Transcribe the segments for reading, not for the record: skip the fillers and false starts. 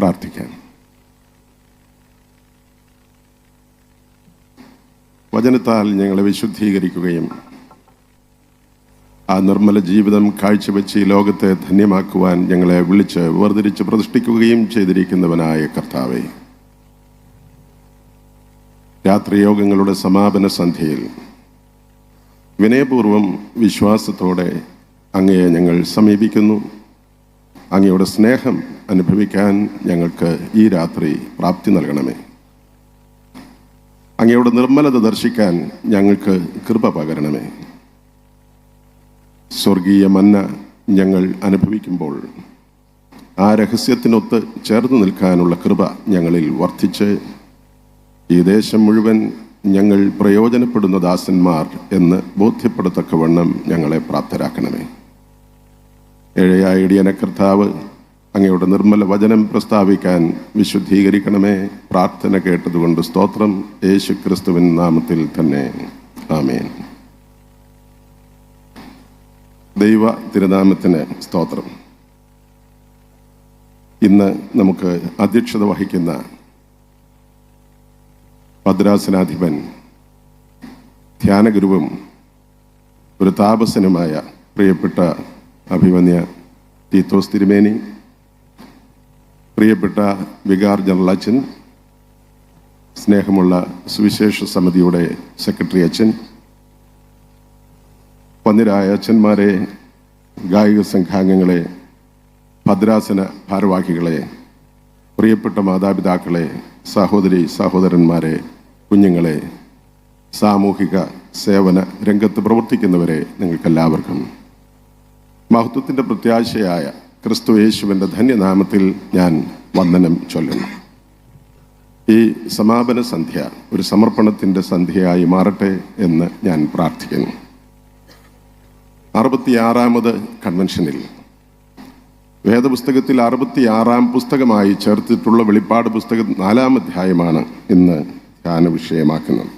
പ്രാർത്ഥിക്കാം. വചനത്താൽ ഞങ്ങളെ വിശുദ്ധീകരിക്കുകയും ആ നിർമ്മല ജീവിതം കാഴ്ചവെച്ച് ഈ ലോകത്തെ ധന്യമാക്കുവാൻ ഞങ്ങളെ വിളിച്ച് വേർതിരിച്ച് പ്രതിഷ്ഠിക്കുകയും ചെയ്തിരിക്കുന്നവനായ കർത്താവേ, രാത്രിയോഗങ്ങളുടെ സമാപന സന്ധ്യയിൽ വിനയപൂർവം വിശ്വാസത്തോടെ അങ്ങയെ ഞങ്ങൾ സമീപിക്കുന്നു. അങ്ങയുടെ സ്നേഹം അനുഭവിക്കാൻ ഞങ്ങൾക്ക് ഈ രാത്രി പ്രാപ്തി നൽകണമേ. അങ്ങയുടെ നിർമ്മലത ദർശിക്കാൻ ഞങ്ങൾക്ക് കൃപ പകരണമേ. സ്വർഗീയ മന്ന ഞങ്ങൾ അനുഭവിക്കുമ്പോൾ ആ രഹസ്യത്തിനൊത്ത് ചേർന്ന് നിൽക്കാനുള്ള കൃപ ഞങ്ങളിൽ വർദ്ധിച്ച് ഈ ദേശം മുഴുവൻ ഞങ്ങൾ പ്രയോജനപ്പെടുന്ന ദാസന്മാർ എന്ന് ബോധ്യപ്പെടത്തക്കവണ്ണം ഞങ്ങളെ പ്രാപ്തരാക്കണമേ. ഏഴയായ ഇടിയന കർത്താവ് അങ്ങയുടെ നിർമ്മല വചനം പ്രസ്താവിക്കാൻ വിശുദ്ധീകരിക്കണമേ. പ്രാർത്ഥന കേട്ടതുകൊണ്ട് സ്തോത്രം. യേശു ക്രിസ്തുവിൻ നാമത്തിൽ തന്നെ ആമേൻ. ദൈവ തിരുനാമത്തിന് സ്തോത്രം. ഇന്ന് നമുക്ക് അധ്യക്ഷത വഹിക്കുന്ന ഭദ്രാസനാധിപൻ, ധ്യാനഗുരുവും ഒരു താപസനുമായ പ്രിയപ്പെട്ട അഭിമന്യ തീത്തോസ് തിരുമേനി, പ്രിയപ്പെട്ട വികാർ ജനറൽ അച്ഛൻ, സ്നേഹമുള്ള സുവിശേഷ സമിതിയുടെ സെക്രട്ടറി അച്ഛൻ, വന്ദ്യരായ അച്ഛന്മാരെ, ഗായിക സംഘാംഗങ്ങളെ, ഭദ്രാസന ഭാരവാഹികളെ, പ്രിയപ്പെട്ട മാതാപിതാക്കളെ, സഹോദരി സഹോദരന്മാരെ, കുഞ്ഞുങ്ങളെ, സാമൂഹിക സേവന രംഗത്ത് പ്രവർത്തിക്കുന്നവരെ, നിങ്ങൾക്കെല്ലാവർക്കും മഹത്വത്തിൻ്റെ പ്രത്യാശയായ ക്രിസ്തു യേശുവിൻ്റെ ധന്യനാമത്തിൽ ഞാൻ വന്ദനം ചൊല്ലുന്നു. ഈ സമാപന സന്ധ്യ ഒരു സമർപ്പണത്തിൻ്റെ സന്ധ്യയായി മാറട്ടെ എന്ന് ഞാൻ പ്രാർത്ഥിക്കുന്നു. 66ാമത് കൺവെൻഷനിൽ വേദപുസ്തകത്തിൽ 66ാം പുസ്തകമായി ചേർത്തിട്ടുള്ള വെളിപ്പാട് പുസ്തകം 4ാം അധ്യായമാണ് ഇന്ന് ധ്യാന വിഷയമാക്കുന്നത്.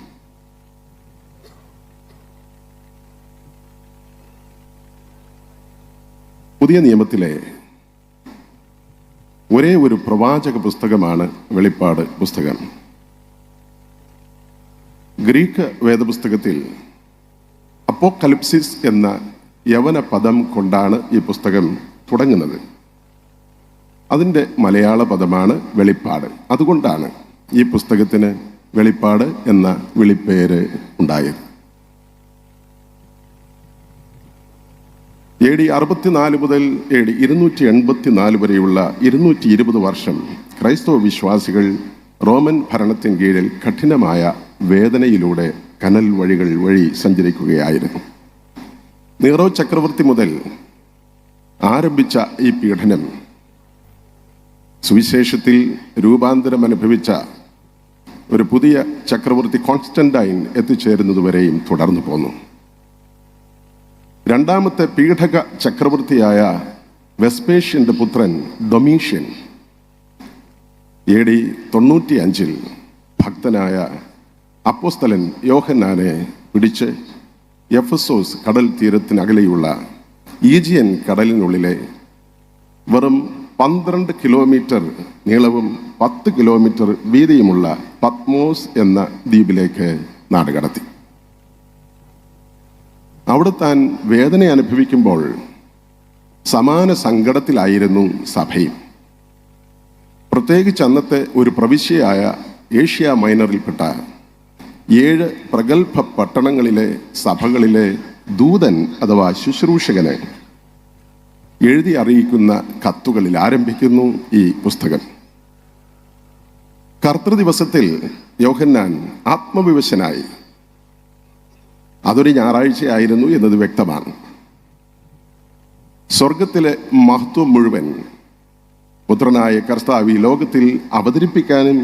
പുതിയ നിയമത്തിലെ ഒരേ ഒരു പ്രവാചക പുസ്തകമാണ് വെളിപ്പാട് പുസ്തകം. ഗ്രീക്ക് വേദപുസ്തകത്തിൽ അപ്പോക്കലിപ്സിസ് എന്ന യവന പദം കൊണ്ടാണ് ഈ പുസ്തകം തുടങ്ങുന്നത്. അതിൻ്റെ മലയാള പദമാണ് വെളിപ്പാട്. അതുകൊണ്ടാണ് ഈ പുസ്തകത്തിന് വെളിപ്പാട് എന്ന വിളിപ്പേര് ഉണ്ടായത്. AD 64 മുതൽ AD 284 വരെയുള്ള 220 വർഷം ക്രൈസ്തവ വിശ്വാസികൾ റോമൻ ഭരണത്തിന് കീഴിൽ കഠിനമായ വേദനയിലൂടെ കനൽ വഴികൾ വഴി സഞ്ചരിക്കുകയായിരുന്നു. നീറോ ചക്രവർത്തി മുതൽ ആരംഭിച്ച ഈ പീഡനം സുവിശേഷത്തിൽ രൂപാന്തരം അനുഭവിച്ച ഒരു പുതിയ ചക്രവർത്തി കോൺസ്റ്റന്റൈൻ എത്തിച്ചേരുന്നതുവരെയും തുടർന്നു പോന്നു. രണ്ടാമത്തെ പീഡക ചക്രവർത്തിയായ വെസ്പേഷ്യന്റെ പുത്രൻ ഡൊമീഷ്യൻ AD 95 ഭക്തനായ അപ്പോസ്തലൻ യോഹന്നാനെ പിടിച്ച് എഫെസോസ് കടൽ തീരത്തിനകലെയുള്ള ഈജിയൻ കടലിനുള്ളിലെ വെറും 12 കിലോമീറ്റർ നീളവും 10 കിലോമീറ്റർ വീതിയുമുള്ള പത്മോസ് എന്ന ദ്വീപിലേക്ക് നാടുകടത്തി. അവിടെ താൻ വേദന അനുഭവിക്കുമ്പോൾ സമാന സങ്കടത്തിലായിരുന്നു സഭയും. പ്രത്യേകിച്ച് അന്നത്തെ ഒരു പ്രവിശ്യയായ ഏഷ്യ മൈനറിൽപ്പെട്ട 7 പ്രഗത്ഭ പട്ടണങ്ങളിലെ സഭകളിലെ ദൂതൻ അഥവാ ശുശ്രൂഷകനെ എഴുതി അറിയിക്കുന്ന കത്തുകളിൽ ആരംഭിക്കുന്നു ഈ പുസ്തകം. കർത്തൃദിവസത്തിൽ യോഹന്നാൻ ആത്മവിവശനായി. അതൊരു ഞായറാഴ്ചയായിരുന്നു എന്നത് വ്യക്തമാണ്. സ്വർഗത്തിലെ മഹത്വം മുഴുവൻ പുത്രനായ കർത്താവ് ഈ ലോകത്തിൽ അവതരിപ്പിക്കാനും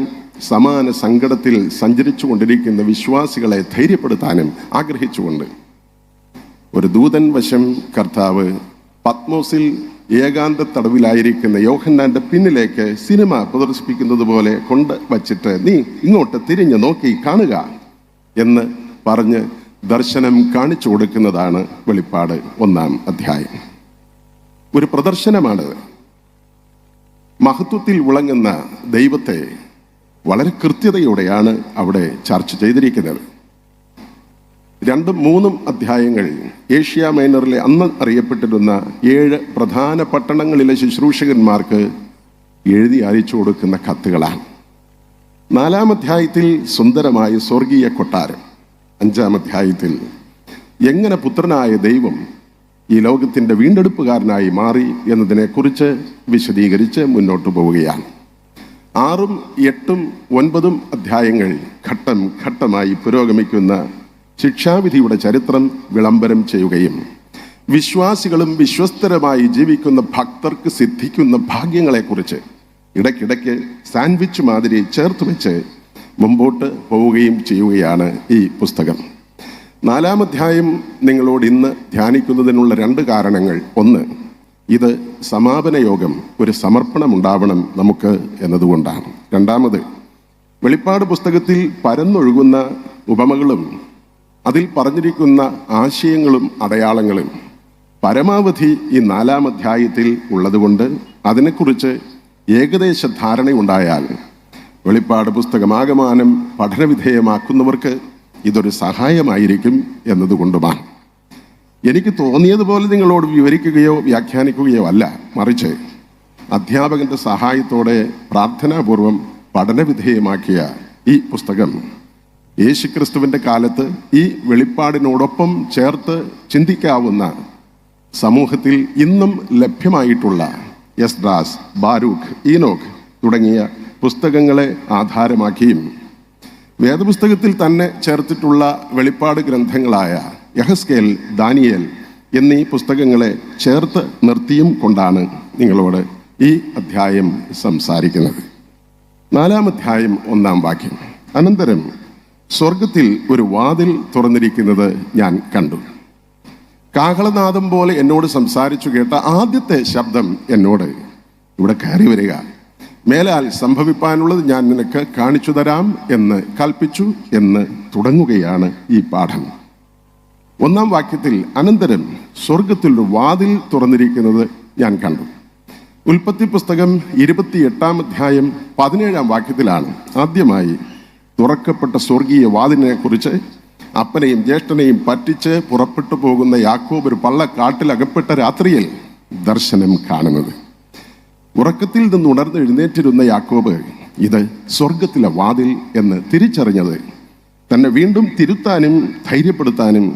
സമാന സങ്കടത്തിൽ സഞ്ചരിച്ചു കൊണ്ടിരിക്കുന്ന വിശ്വാസികളെ ധൈര്യപ്പെടുത്താനും ആഗ്രഹിച്ചുകൊണ്ട് ഒരു ദൂതൻ വശം കർത്താവ് പത്മോസിൽ ഏകാന്ത തടവിലായിരിക്കുന്ന യോഹന്നാന്റെ പിന്നിലേക്ക് സിനിമ പ്രദർശിപ്പിക്കുന്നത് പോലെ കൊണ്ട് വച്ചിട്ട് നീ ഇങ്ങോട്ട് തിരിഞ്ഞു നോക്കി കാണുക എന്ന് പറഞ്ഞ് ദർശനം കാണിച്ചു കൊടുക്കുന്നതാണ് വെളിപ്പാട് 1-ാം അധ്യായം. ഒരു പ്രദർശനമാണത്. മഹത്വത്തിൽ വിളങ്ങുന്ന ദൈവത്തെ വളരെ കൃത്യതയോടെയാണ് അവിടെ ചർച്ച ചെയ്തിരിക്കുന്നത്. 2-3 അധ്യായങ്ങൾ ഏഷ്യ മൈനറിലെ അന്ന് അറിയപ്പെട്ടിരുന്ന 7 പ്രധാന പട്ടണങ്ങളിലെ ശുശ്രൂഷകന്മാർക്ക് എഴുതി അയച്ചു കൊടുക്കുന്ന കത്തുകളാണ്. 4-ാം അധ്യായത്തിൽ സുന്ദരമായ സ്വർഗീയ കൊട്ടാരം, 5-ാം അധ്യായത്തിൽ എങ്ങനെ പുത്രനായ ദൈവം ഈ ലോകത്തിൻ്റെ വീണ്ടെടുപ്പുകാരനായി മാറി എന്നതിനെക്കുറിച്ച് വിശദീകരിച്ച് മുന്നോട്ട് പോവുകയാണ്. 6, 8, 9 അധ്യായങ്ങൾ ഘട്ടം ഘട്ടമായി പുരോഗമിക്കുന്ന ശിക്ഷാവിധിയുടെ ചരിത്രം വിളംബരം ചെയ്യുകയും വിശ്വാസികളും വിശ്വസ്തരമായി ജീവിക്കുന്ന ഭക്തർക്ക് സിദ്ധിക്കുന്ന ഭാഗ്യങ്ങളെക്കുറിച്ച് ഇടയ്ക്കിടയ്ക്ക് സാൻഡ്വിച്ച് മാതിരി ചേർത്ത് വെച്ച് മുമ്പോട്ട് പോവുകയും ചെയ്യുകയാണ് ഈ പുസ്തകം. 4-ാം അധ്യായം നിങ്ങളോട് ഇന്ന് ധ്യാനിക്കുന്നതിനുള്ള 2 കാരണങ്ങൾ. 1, ഇത് സമാപന യോഗം, ഒരു സമർപ്പണമുണ്ടാവണം നമുക്ക് എന്നതുകൊണ്ടാണ്. 2, വെളിപ്പാട് പുസ്തകത്തിൽ പരന്നൊഴുകുന്ന ഉപമകളും അതിൽ പറഞ്ഞിരിക്കുന്ന ആശയങ്ങളും അടയാളങ്ങളും പരമാവധി ഈ 4-ാം അധ്യായത്തിൽ ഉള്ളതുകൊണ്ട് അതിനെക്കുറിച്ച് ഏകദേശ ധാരണയുണ്ടായാൽ വെളിപ്പാട് പുസ്തകമാകമാനം പഠനവിധേയമാക്കുന്നവർക്ക് ഇതൊരു സഹായമായിരിക്കും എന്നതുകൊണ്ടുമാണ്. എനിക്ക് തോന്നിയതുപോലെ നിങ്ങളോട് വിവരിക്കുകയോ വ്യാഖ്യാനിക്കുകയോ അല്ല, മറിച്ച് അധ്യാപകന്റെ സഹായത്തോടെ പ്രാർത്ഥനാപൂർവം പഠനവിധേയമാക്കിയ ഈ പുസ്തകം യേശുക്രിസ്തുവിൻ്റെ കാലത്ത് ഈ വെളിപ്പാടിനോടൊപ്പം ചേർത്ത് ചിന്തിക്കാവുന്ന സമൂഹത്തിൽ ഇന്നും ലഭ്യമായിട്ടുള്ള എസ്ഡ്രാസ്, ബാരൂഖ്, ഈനോക്ക് തുടങ്ങിയ പുസ്തകങ്ങളെ ആധാരമാക്കിയും വേദപുസ്തകത്തിൽ തന്നെ ചേർത്തിട്ടുള്ള വെളിപ്പാട് ഗ്രന്ഥങ്ങളായ യഹസ്കേൽ, ദാനിയേൽ എന്നീ പുസ്തകങ്ങളെ ചേർത്ത് നിർത്തിയും കൊണ്ടാണ് നിങ്ങളോട് ഈ അധ്യായം സംസാരിക്കുന്നത്. 4-ാം അധ്യായം 1-ാം വാക്യം. അനന്തരം സ്വർഗത്തിൽ ഒരു വാതിൽ തുറന്നിരിക്കുന്നത് ഞാൻ കണ്ടു. കാഹളനാദം പോലെ എന്നോട് സംസാരിച്ചു കേട്ട ആദ്യത്തെ ശബ്ദം എന്നോട്, ഇവിടെ കയറി വരിക, മേലാൽ സംഭവിപ്പാനുള്ളത് ഞാൻ നിനക്ക് കാണിച്ചു തരാം എന്ന് കൽപ്പിച്ചു എന്ന് തുടങ്ങുകയാണ് ഈ പാഠം. 1-ാം വാക്യത്തിൽ അനന്തരം സ്വർഗത്തിൽ ഒരു വാതിൽ തുറന്നിരിക്കുന്നത് ഞാൻ കണ്ടു. ഉൽപ്പത്തി പുസ്തകം 28-ാം അധ്യായം 17-ാം വാക്യത്തിലാണ് ആദ്യമായി തുറക്കപ്പെട്ട സ്വർഗീയ വാതിലിനെ കുറിച്ച് അപ്പനെയും ജ്യേഷ്ഠനെയും പറ്റിച്ച് പുറപ്പെട്ടു പോകുന്ന യാക്കോബ് ഒരു പള്ളക്കാട്ടിൽ അകപ്പെട്ട രാത്രിയിൽ ദർശനം കാണുന്നത്. ഉറക്കത്തിൽ നിന്ന് ഉണർന്ന് എഴുന്നേറ്റിരുന്ന യാക്കോബ് ഇത് സ്വർഗത്തിലെ വാതിൽ എന്ന് തിരിച്ചറിഞ്ഞത് തന്നെ വീണ്ടും തിരുത്താനും ധൈര്യപ്പെടുത്താനും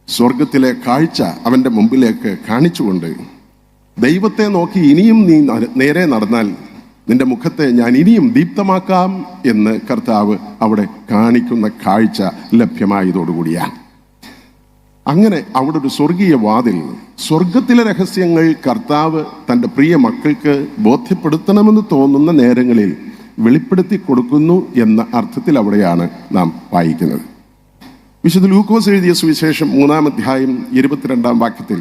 സ്വർഗത്തിലെ കാഴ്ച അവൻ്റെ മുമ്പിലേക്ക് കാണിച്ചുകൊണ്ട്, ദൈവത്തെ നോക്കി ഇനിയും നീ നേരെ നടന്നാൽ നിന്റെ മുഖത്തെ ഞാൻ ഇനിയും ദീപ്തമാക്കാം എന്ന് കർത്താവ് അവിടെ കാണിക്കുന്ന കാഴ്ച ലഭ്യമായതോടുകൂടിയാണ്. അങ്ങനെ അവിടെ ഒരു സ്വർഗീയ വാതിൽ, സ്വർഗത്തിലെ രഹസ്യങ്ങൾ കർത്താവ് തൻ്റെ പ്രിയ മക്കൾക്ക് ബോധ്യപ്പെടുത്തണമെന്ന് തോന്നുന്ന നേരങ്ങളിൽ വെളിപ്പെടുത്തി കൊടുക്കുന്നു എന്ന അർത്ഥത്തിൽ അവിടെയാണ് നാം വായിക്കുന്നത്. വിശുദ്ധ ലൂക്കോസ് എഴുതിയ സുവിശേഷം 3-ാം അധ്യായം 22-ാം വാക്യത്തിൽ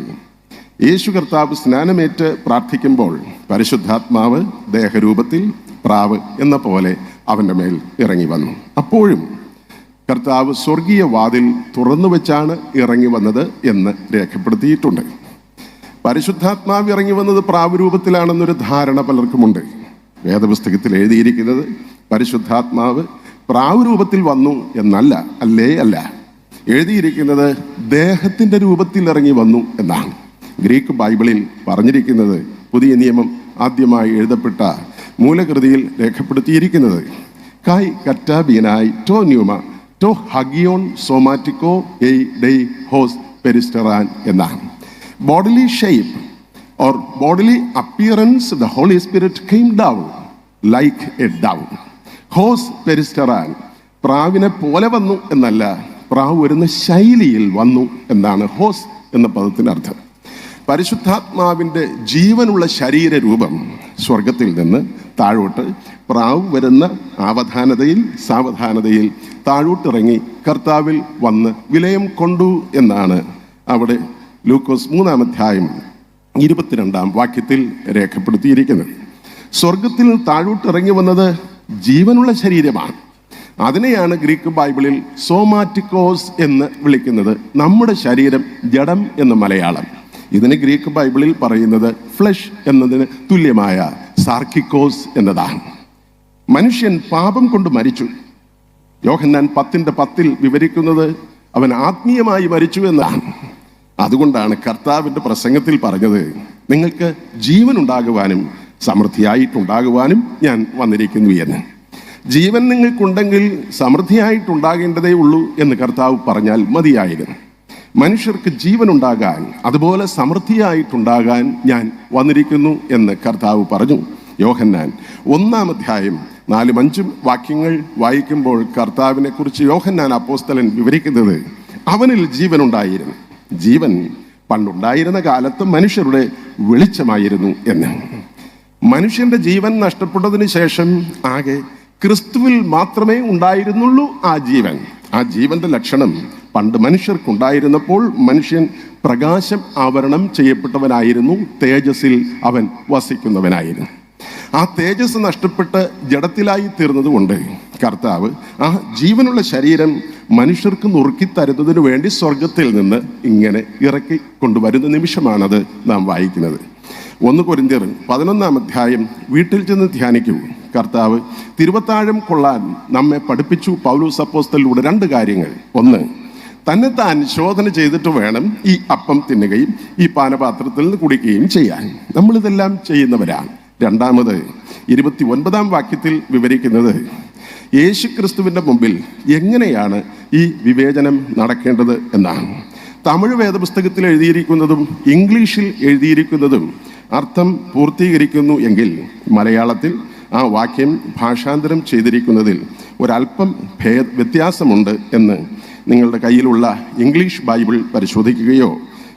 യേശു കർത്താവ് സ്നാനമേറ്റ് പ്രാർത്ഥിക്കുമ്പോൾ പരിശുദ്ധാത്മാവ് ദേഹരൂപത്തിൽ പ്രാവ് എന്ന പോലെ അവൻ്റെ മേൽ ഇറങ്ങി വന്നു. അപ്പോഴും കർത്താവ് സ്വർഗീയ വാതിൽ തുറന്നു വെച്ചാണ് ഇറങ്ങി വന്നത് എന്ന് രേഖപ്പെടുത്തിയിട്ടുണ്ട്. പരിശുദ്ധാത്മാവ് ഇറങ്ങി വന്നത് പ്രാവ് രൂപത്തിലാണെന്നൊരു ധാരണ പലർക്കുമുണ്ട്. വേദപുസ്തകത്തിൽ എഴുതിയിരിക്കുന്നത് പരിശുദ്ധാത്മാവ് പ്രാവ് രൂപത്തിൽ വന്നു എന്നല്ല, അല്ല. എഴുതിയിരിക്കുന്നത് ദേഹത്തിൻ്റെ രൂപത്തിൽ ഇറങ്ങി വന്നു എന്നാണ്. ഗ്രീക്ക് ബൈബിളിൽ പറഞ്ഞിരിക്കുന്നത്, പുതിയ നിയമം ആദ്യമായി എഴുതപ്പെട്ട മൂലകൃതിയിൽ രേഖപ്പെടുത്തിയിരിക്കുന്നത് കൈ കറ്റാബീനായി ടോ ന്യൂമ ടോ ഹഗിയോൺ സോമാറ്റിക്കോ എയ് ഡെയ് ഹോസ് പെരിസ്റ്ററാൻ എന്നാണ്. Bodily shape or bodily appearance the holy spirit came down like a dove. ഹോസ് പെരിസ്റ്ററാൻ, പ്രാവിനെ പോലെ വന്നു എന്നല്ല, പ്രാവ് വരുന്ന ശൈലിയിൽ വന്നു എന്നാണ് ഹോസ് എന്ന പദത്തിൻ്റെ അർത്ഥം. പരിശുദ്ധാത്മാവിൻ്റെ ജീവനുള്ള ശരീരരൂപം സ്വർഗത്തിൽ നിന്ന് താഴോട്ട് പ്രാവ് വരുന്ന ആവധാനതയിൽ സാവധാനതയിൽ താഴോട്ടിറങ്ങി കർത്താവിൽ വന്ന് വിലയം കൊണ്ടു എന്നാണ് അവിടെ ലൂക്കോസ് 3-ാം അധ്യായം 22-ാം വാക്യത്തിൽ രേഖപ്പെടുത്തിയിരിക്കുന്നത്. സ്വർഗത്തിൽ താഴോട്ടിറങ്ങി വന്നത് ജീവനുള്ള ശരീരമാണ്. അതിനെയാണ് ഗ്രീക്ക് ബൈബിളിൽ സോമാറ്റിക്കോസ് എന്ന് വിളിക്കുന്നത്. നമ്മുടെ ശരീരം ജഡം എന്ന് മലയാളം. ഇതിന് ഗ്രീക്ക് ബൈബിളിൽ പറയുന്നത് ഫ്ലഷ് എന്നതിന് തുല്യമായ സാർക്കിക്കോസ് എന്നതാണ്. മനുഷ്യൻ പാപം കൊണ്ട് മരിച്ചു. യോഹന്നാൻ 10:10 വിവരിക്കുന്നത് അവൻ ആത്മീയമായി മരിച്ചു എന്നാണ്. അതുകൊണ്ടാണ് കർത്താവിൻ്റെ പ്രസംഗത്തിൽ പറഞ്ഞത്, നിങ്ങൾക്ക് ജീവൻ ഉണ്ടാകുവാനും സമൃദ്ധിയായിട്ടുണ്ടാകുവാനും ഞാൻ വന്നിരിക്കുന്നു എന്ന്. ജീവൻ നിങ്ങൾക്കുണ്ടെങ്കിൽ സമൃദ്ധിയായിട്ടുണ്ടാകേണ്ടതേ ഉള്ളൂ എന്ന് കർത്താവ് പറഞ്ഞാൽ മതിയായിരുന്നു. മനുഷ്യർക്ക് ജീവൻ ഉണ്ടാകാൻ, അതുപോലെ സമൃദ്ധിയായിട്ടുണ്ടാകാൻ ഞാൻ വന്നിരിക്കുന്നു എന്ന് കർത്താവ് പറഞ്ഞു. യോഹന്നാൻ 1-4-5 വാക്യങ്ങൾ വായിക്കുമ്പോൾ കർത്താവിനെ കുറിച്ച് യോഹന്നാൻ അപ്പോസ്തലൻ വിവരിക്കുന്നത്, അവനിൽ ജീവൻ ഉണ്ടായിരുന്നു, ജീവൻ പണ്ടുണ്ടായിരുന്ന കാലത്ത് മനുഷ്യരുടെ വെളിച്ചമായിരുന്നു എന്ന്. മനുഷ്യന്റെ ജീവൻ നഷ്ടപ്പെട്ടതിന് ശേഷം ആകെ ക്രിസ്തുവിൽ മാത്രമേ ഉണ്ടായിരുന്നുള്ളൂ ആ ജീവൻ. ആ ജീവന്റെ ലക്ഷണം പണ്ട് മനുഷ്യർക്കുണ്ടായിരുന്നപ്പോൾ മനുഷ്യൻ പ്രകാശം ആവരണം ചെയ്യപ്പെട്ടവനായിരുന്നു, തേജസ്സിൽ അവൻ വസിക്കുന്നവനായിരുന്നു. ആ തേജസ് നഷ്ടപ്പെട്ട് ജഡത്തിലായി തീർന്നതുകൊണ്ട് കർത്താവ് ആ ജീവനുള്ള ശരീരം മനുഷ്യർക്ക് നുറുക്കി തരുന്നതിനു വേണ്ടി സ്വർഗത്തിൽ നിന്ന് ഇങ്ങനെ ഇറക്കി കൊണ്ടുവരുന്ന നിമിഷമാണത് നാം വായിക്കുന്നത്. 1 കൊരിന്ത്യർ 11 വീട്ടിൽ ചെന്ന് ധ്യാനിക്കൂ. കർത്താവ് തിരുവത്താഴം കൊള്ളാൻ നമ്മെ പഠിപ്പിച്ചു പൗലോസ് അപ്പോസ്തലനിലൂടെ 2 കാര്യങ്ങൾ. 1, തന്നെത്താൻ ശോധന ചെയ്തിട്ട് വേണം ഈ അപ്പം തിന്നുകയും ഈ പാനപാത്രത്തിൽ നിന്ന് കുടിക്കുകയും ചെയ്യാൻ. നമ്മളിതെല്ലാം ചെയ്യുന്നവരാണ്. 2, 29 വാക്യത്തിൽ വിവരിക്കുന്നത് യേശു ക്രിസ്തുവിൻ്റെ മുമ്പിൽ എങ്ങനെയാണ് ഈ വിവേചനം നടക്കേണ്ടത് എന്നാണ്. തമിഴ് വേദപുസ്തകത്തിൽ എഴുതിയിരിക്കുന്നതും ഇംഗ്ലീഷിൽ എഴുതിയിരിക്കുന്നതും അർത്ഥം പൂർത്തീകരിക്കുന്നു എങ്കിൽ മലയാളത്തിൽ ആ വാക്യം ഭാഷാന്തരം ചെയ്തിരിക്കുന്നതിൽ ഒരല്പം വ്യത്യാസമുണ്ട് എന്ന് നിങ്ങളുടെ കയ്യിലുള്ള ഇംഗ്ലീഷ് ബൈബിൾ പരിശോധിക്കുകയോ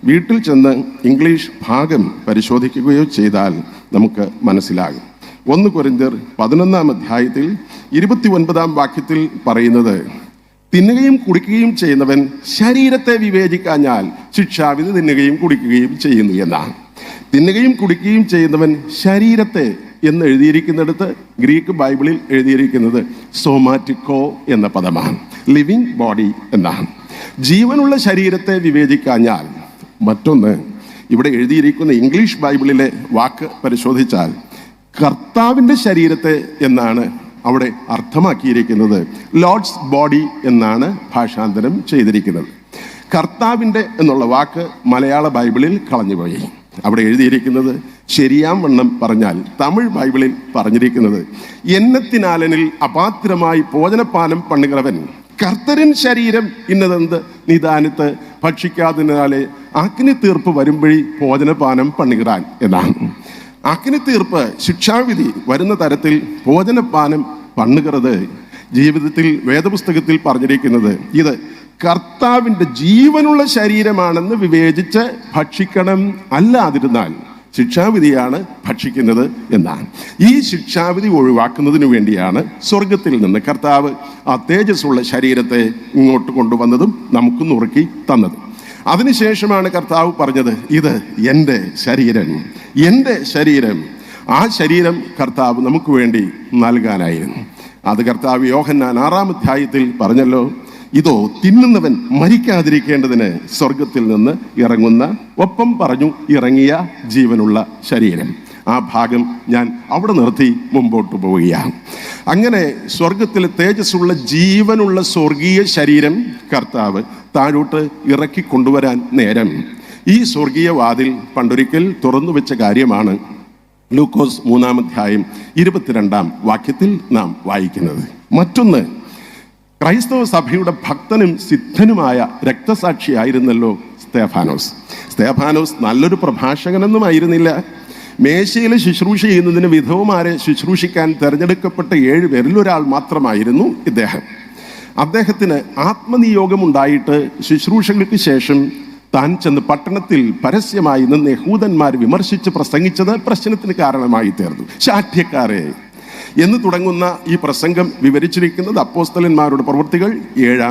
വീട്ടിൽ ചെന്ന് ഇംഗ്ലീഷ് ഭാഗം പരിശോധിക്കുകയോ ചെയ്താൽ നമുക്ക് മനസ്സിലാകും. 1 കൊരിന്ത്യർ 11 29 വാക്യത്തിൽ പറയുന്നത്, തിന്നുകയും കുടിക്കുകയും ചെയ്യുന്നവൻ ശരീരത്തെ വിവേചിക്കാഞ്ഞാൽ ശിക്ഷാവിധി തിന്നുകയും കുടിക്കുകയും ചെയ്യുന്നു എന്നാണ്. തിന്നുകയും കുടിക്കുകയും ചെയ്യുന്നവൻ ശരീരത്തെ എന്ന് എഴുതിയിരിക്കുന്നിടത്ത് ഗ്രീക്ക് ബൈബിളിൽ എഴുതിയിരിക്കുന്നത് സോമാറ്റിക്കോ എന്ന പദമാണ്, ലിവിങ് ബോഡി എന്നാണ്. ജീവനുള്ള ശരീരത്തെ വിവേചിക്കാഞ്ഞാൽ. മറ്റൊന്ന്, ഇവിടെ എഴുതിയിരിക്കുന്ന ഇംഗ്ലീഷ് ബൈബിളിലെ വാക്ക് പരിശോധിച്ചാൽ കർത്താവിൻ്റെ ശരീരത്തെ എന്നാണ് അവിടെ അർത്ഥമാക്കിയിരിക്കുന്നത്. ലോർഡ്സ് ബോഡി എന്നാണ് ഭാഷാന്തരം ചെയ്തിരിക്കുന്നത്. കർത്താവിൻ്റെ എന്നുള്ള വാക്ക് മലയാള ബൈബിളിൽ കളഞ്ഞുപോയി. അവിടെ എഴുതിയിരിക്കുന്നത് ശരിയാം വണ്ണം പറഞ്ഞാൽ തമിഴ് ബൈബിളിൽ പറഞ്ഞിരിക്കുന്നത്, എന്നത്തിനാലനിൽ അപാത്രമായി ഭോജനപാനം പണ്ണുகிறവൻ കർത്തരൻ ശരീരം ഇന്നതെന്ത് നിദാനത്ത് ഭക്ഷിക്കാതിനാലെ അഗ്നി തീർപ്പ് വരുമ്പഴി ഭോജനപാനം പണ്ണുகிறாൻ എന്നാണ്. അഗ്നി തീർപ്പ്, ശിക്ഷാവിധി വരുന്ന തരത്തിൽ ഭോജനപാനം പണ്ണുகிறது ജീവിതത്തിൽ വേദപുസ്തകത്തിൽ പറഞ്ഞിരിക്കുന്നത് ഇത് കർത്താവിൻ്റെ ജീവനുള്ള ശരീരമാണെന്ന് വിവേചിച്ച് ഭക്ഷിക്കണം, അല്ലാതിരുന്നാൽ ശിക്ഷാവിധിയാണ് ഭക്ഷിക്കുന്നത് എന്നാണ്. ഈ ശിക്ഷാവിധി ഒഴിവാക്കുന്നതിന് വേണ്ടിയാണ് സ്വർഗത്തിൽ നിന്ന് കർത്താവ് ആ തേജസ്സുള്ള ശരീരത്തെ ഇങ്ങോട്ട് കൊണ്ടുവന്നതും നമുക്ക് നുറുക്കി തന്നതും. അതിനുശേഷമാണ് കർത്താവ് പറഞ്ഞത്, ഇത് എൻ്റെ ശരീരം, എൻ്റെ ശരീരം. ആ ശരീരം കർത്താവ് നമുക്ക് വേണ്ടി നൽകാനായിരുന്നു. അത് കർത്താവ് യോഹന്നാൻ 6 പറഞ്ഞല്ലോ, ഇതോ തിന്നുന്നവൻ മരിക്കാതിരിക്കേണ്ടതിന് സ്വർഗത്തിൽ നിന്ന് ഇറങ്ങുന്ന, ഒപ്പം പറഞ്ഞു ഇറങ്ങിയ ജീവനുള്ള ശരീരം. ആ ഭാഗം ഞാൻ അവിടെ നിർത്തി മുമ്പോട്ട് പോവുകയാണ്. അങ്ങനെ സ്വർഗത്തിലെ തേജസ്സുള്ള ജീവനുള്ള സ്വർഗീയ ശരീരം കർത്താവ് താഴോട്ട് ഇറക്കി കൊണ്ടുവരാൻ നേരം ഈ സ്വർഗീയ വാതിൽ പണ്ടൊരിക്കൽ തുറന്നു വെച്ച കാര്യമാണ് ലൂക്കോസ് 3-22 വാക്യത്തിൽ നാം വായിക്കുന്നത്. മറ്റൊന്ന്, ക്രൈസ്തവ സഭയുടെ ഭക്തനും സിദ്ധനുമായ രക്തസാക്ഷിയായിരുന്നല്ലോ സ്തേഫാനോസ്. നല്ലൊരു പ്രഭാഷകനൊന്നും ആയിരുന്നില്ല. മേശയിൽ ശുശ്രൂഷ ചെയ്യുന്നതിന് വിധവമാരെ ശുശ്രൂഷിക്കാൻ തിരഞ്ഞെടുക്കപ്പെട്ട 7 പേരിൽ ഒരാൾ മാത്രമായിരുന്നു ഇദ്ദേഹം. അദ്ദേഹത്തിന് ആത്മനിയോഗമുണ്ടായിട്ട് ശുശ്രൂഷകൾക്ക് ശേഷം താൻ ചെന്ന് പട്ടണത്തിൽ പരസ്യമായി നിന്ന് യഹൂദന്മാർ വിമർശിച്ച് പ്രസംഗിച്ചത് പ്രശ്നത്തിന് കാരണമായി തീർന്നു. ശാഠ്യക്കാരെ എന്ന് തുടങ്ങുന്ന ഈ പ്രസംഗം വിവരിച്ചിരിക്കുന്നത് അപ്പോസ്തലന്മാരുടെ പ്രവൃത്തികൾ 7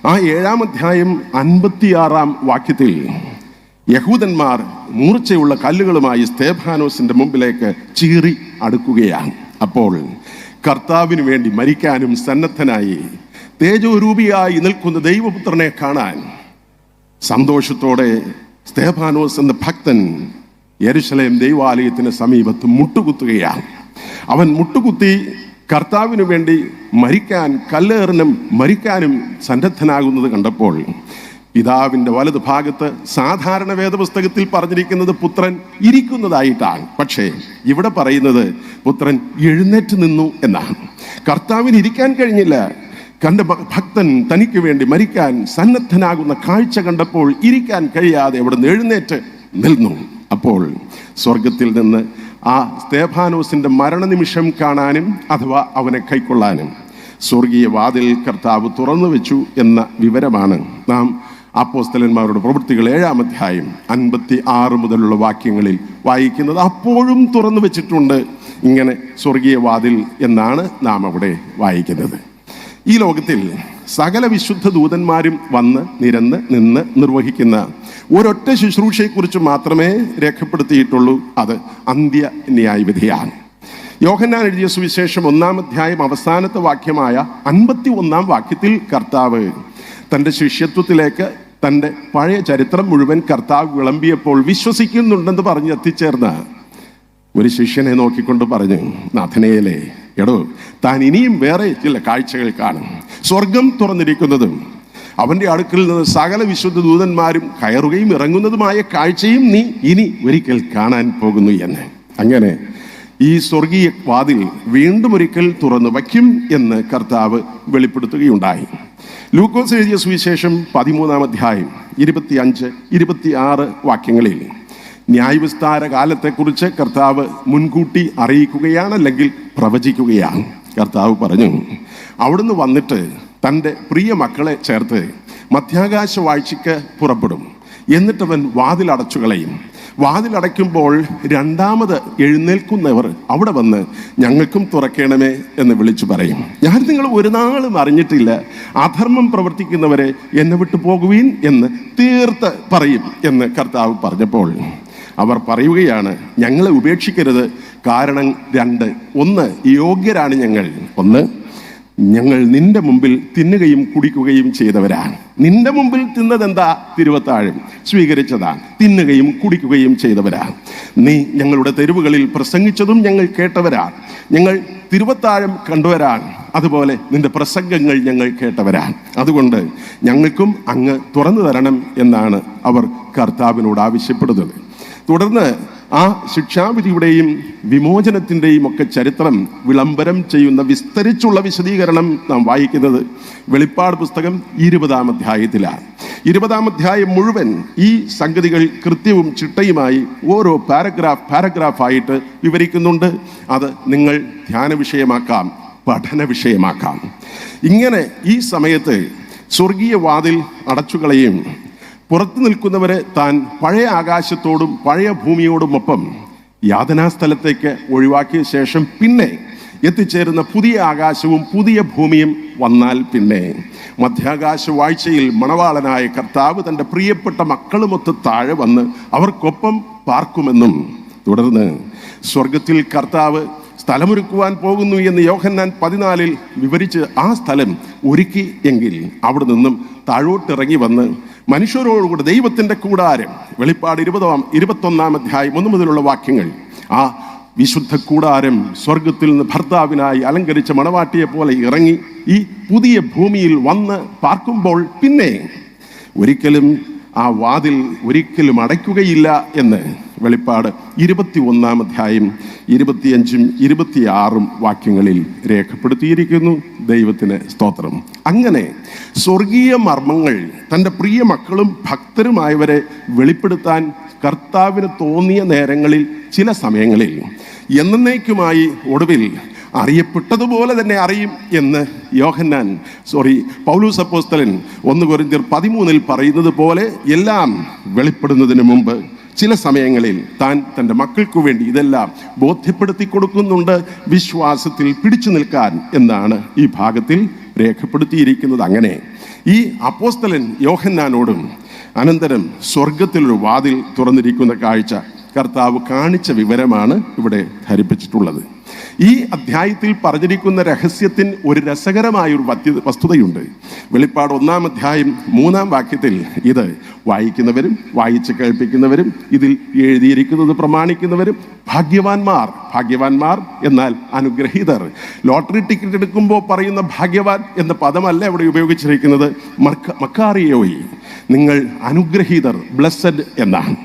ആ 7 56 വാക്യത്തിൽ യഹൂദന്മാർ മൂർച്ചയുള്ള കല്ലുകളുമായി സ്തേഫാനോസിന്റെ മുമ്പിലേക്ക് ചീറി അടുക്കുകയാണ്. അപ്പോൾ കർത്താവിന് വേണ്ടി മരിക്കാനും സന്നദ്ധനായി തേജോരൂപിയായി നിൽക്കുന്ന ദൈവപുത്രനെ കാണാൻ സന്തോഷത്തോടെ സ്തേഫാനോസ് എന്ന ഭക്തൻ യെരുശലേം ദൈവാലയത്തിന് സമീപത്ത് മുട്ടുകുത്തുകയാണ്. അവൻ മുട്ടുകുത്തി കർത്താവിന് വേണ്ടി മരിക്കാൻ, കല്ലേറിനും മരിക്കാനും സന്നദ്ധനാകുന്നത് കണ്ടപ്പോൾ പിതാവിൻ്റെ വലതു ഭാഗത്ത് സാധാരണ വേദപുസ്തകത്തിൽ പറഞ്ഞിരിക്കുന്നത് പുത്രൻ ഇരിക്കുന്നതായിട്ടാണ്. പക്ഷേ ഇവിടെ പറയുന്നത് പുത്രൻ എഴുന്നേറ്റ് നിന്നു എന്നാണ്. കർത്താവിന് ഇരിക്കാൻ കഴിഞ്ഞില്ല. കണ്ട ഭക്തൻ തനിക്ക് വേണ്ടി മരിക്കാൻ സന്നദ്ധനാകുന്ന കാഴ്ച കണ്ടപ്പോൾ ഇരിക്കാൻ കഴിയാതെ അവിടെ നിന്ന് എഴുന്നേറ്റ് നിന്നു. അപ്പോൾ സ്വർഗത്തിൽ നിന്ന് ആ സ്തേഫാനോസിന്റെ മരണനിമിഷം കാണാനും അഥവാ അവനെ കൈക്കൊള്ളാനും സ്വർഗീയ വാതിൽ കർത്താവ് തുറന്നു വെച്ചു എന്ന വിവരമാണ് നാം അപ്പോസ്തലന്മാരുടെ പ്രവൃത്തികൾ 7-ാം അധ്യായം 56 മുതലുള്ള വാക്യങ്ങളിൽ വായിക്കുന്നത്. അപ്പോഴും തുറന്നു വെച്ചിട്ടുണ്ട് ഇങ്ങനെ സ്വർഗീയ വാതിൽ എന്നാണ് നാം അവിടെ വായിക്കുന്നത്. ഈ ലോകത്തിൽ സകല വിശുദ്ധ ദൂതന്മാരും വന്ന് നിരന്ന് നിന്ന് നിർവഹിക്കുന്ന ഒരൊറ്റ ശുശ്രൂഷയെക്കുറിച്ച് മാത്രമേ രേഖപ്പെടുത്തിയിട്ടുള്ളൂ. അത് അന്ത്യ ന്യായവിധിയാണ്. യോഹന്നാൻ എഴുതിയ സുവിശേഷം 1-ാം അധ്യായം അവസാനത്തെ വാക്യമായ 51-ാം വാക്യത്തിൽ കർത്താവ് തൻ്റെ ശിഷ്യത്വത്തിലേക്ക് തൻ്റെ പഴയ ചരിത്രം മുഴുവൻ കർത്താവ് വിളമ്പിയപ്പോൾ വിശ്വസിക്കുന്നുണ്ടെന്ന് പറഞ്ഞ് എത്തിച്ചേർന്ന ഒരു ശിഷ്യനെ നോക്കിക്കൊണ്ട് പറഞ്ഞു, നാഥനയേലേ, എടോ, താൻ ഇനിയും വേറെ ചില കാഴ്ചകൾ കാണും. സ്വർഗം തുറന്നിരിക്കുന്നതും അവൻ്റെ അടുക്കൽ നിന്ന് സകല വിശുദ്ധ ദൂതന്മാരും കയറുകയും ഇറങ്ങുന്നതുമായ കാഴ്ചയും നീ ഇനി ഒരിക്കൽ കാണാൻ പോകുന്നു എന്ന്. അങ്ങനെ ഈ സ്വർഗീയ വാതിൽ വീണ്ടും ഒരിക്കൽ തുറന്നു വയ്ക്കും എന്ന് കർത്താവ് വെളിപ്പെടുത്തുകയുണ്ടായി. ലൂക്കോസ് എഴുതിയ സുവിശേഷം 13-ാം അധ്യായം 25-26 വാക്യങ്ങളിൽ ന്യായവിസ്താര കാലത്തെക്കുറിച്ച് കർത്താവ് മുൻകൂട്ടി അറിയിക്കുകയാണ്, അല്ലെങ്കിൽ പ്രവചിക്കുകയാണ്. കർത്താവ് പറഞ്ഞു, അവിടുന്ന് വന്നിട്ട് തൻ്റെ പ്രിയ മക്കളെ ചേർത്ത് മധ്യാകാശ വാഴ്ചയ്ക്ക് പുറപ്പെടും. എന്നിട്ടവൻ വാതിലടച്ചു കളയും. വാതിലടയ്ക്കുമ്പോൾ രണ്ടാമത് എഴുന്നേൽക്കുന്നവർ അവിടെ വന്ന് ഞങ്ങൾക്കും തുറക്കണമേ എന്ന് വിളിച്ചു പറയും. ഞാൻ നിങ്ങൾ ഒരു നാളും അറിഞ്ഞിട്ടില്ല, അധർമ്മം പ്രവർത്തിക്കുന്നവരെ എന്നെ വിട്ടു പോകുവീൻ എന്ന് തീർത്ത് പറയും എന്ന് കർത്താവ് പറഞ്ഞപ്പോൾ അവർ പറയുകയാണ്, ഞങ്ങളെ ഉപേക്ഷിക്കരുത്. കാരണം 2: 1, യോഗ്യരാണ് ഞങ്ങൾ. 1, ഞങ്ങൾ നിന്റെ മുമ്പിൽ തിന്നുകയും കുടിക്കുകയും ചെയ്തവരാണ്. നിന്റെ മുമ്പിൽ തിന്നതെന്താ? തിരുവത്താഴം സ്വീകരിച്ചതാണ്. തിന്നുകയും കുടിക്കുകയും ചെയ്തവരാണ്. നീ ഞങ്ങളുടെ തെരുവുകളിൽ പ്രസംഗിച്ചതും ഞങ്ങൾ കേട്ടവരാണ്. ഞങ്ങൾ തിരുവത്താഴം കണ്ടവരാണ്. അതുപോലെ നിന്റെ പ്രസംഗങ്ങൾ ഞങ്ങൾ കേട്ടവരാണ്. അതുകൊണ്ട് ഞങ്ങൾക്കും അങ്ങ് തുറന്നു തരണം എന്നാണ് അവർ കർത്താവിനോട് ആവശ്യപ്പെടുന്നത്. തുടർന്ന് ആ ശിക്ഷാവിധിയുടെയും വിമോചനത്തിൻ്റെയും ഒക്കെ ചരിത്രം വിളംബരം ചെയ്യുന്ന വിസ്തരിച്ചുള്ള വിശദീകരണം നാം വായിക്കുന്നത് വെളിപ്പാട് പുസ്തകം 20-ാം അധ്യായത്തിലാണ്. 20-ാം അധ്യായം മുഴുവൻ ഈ സംഗതികൾ കൃത്യവും ചിട്ടയുമായി ഓരോ പാരഗ്രാഫായിട്ട് വിവരിക്കുന്നുണ്ട്. അത് നിങ്ങൾ ധ്യാന വിഷയമാക്കാം, പഠന വിഷയമാക്കാം. ഇങ്ങനെ ഈ സമയത്ത് സ്വർഗീയ വാതിൽ അടച്ചുകളയും പുറത്തു നിൽക്കുന്നവരെ താൻ പഴയ ആകാശത്തോടും പഴയ ഭൂമിയോടുമൊപ്പം യാതനാസ്ഥലത്തേക്ക് ഒഴിവാക്കിയ ശേഷം പിന്നെ എത്തിച്ചേരുന്ന പുതിയ ആകാശവും പുതിയ ഭൂമിയും വന്നാൽ പിന്നെ മധ്യാകാശ വാഴ്ചയിൽ മണവാളനായ കർത്താവ് തൻ്റെ പ്രിയപ്പെട്ട മക്കളുമൊത്ത് താഴെ വന്ന് അവർക്കൊപ്പം പാർക്കുമെന്നും, തുടർന്ന് സ്വർഗത്തിൽ കർത്താവ് സ്ഥലമൊരുക്കുവാൻ പോകുന്നു എന്ന് യോഹന്നാൻ 14-ൽ വിവരിച്ച് ആ സ്ഥലം ഒരുക്കി എങ്കിൽ അവിടെ നിന്നും താഴോട്ടിറങ്ങി വന്ന് മനുഷ്യരോടുകൂടെ ദൈവത്തിൻ്റെ കൂടാരം, വെളിപ്പാട് 21-ാം അധ്യായം 1 മുതലുള്ള വാക്യങ്ങൾ, ആ വിശുദ്ധ കൂടാരം സ്വർഗത്തിൽ നിന്ന് ഭർത്താവിനായി അലങ്കരിച്ച മണവാട്ടിയെ പോലെ ഇറങ്ങി ഈ പുതിയ ഭൂമിയിൽ വന്ന് പാർക്കുമ്പോൾ പിന്നെ ഒരിക്കലും ആ വാതിൽ ഒരിക്കലും അടയ്ക്കുകയില്ല എന്ന് വെളിപ്പാട് 21-ാം അധ്യായം 25-ഉം 26-ഉം വാക്യങ്ങളിൽ രേഖപ്പെടുത്തിയിരിക്കുന്നു. ദൈവത്തിന് സ്തോത്രം. അങ്ങനെ സ്വർഗീയ മർമ്മങ്ങൾ തൻ്റെ പ്രിയ മക്കളും ഭക്തരുമായവരെ വെളിപ്പെടുത്താൻ കർത്താവിന് തോന്നിയ നേരങ്ങളിൽ, ചില സമയങ്ങളിൽ എന്നേക്കുമായി ഒടുവിൽ അറിയപ്പെട്ടതുപോലെ തന്നെ അറിയും എന്ന് പൗലോസ് അപ്പോസ്തലൻ 1 കൊരിന്ത്യർ 13-ൽ പറയുന്നത് പോലെ എല്ലാം വെളിപ്പെടുന്നതിന് മുമ്പ് ചില സമയങ്ങളിൽ താൻ തൻ്റെ മക്കൾക്കു വേണ്ടി ഇതെല്ലാം ബോധ്യപ്പെടുത്തി കൊടുക്കുന്നുണ്ട്, വിശ്വാസത്തിൽ പിടിച്ചു നിൽക്കാൻ എന്നാണ് ഈ ഭാഗത്തിൽ രേഖപ്പെടുത്തിയിരിക്കുന്നത്. അങ്ങനെ ഈ അപ്പോസ്തലൻ യോഹന്നാനോടും അനന്തരം സ്വർഗത്തിലൊരു വാതിൽ തുറന്നിരിക്കുന്ന കാഴ്ച കർത്താവ് കാണിച്ച വിവരമാണ് ഇവിടെ ധരിപ്പിച്ചിട്ടുള്ളത്. ഈ അധ്യായത്തിൽ പറഞ്ഞിരിക്കുന്ന രഹസ്യത്തിന് ഒരു രസകരമായൊരു വസ്തുതയുണ്ട്. വെളിപ്പാട് 1-ാം അധ്യായം 3-ാം വാക്യത്തിൽ ഇത് വായിക്കുന്നവരും വായിച്ച് കേൾപ്പിക്കുന്നവരും ഇതിൽ എഴുതിയിരിക്കുന്നത് പ്രമാണിക്കുന്നവരും ഭാഗ്യവാന്മാർ എന്നാൽ അനുഗ്രഹീതർ. ലോട്ടറി ടിക്കറ്റ് എടുക്കുമ്പോൾ പറയുന്ന ഭാഗ്യവാൻ എന്ന പദമല്ല ഇവിടെ ഉപയോഗിച്ചിരിക്കുന്നത്. മക്കാറിയോയി, നിങ്ങൾ അനുഗ്രഹീതർ, ബ്ലെസ്സഡ് എന്നാണ്.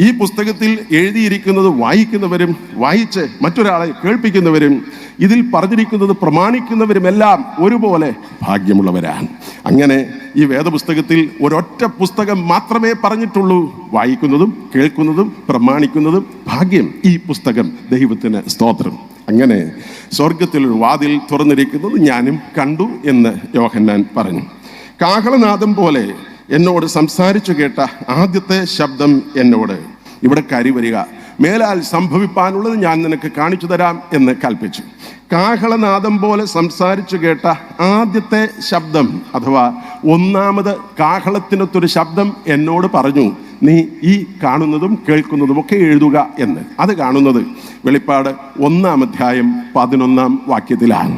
ഈ പുസ്തകത്തിൽ എഴുതിയിരിക്കുന്നത് വായിക്കുന്നവരും വായിച്ച് മറ്റൊരാളെ കേൾപ്പിക്കുന്നവരും ഇതിൽ പറഞ്ഞിരിക്കുന്നത് പ്രമാണിക്കുന്നവരുമെല്ലാം ഒരുപോലെ ഭാഗ്യമുള്ളവരാണ്. അങ്ങനെ ഈ വേദപുസ്തകത്തിൽ ഒരൊറ്റ പുസ്തകം മാത്രമേ പറഞ്ഞിട്ടുള്ളൂ, വായിക്കുന്നതും കേൾക്കുന്നതും പ്രമാണിക്കുന്നതും ഭാഗ്യം. ഈ പുസ്തകം ദൈവത്തിന് സ്തോത്രം. അങ്ങനെ സ്വർഗത്തിലൊരു വാതിൽ തുറന്നിരിക്കുന്നത് ഞാനും കണ്ടു എന്ന് യോഹന്നാൻ പറഞ്ഞു. കാഹളനാദം പോലെ എന്നോട് സംസാരിച്ചു കേട്ട ആദ്യത്തെ ശബ്ദം എന്നോട്, ഇവിടെ കരി വരിക, മേലാൽ സംഭവിപ്പാനുള്ളത് ഞാൻ നിനക്ക് കാണിച്ചു തരാം എന്ന് കൽപ്പിച്ചു. കാഹളനാദം പോലെ സംസാരിച്ചു കേട്ട ആദ്യത്തെ ശബ്ദം അഥവാ ഒന്നാമത് കാഹളത്തിനൊത്തൊരു ശബ്ദം എന്നോട് പറഞ്ഞു, നീ ഈ കാണുന്നതും കേൾക്കുന്നതും ഒക്കെ എഴുതുക എന്ന്. അത് കാണുന്നത് വെളിപ്പാട് 1-ാം അധ്യായം 11-ാം വാക്യത്തിലാണ്.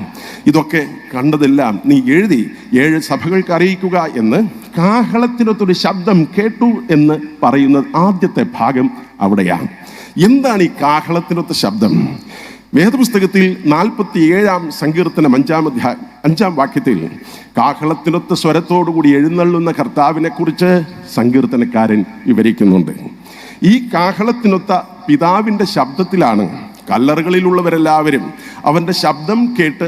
ഇതൊക്കെ കണ്ടതെല്ലാം നീ എഴുതി 7 സഭകൾക്ക് അറിയിക്കുക എന്ന് കാഹളത്തിനൊത്തൊരു ശബ്ദം കേട്ടു എന്ന് പറയുന്നത് ആദ്യത്തെ ഭാഗം അവിടെയാണ്. എന്താണ് ഈ കാഹളത്തിനൊത്ത ശബ്ദം? വേദപുസ്തകത്തിൽ 47-ാം സങ്കീർത്തനം 5-ാം വാക്യത്തിൽ കാഹളത്തിനൊത്ത സ്വരത്തോടുകൂടി എഴുന്നള്ളുന്ന കർത്താവിനെ കുറിച്ച് സങ്കീർത്തനക്കാരൻ വിവരിക്കുന്നുണ്ട്. ഈ കാഹളത്തിനൊത്ത പിതാവിൻ്റെ ശബ്ദത്തിലാണ് കല്ലറുകളിലുള്ളവരെല്ലാവരും അവൻ്റെ ശബ്ദം കേട്ട്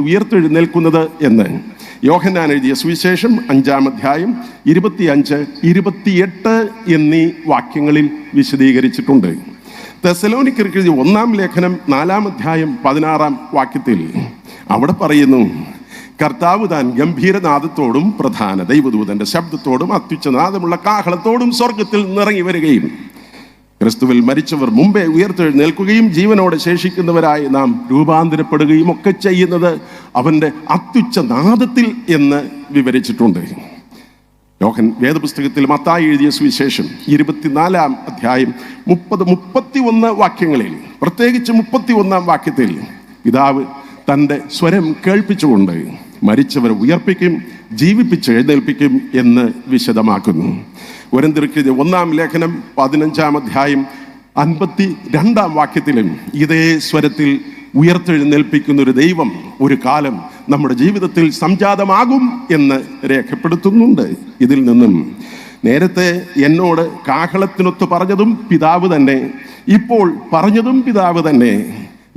ഉയർത്തെഴുന്നേൽക്കുന്നത് എന്ന് യോഹന്നാൻ എഴുതിയ സുവിശേഷം 5-ാം അധ്യായം 25, 28 എന്നീ വാക്യങ്ങളിൽ വിശദീകരിച്ചിട്ടുണ്ട്. തെസ്സലോനിക്കർക്ക് എഴുതിയ 1-ാം ലേഖനം 4-ാം അധ്യായം 16-ാം വാക്യത്തിൽ അവിടെ പറയുന്നു, കർത്താവ് താൻ ഗംഭീരനാദത്തോടും പ്രധാന ദൈവദൂതന്റെ ശബ്ദത്തോടും അത്യുച്ചനാദമുള്ള കാഹളത്തോടും സ്വർഗത്തിൽ നിറങ്ങി വരികയും ക്രിസ്തുവിൽ മരിച്ചവർ മുമ്പേ ഉയർത്തെഴുന്നേൽക്കുകയും ജീവനോടെ ശേഷിക്കുന്നവരായി നാം രൂപാന്തരപ്പെടുകയും ഒക്കെ ചെയ്യുന്നത് അവൻ്റെ അത്യുച്ചനാദത്തിൽ എന്ന് വിവരിച്ചിട്ടുണ്ട്. വേദപുസ്തകത്തിൽ മത്തായി എഴുതിയ സുവിശേഷം 24-ാം അധ്യായം 30-31 വാക്യങ്ങളിൽ, പ്രത്യേകിച്ച് 31-ാം വാക്യത്തിൽ പിതാവ് തൻ്റെ സ്വരം കേൾപ്പിച്ചുകൊണ്ട് മരിച്ചവരെ ഉയർപ്പിക്കും, ജീവിപ്പിച്ച് എഴുന്നേൽപ്പിക്കും എന്ന് വിശദമാക്കുന്നു. കൊരിന്ത്യർക്ക് 1-ാം ലേഖനം 15-ാം അധ്യായം 52-ാം വാക്യത്തിലും ഇതേ സ്വരത്തിൽ ഉയർത്തെഴുന്നേൽപ്പിക്കുന്ന ഒരു ദൈവം ഒരു കാലം നമ്മുടെ ജീവിതത്തിൽ സംജാതമാകും എന്ന് രേഖപ്പെടുത്തുന്നുണ്ട്. ഇതിൽ നിന്നും നേരത്തെ എന്നോട് കാഹളത്തിനൊത്ത് പറഞ്ഞതും പിതാവ് തന്നെ, ഇപ്പോൾ പറഞ്ഞതും പിതാവ് തന്നെ,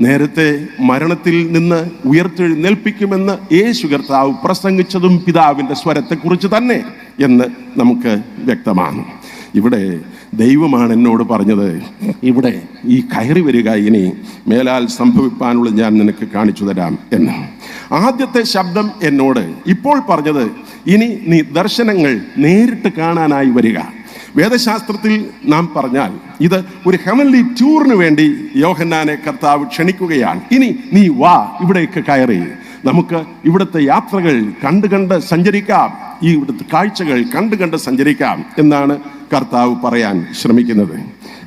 നേരത്തെ മരണത്തിൽ നിന്ന് ഉയർത്തെഴുന്നേൽപ്പിക്കുമെന്ന് യേശു കർത്താവ് പ്രസംഗിച്ചതും പിതാവിൻ്റെ സ്വരത്തെക്കുറിച്ച് തന്നെ എന്ന് നമുക്ക് വ്യക്തമാണ്. ഇവിടെ ദൈവമാണ് എന്നോട് പറഞ്ഞത്, ഇവിടെ ഈ കയറി വരിക, ഇനി മേലാൽ സംഭവിപ്പാനുള്ള ഞാൻ നിനക്ക് കാണിച്ചു തരാം എന്ന്. ആദ്യത്തെ ശബ്ദം എന്നോട് ഇപ്പോൾ പറഞ്ഞത്, ഇനി നീ ദർശനങ്ങൾ നേരിട്ട് കാണാനായി വരിക. വേദശാസ്ത്രത്തിൽ നാം പറഞ്ഞാൽ ഇത് ഒരു ഹെവൻലി ടൂറിന് വേണ്ടി യോഹന്നാനെ കർത്താവ് ക്ഷണിക്കുകയാണ്. ഇനി നീ വാ, ഇവിടേക്ക് കയറി, നമുക്ക് ഇവിടുത്തെ യാത്രകൾ കണ്ട് സഞ്ചരിക്കാം, ഈ ഇവിടുത്തെ കാഴ്ചകൾ കണ്ട് സഞ്ചരിക്കാം എന്നാണ് കർത്താവ് പറയാൻ ശ്രമിക്കുന്നത്.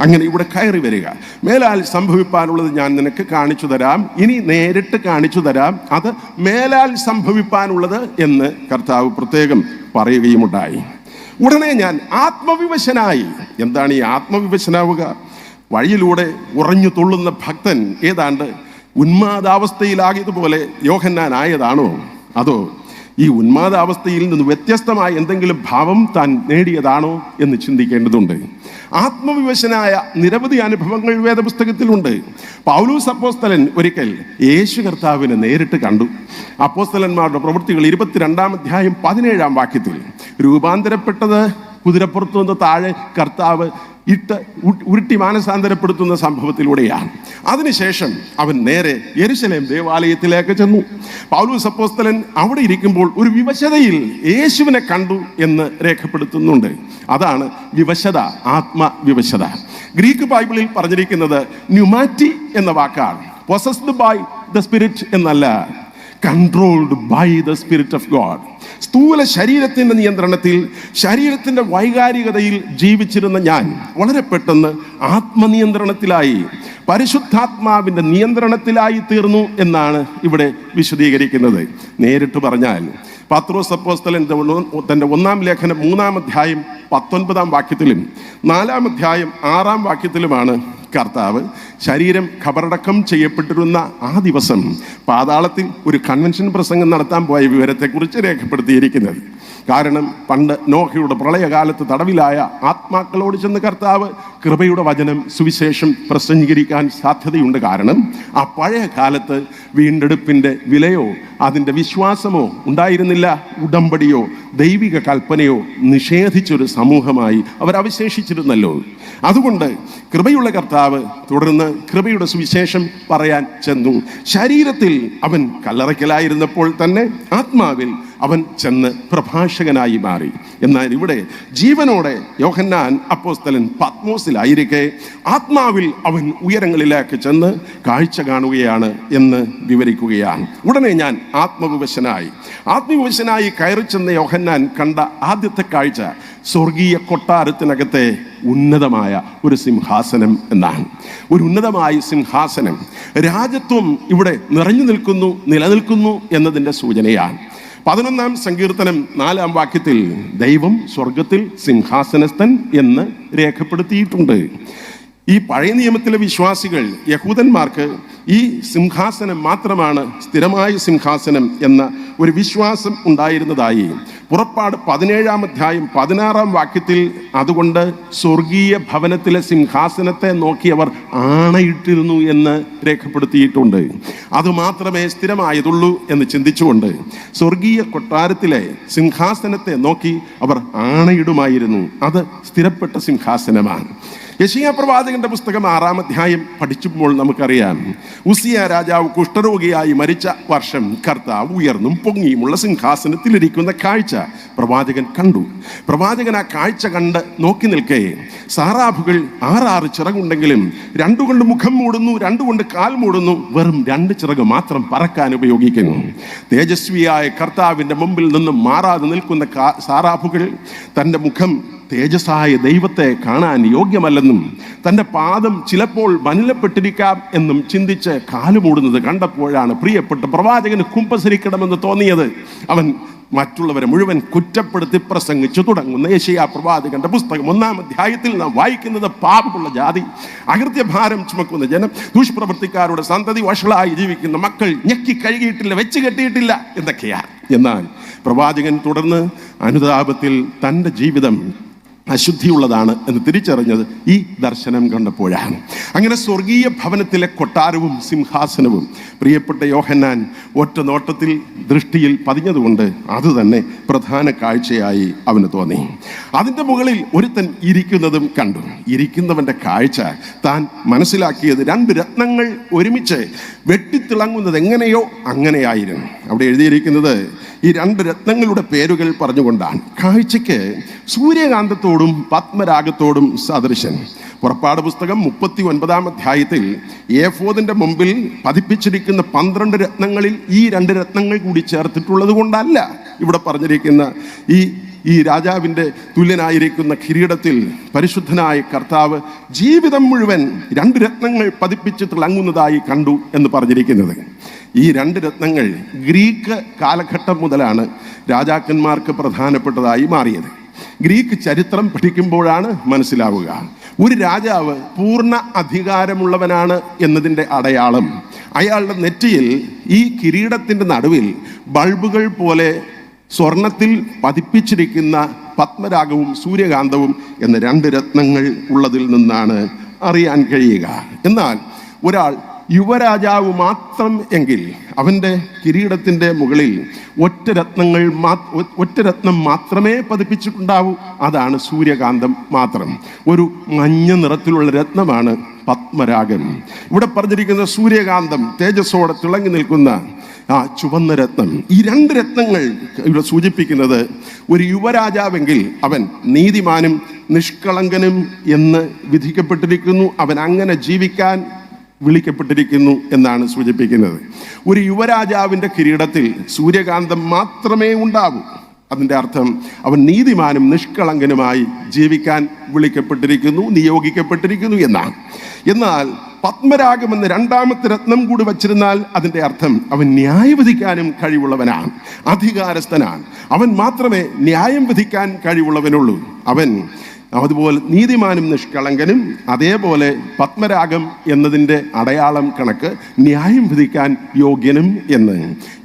അങ്ങനെ ഇവിടെ കയറി വരിക, മേലാൽ സംഭവിപ്പാനുള്ളത് ഞാൻ നിനക്ക് കാണിച്ചു തരാം, ഇനി നേരിട്ട് കാണിച്ചു തരാം, അത് മേലാൽ സംഭവിപ്പാനുള്ളത് എന്ന് കർത്താവ് പ്രത്യേകം പറയുകയുമുണ്ടായി. ഉടനെ ഞാൻ ആത്മവിവശനായി. എന്താണ് ഈ ആത്മവിവശനാവുക? വഴിയിലൂടെ ഉറഞ്ഞു തുള്ളുന്ന ഭക്തൻ ഏതാണ്ട് ഉന്മാദാവസ്ഥയിലാകിയതുപോലെ യോഹന്നാൻ ആയതാണോ? അതോ ഈ ഉന്മാദാവസ്ഥയിൽ നിന്ന് വ്യത്യസ്തമായ എന്തെങ്കിലും ഭാവം താൻ നേടിയതാണോ എന്ന് ചിന്തിക്കേണ്ടതുണ്ട്. ആത്മവിവശനായ നിരവധി അനുഭവങ്ങൾ വേദപുസ്തകത്തിലുണ്ട്. പൗലോസ് അപ്പോസ്തലൻ ഒരിക്കൽ യേശു കർത്താവിനെ നേരിട്ട് കണ്ടു. അപ്പോസ്തലന്മാരുടെ പ്രവൃത്തികൾ 22-ാം അധ്യായം 17-ാം വാക്യത്തിൽ രൂപാന്തരപ്പെട്ടത് കുതിരപ്പുറത്തു നിന്ന് താഴെ കർത്താവ് ഉരുട്ടി മാനസാന്തരപ്പെടുത്തുന്ന സംഭവത്തിലൂടെയാണ്. അതിനുശേഷം അവൻ നേരെ യെരുശലേം ദേവാലയത്തിലേക്ക് ചെന്നു. പൗലോസ് അപ്പോസ്തലൻ അവിടെ ഇരിക്കുമ്പോൾ ഒരു വിവശതയിൽ യേശുവിനെ കണ്ടു എന്ന് രേഖപ്പെടുത്തുന്നുണ്ട്. അതാണ് വിവശത, ആത്മവിവശത. ഗ്രീക്ക് ബൈബിളിൽ പറഞ്ഞിരിക്കുന്നത് ന്യൂമാറ്റി എന്ന വാക്കാണ്. പൊസസ്ഡ് ബൈ ദ സ്പിരിറ്റ് എന്നല്ല, controlled by the spirit of God. സ്ഥൂല ശരീരത്തിൻ്റെ നിയന്ത്രണത്തിൽ, ശരീരത്തിൻ്റെ വൈകാരികതയിൽ ജീവിച്ചിരുന്ന ഞാൻ വളരെ പെട്ടെന്ന് ആത്മനിയന്ത്രണത്തിലായി. പരിശുദ്ധാത്മാവിൻ്റെ നിയന്ത്രണത്തിലായി തീർന്നു എന്നാണ് ഇവിടെ വിശദീകരിക്കുന്നത്. നേരിട്ട് പറഞ്ഞാൽ പത്രോസ് അപ്പോസ്തലൻ തൻ്റെ 1-ാം ലേഖനം 3-ാം അധ്യായം 19-ാം വാക്യത്തിലും 4-ാം അധ്യായം 6-ാം വാക്യത്തിലുമാണ് കർത്താവ് ശരീരം ഖബറടക്കം ചെയ്യപ്പെട്ടിരുന്ന ആ ദിവസം പാതാളത്തിൽ ഒരു കൺവെൻഷൻ പ്രസംഗം നടത്താൻ പോയ വിവരത്തെക്കുറിച്ച് രേഖപ്പെടുത്തിയിരിക്കുന്നത്. കാരണം പണ്ട് നോഹയുടെ പ്രളയകാലത്ത് തടവിലായ ആത്മാക്കളോട് ചെന്ന് കർത്താവ് കൃപയുടെ വചനം, സുവിശേഷം പ്രസംഗീകരിക്കാൻ സാധ്യതയുണ്ട്. കാരണം ആ പഴയ കാലത്ത് വീണ്ടെടുപ്പിൻ്റെ വിലയോ അതിൻ്റെ വിശ്വാസമോ ഉണ്ടായിരുന്നില്ല. ഉടമ്പടിയോ ദൈവിക കൽപ്പനയോ നിഷേധിച്ചൊരു സമൂഹമായി അവരവശേഷിച്ചിരുന്നല്ലോ. അതുകൊണ്ട് കൃപയുള്ള കർത്താവ് തുടർന്ന് കൃപയുടെ സുവിശേഷം പറയാൻ ചെന്നു. ശരീരത്തിൽ അവൻ കല്ലറയ്ക്കലായിരുന്നപ്പോൾ തന്നെ ആത്മാവിൽ അവൻ ചെന്ന് പ്രഭാഷകനായി മാറി. എന്നാൽ ഇവിടെ ജീവനോടെ യോഹന്നാൻ അപ്പോസ്തലൻ പത്മോസിലായിരിക്കെ ആത്മാവിൽ അവൻ ഉയരങ്ങളിലേക്ക് ചെന്ന് കാഴ്ച കാണുകയാണ് എന്ന് വിവരിക്കുകയാണ്. ഉടനെ ഞാൻ ആത്മവിവശനായി കയറി ചെന്ന യോഹന്നാൻ കണ്ട ആദ്യത്തെ കാഴ്ച സ്വർഗീയ കൊട്ടാരത്തിനകത്തെ ഉന്നതമായ ഒരു സിംഹാസനം എന്നാണ്. ഒരു ഉന്നതമായ സിംഹാസനം, രാജത്വം ഇവിടെ നിലനിൽക്കുന്നു എന്നതിൻ്റെ സൂചനയാണ്. 11-ാം സങ്കീർത്തനം 4-ാം വാക്യത്തിൽ ദൈവം സ്വർഗത്തിൽ സിംഹാസനസ്ഥൻ എന്ന് രേഖപ്പെടുത്തിയിട്ടുണ്ട്. ഈ പഴയ നിയമത്തിലെ വിശ്വാസികൾ, യഹൂദന്മാർക്ക് ഈ സിംഹാസനം മാത്രമാണ് സ്ഥിരമായ സിംഹാസനം എന്ന ഒരു വിശ്വാസം ഉണ്ടായിരുന്നതായി പുറപ്പാട് 17-ാം അധ്യായം 16-ാം വാക്യത്തിൽ അതുകൊണ്ട് സ്വർഗീയ ഭവനത്തിലെ സിംഹാസനത്തെ നോക്കി അവർ ആണയിട്ടിരുന്നു എന്ന് രേഖപ്പെടുത്തിയിട്ടുണ്ട്. അതുമാത്രമേ സ്ഥിരമായതുള്ളൂ എന്ന് ചിന്തിച്ചുകൊണ്ട് സ്വർഗീയ കൊട്ടാരത്തിലെ സിംഹാസനത്തെ നോക്കി അവർ ആണയിടുമായിരുന്നു. അത് സ്ഥിരപ്പെട്ട സിംഹാസനമാണ്. യെശയ്യാ പ്രവാചകന്റെ പുസ്തകം 6-ാം അധ്യായം പഠിച്ചുമ്പോൾ നമുക്കറിയാം, ഉസിയ രാജാവ് കുഷ്ഠരോഗിയായി മരിച്ച വർഷം കർത്താവ് ഉയർന്നും പൊങ്ങിയുമുള്ള സിംഹാസനത്തിലിരിക്കുന്ന കാഴ്ച പ്രവാചകൻ കണ്ടു. പ്രവാചകൻ ആ കാഴ്ച കണ്ട് നോക്കി നിൽക്കേ സാറാഫുകൾ 6 ചിറകുണ്ടെങ്കിലും 2 കൊണ്ട് മുഖം മൂടുന്നു, 2 കൊണ്ട് കാൽ മൂടുന്നു, വെറും 2 ചിറക് മാത്രം പറക്കാൻ ഉപയോഗിക്കുന്നു. തേജസ്വിയായ കർത്താവിൻ്റെ മുമ്പിൽ നിന്നും മാറാതെ നിൽക്കുന്ന സാറാഫുകൾ തൻ്റെ മുഖം തേജസ്സായ ദൈവത്തെ കാണാൻ യോഗ്യമല്ലെന്നും തൻ്റെ പാദം ചിലപ്പോൾ മലിനപ്പെട്ടിരിക്കാം എന്നും ചിന്തിച്ച് കാലുമൂടുന്നത് കണ്ടപ്പോഴാണ് പ്രിയപ്പെട്ട പ്രവാചകന് കുമ്പസരിക്കണമെന്ന് തോന്നിയത്. അവൻ മറ്റുള്ളവരെ മുഴുവൻ കുറ്റപ്പെടുത്തി പ്രസംഗിച്ചു തുടങ്ങുന്ന യെശയ്യാ പ്രവാചകന്റെ പുസ്തകം 1-ാം അധ്യായത്തിൽ നാം വായിക്കുന്നത്, പാപമുള്ള ജാതി, അകൃത്യഭാരം ചുമക്കുന്ന ജനം, ദുഷ്പ്രവൃത്തിക്കാരുടെ സന്തതി, വഷളായി ജീവിക്കുന്ന മക്കൾ, ഞെക്കി കഴുകിയിട്ടില്ല, വെച്ച് കെട്ടിയിട്ടില്ല എന്നൊക്കെയാണ്. എന്നാൽ പ്രവാചകൻ തുടർന്ന് അനുതാപത്തിൽ തൻ്റെ ജീവിതം അശുദ്ധിയുള്ളതാണ് എന്ന് തിരിച്ചറിഞ്ഞത് ഈ ദർശനം കണ്ടപ്പോഴാണ്. അങ്ങനെ സ്വർഗീയ ഭവനത്തിലെ കൊട്ടാരവും സിംഹാസനവും പ്രിയപ്പെട്ട യോഹന്നാൻ ഒറ്റ നോട്ടത്തിൽ ദൃഷ്ടിയിൽ പതിഞ്ഞതുകൊണ്ട് അതുതന്നെ പ്രധാന കാഴ്ചയായി അവന് തോന്നി. അതിൻ്റെ മുകളിൽ ഒരുത്തൻ ഇരിക്കുന്നതും കണ്ടു. ഇരിക്കുന്നവൻ്റെ കാഴ്ച താൻ മനസ്സിലാക്കിയത് 2 രത്നങ്ങൾ ഒരുമിച്ച് വെട്ടിത്തിളങ്ങുന്നത് എങ്ങനെയോ അങ്ങനെയായിരുന്നു. അവിടെ എഴുതിയിരിക്കുന്നത് ഈ 2 രത്നങ്ങളുടെ പേരുകൾ പറഞ്ഞുകൊണ്ടാണ്. കാഴ്ചയ്ക്ക് സൂര്യകാന്തത്തോടും പത്മരാഗത്തോടും സദൃശൻ. പുറപ്പാട് പുസ്തകം 39-ാം അധ്യായത്തിൽ ഏഫോദിന്റെ മുമ്പിൽ പതിപ്പിച്ചിരിക്കുന്ന 12 രത്നങ്ങളിൽ ഈ 2 രത്നങ്ങൾ കൂടി ചേർത്തിട്ടുള്ളത് കൊണ്ടല്ല ഇവിടെ പറഞ്ഞിരിക്കുന്ന ഈ രാജാവിൻ്റെ തുല്യനായിരിക്കുന്ന കിരീടത്തിൽ പരിശുദ്ധനായ കർത്താവ് ജീവിതം മുഴുവൻ 2 രത്നങ്ങൾ പതിപ്പിച്ച് തിളങ്ങുന്നതായി കണ്ടു എന്ന് പറഞ്ഞിരിക്കുന്നത്. ഈ 2 രത്നങ്ങൾ ഗ്രീക്ക് കാലഘട്ടം മുതലാണ് രാജാക്കന്മാർക്ക് പ്രധാനപ്പെട്ടതായി മാറിയത്. ഗ്രീക്ക് ചരിത്രം പഠിക്കുമ്പോഴാണ് മനസ്സിലാവുക ഒരു രാജാവ് പൂർണ്ണ അധികാരമുള്ളവനാണ് എന്നതിൻ്റെ അടയാളം അയാളുടെ നെറ്റിയിൽ ഈ കിരീടത്തിൻ്റെ നടുവിൽ ബൾബുകൾ പോലെ സ്വർണത്തിൽ പതിപ്പിച്ചിരിക്കുന്ന പത്മരാഗവും സൂര്യകാന്തവും എന്ന 2 രത്നങ്ങൾ ഉള്ളതിൽ നിന്നാണ് അറിയാൻ കഴിയുക. എന്നാൽ ഒരാൾ യുവരാജാവ് മാത്രം എങ്കിൽ അവൻ്റെ കിരീടത്തിൻ്റെ മുകളിൽ ഒറ്റ രത്നം മാത്രമേ പതിപ്പിച്ചിട്ടുണ്ടാവൂ. അതാണ് സൂര്യകാന്തം മാത്രം. ഒരു മഞ്ഞ നിറത്തിലുള്ള രത്നമാണ് പത്മരാഗം. ഇവിടെ പറഞ്ഞിരിക്കുന്ന സൂര്യകാന്തം തേജസ്സോടെ തിളങ്ങി നിൽക്കുന്ന ആ ചുവന്ന രത്നം. ഈ 2 രത്നങ്ങൾ ഇവിടെ സൂചിപ്പിക്കുന്നത് ഒരു യുവരാജാവെങ്കിൽ അവൻ നീതിമാനും നിഷ്കളങ്കനും എന്ന് വിധിക്കപ്പെട്ടിരിക്കുന്നു. അവൻ അങ്ങനെ ജീവിക്കാൻ വിളിക്കപ്പെട്ടിരിക്കുന്നു എന്നാണ് സൂചിപ്പിക്കുന്നത്. ഒരു യുവരാജാവിൻ്റെ കിരീടത്തിൽ സൂര്യകാന്തം മാത്രമേ ഉണ്ടാവൂ. അതിൻ്റെ അർത്ഥം അവൻ നീതിമാനും നിഷ്കളങ്കനുമായി ജീവിക്കാൻ വിളിക്കപ്പെട്ടിരിക്കുന്നു, നിയോഗിക്കപ്പെട്ടിരിക്കുന്നു എന്നാണ്. എന്നാൽ പത്മരാഗമെന്ന് രണ്ടാമത്തെ രത്നം കൂടി വച്ചിരുന്നാൽ അതിൻ്റെ അർത്ഥം അവൻ ന്യായവിധിക്കാനും കഴിവുള്ളവനാണ്, അധികാരസ്ഥനാണ്. അവൻ മാത്രമേ ന്യായം വിധിക്കാൻ കഴിവുള്ളവനുള്ളൂ. അവൻ അതുപോലെ നീതിമാനും നിഷ്കളങ്കനും, അതേപോലെ പത്മരാഗം എന്നതിൻ്റെ അടയാളം കണക്ക് ന്യായം വിധിക്കാൻ യോഗ്യനും എന്ന്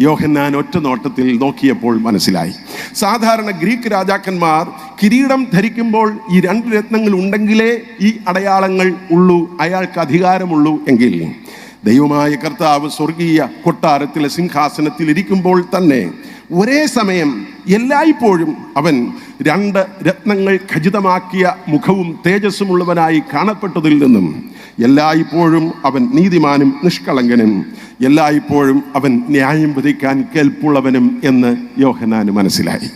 യോഹന്നാൻ ഒറ്റ നോട്ടത്തിൽ നോക്കിയപ്പോൾ മനസ്സിലായി. സാധാരണ ഗ്രീക്ക് രാജാക്കന്മാർ കിരീടം ധരിക്കുമ്പോൾ ഈ രണ്ട് രത്നങ്ങൾ ഉണ്ടെങ്കിലേ ഈ അടയാളങ്ങൾ ഉള്ളൂ, അയാൾക്ക് അധികാരമുള്ളൂ എങ്കിൽ ദൈവമായ കർത്താവ് സ്വർഗീയ കൊട്ടാരത്തിലെ സിംഹാസനത്തിൽ ഇരിക്കുമ്പോൾ തന്നെ ഒരേ സമയം എല്ലായ്പ്പോഴും അവൻ രണ്ട് രത്നങ്ങൾ ഖചിതമാക്കിയ മുഖവും തേജസ്സുമുള്ളവനായി കാണപ്പെട്ടതിൽ നിന്നും എല്ലായ്പ്പോഴും അവൻ നീതിമാനും നിഷ്കളങ്കനും, എല്ലായ്പ്പോഴും അവൻ ന്യായം വിധിക്കാൻ കേൾപ്പുള്ളവനും എന്ന് യോഹന്നാന് മനസ്സിലായി.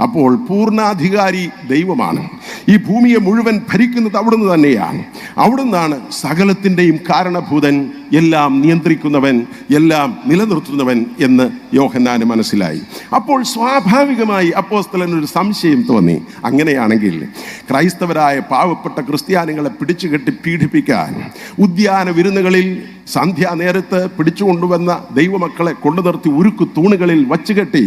അപ്പോൾ പൂർണ്ണാധികാരി ദൈവമാണ്. ഈ ഭൂമിയെ മുഴുവൻ ഭരിക്കുന്നത് അവിടുന്ന് തന്നെയാണ്. അവിടുന്നാണ് സകലത്തിൻ്റെയും കാരണഭൂതൻ, എല്ലാം നിയന്ത്രിക്കുന്നവൻ, എല്ലാം നിലനിർത്തുന്നവൻ എന്ന് യോഹന്നാന് മനസ്സിലായി. അപ്പോൾ സ്വാഭാവികമായി അപ്പോസ്തലനൊരു സംശയം തോന്നി. അങ്ങനെയാണെങ്കിൽ ക്രൈസ്തവരായ പാവപ്പെട്ട ക്രിസ്ത്യാനികളെ പിടിച്ചുകെട്ടി പീഡിപ്പിക്കാൻ ഉദ്യാന വിരുന്നുകളിൽ സന്ധ്യാനേരത്ത് പിടിച്ചുകൊണ്ടുവന്ന ദൈവമക്കളെ കൊണ്ടു നിർത്തി ഉരുക്കു തൂണുകളിൽ വച്ചുകെട്ടി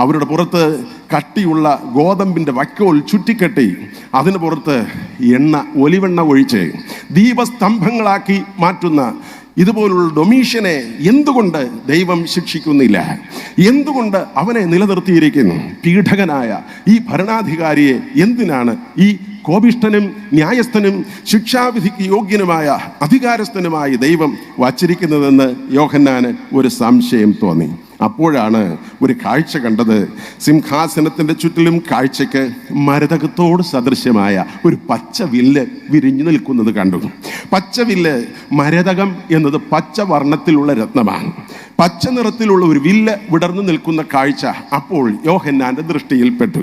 അവരുടെ പുറത്ത് കട്ടിയുള്ള ഗോതമ്പിൻ്റെ വൈക്കോൽ ചുറ്റിക്കെട്ടി അതിന് പുറത്ത് ഒലിവെണ്ണ ഒഴിച്ച് ദീപസ്തംഭങ്ങളാക്കി മാറ്റുന്ന ഇതുപോലുള്ള ഡൊമീഷ്യനെ എന്തുകൊണ്ട് ദൈവം ശിക്ഷിക്കുന്നില്ല? എന്തുകൊണ്ട് അവനെ നിലനിർത്തിയിരിക്കുന്നു? പീഡകനായ ഈ ഭരണാധികാരിയെ എന്തിനാണ് ഈ കോപിഷ്ഠനും ന്യായസ്ഥനും ശിക്ഷാവിധിക്ക് യോഗ്യനുമായ അധികാരസ്ഥനുമായി ദൈവം വച്ചിരിക്കുന്നതെന്ന് യോഹന്നാന് ഒരു സംശയം തോന്നി. അപ്പോഴാണ് ഒരു കാഴ്ച കണ്ടത്. സിംഹാസനത്തിൻ്റെ ചുറ്റിലും കാഴ്ചയ്ക്ക് മരതകത്തോട് സദൃശ്യമായ ഒരു പച്ച വില്ല് വിരിഞ്ഞു നിൽക്കുന്നത് കണ്ടു. പച്ചവില്ല്, മരതകം എന്നത് പച്ച വർണ്ണത്തിലുള്ള രത്നമാണ്. പച്ച നിറത്തിലുള്ള ഒരു വില്ല് വിടർന്നു നിൽക്കുന്ന കാഴ്ച അപ്പോൾ യോഹന്നാന്റെ ദൃഷ്ടിയിൽപ്പെട്ടു.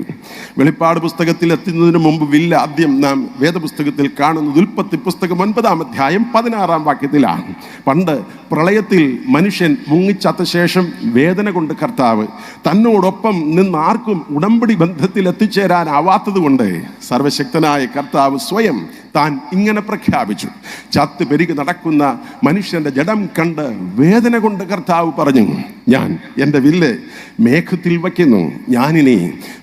വെളിപ്പാട് പുസ്തകത്തിൽ എത്തുന്നതിന് മുമ്പ് വില്ല് ആദ്യം നാം വേദപുസ്തകത്തിൽ കാണുന്നത് ഉൽപ്പത്തി പുസ്തകം 9-ാം അധ്യായം 16-ാം വാക്യത്തിലാണ്. പണ്ട് പ്രളയത്തിൽ മനുഷ്യൻ മുങ്ങിച്ചത്ത ശേഷം വേദന കൊണ്ട് കർത്താവ് തന്നോടൊപ്പം നിന്ന് ആർക്കും ഉടമ്പടി ബന്ധത്തിൽ എത്തിച്ചേരാനാവാത്തത് കൊണ്ട് സർവശക്തനായ കർത്താവ് സ്വയം താൻ ഇങ്ങനെ പ്രഖ്യാപിച്ചു. ചത്ത് പെരുകി നടക്കുന്ന മനുഷ്യന്റെ ജഡം കണ്ട് വേദന കൊണ്ട് കർത്താവ് പറഞ്ഞു, ഞാൻ എൻ്റെ വില്ല് മേഘത്തിൽ വയ്ക്കുന്നു, ഞാനിനി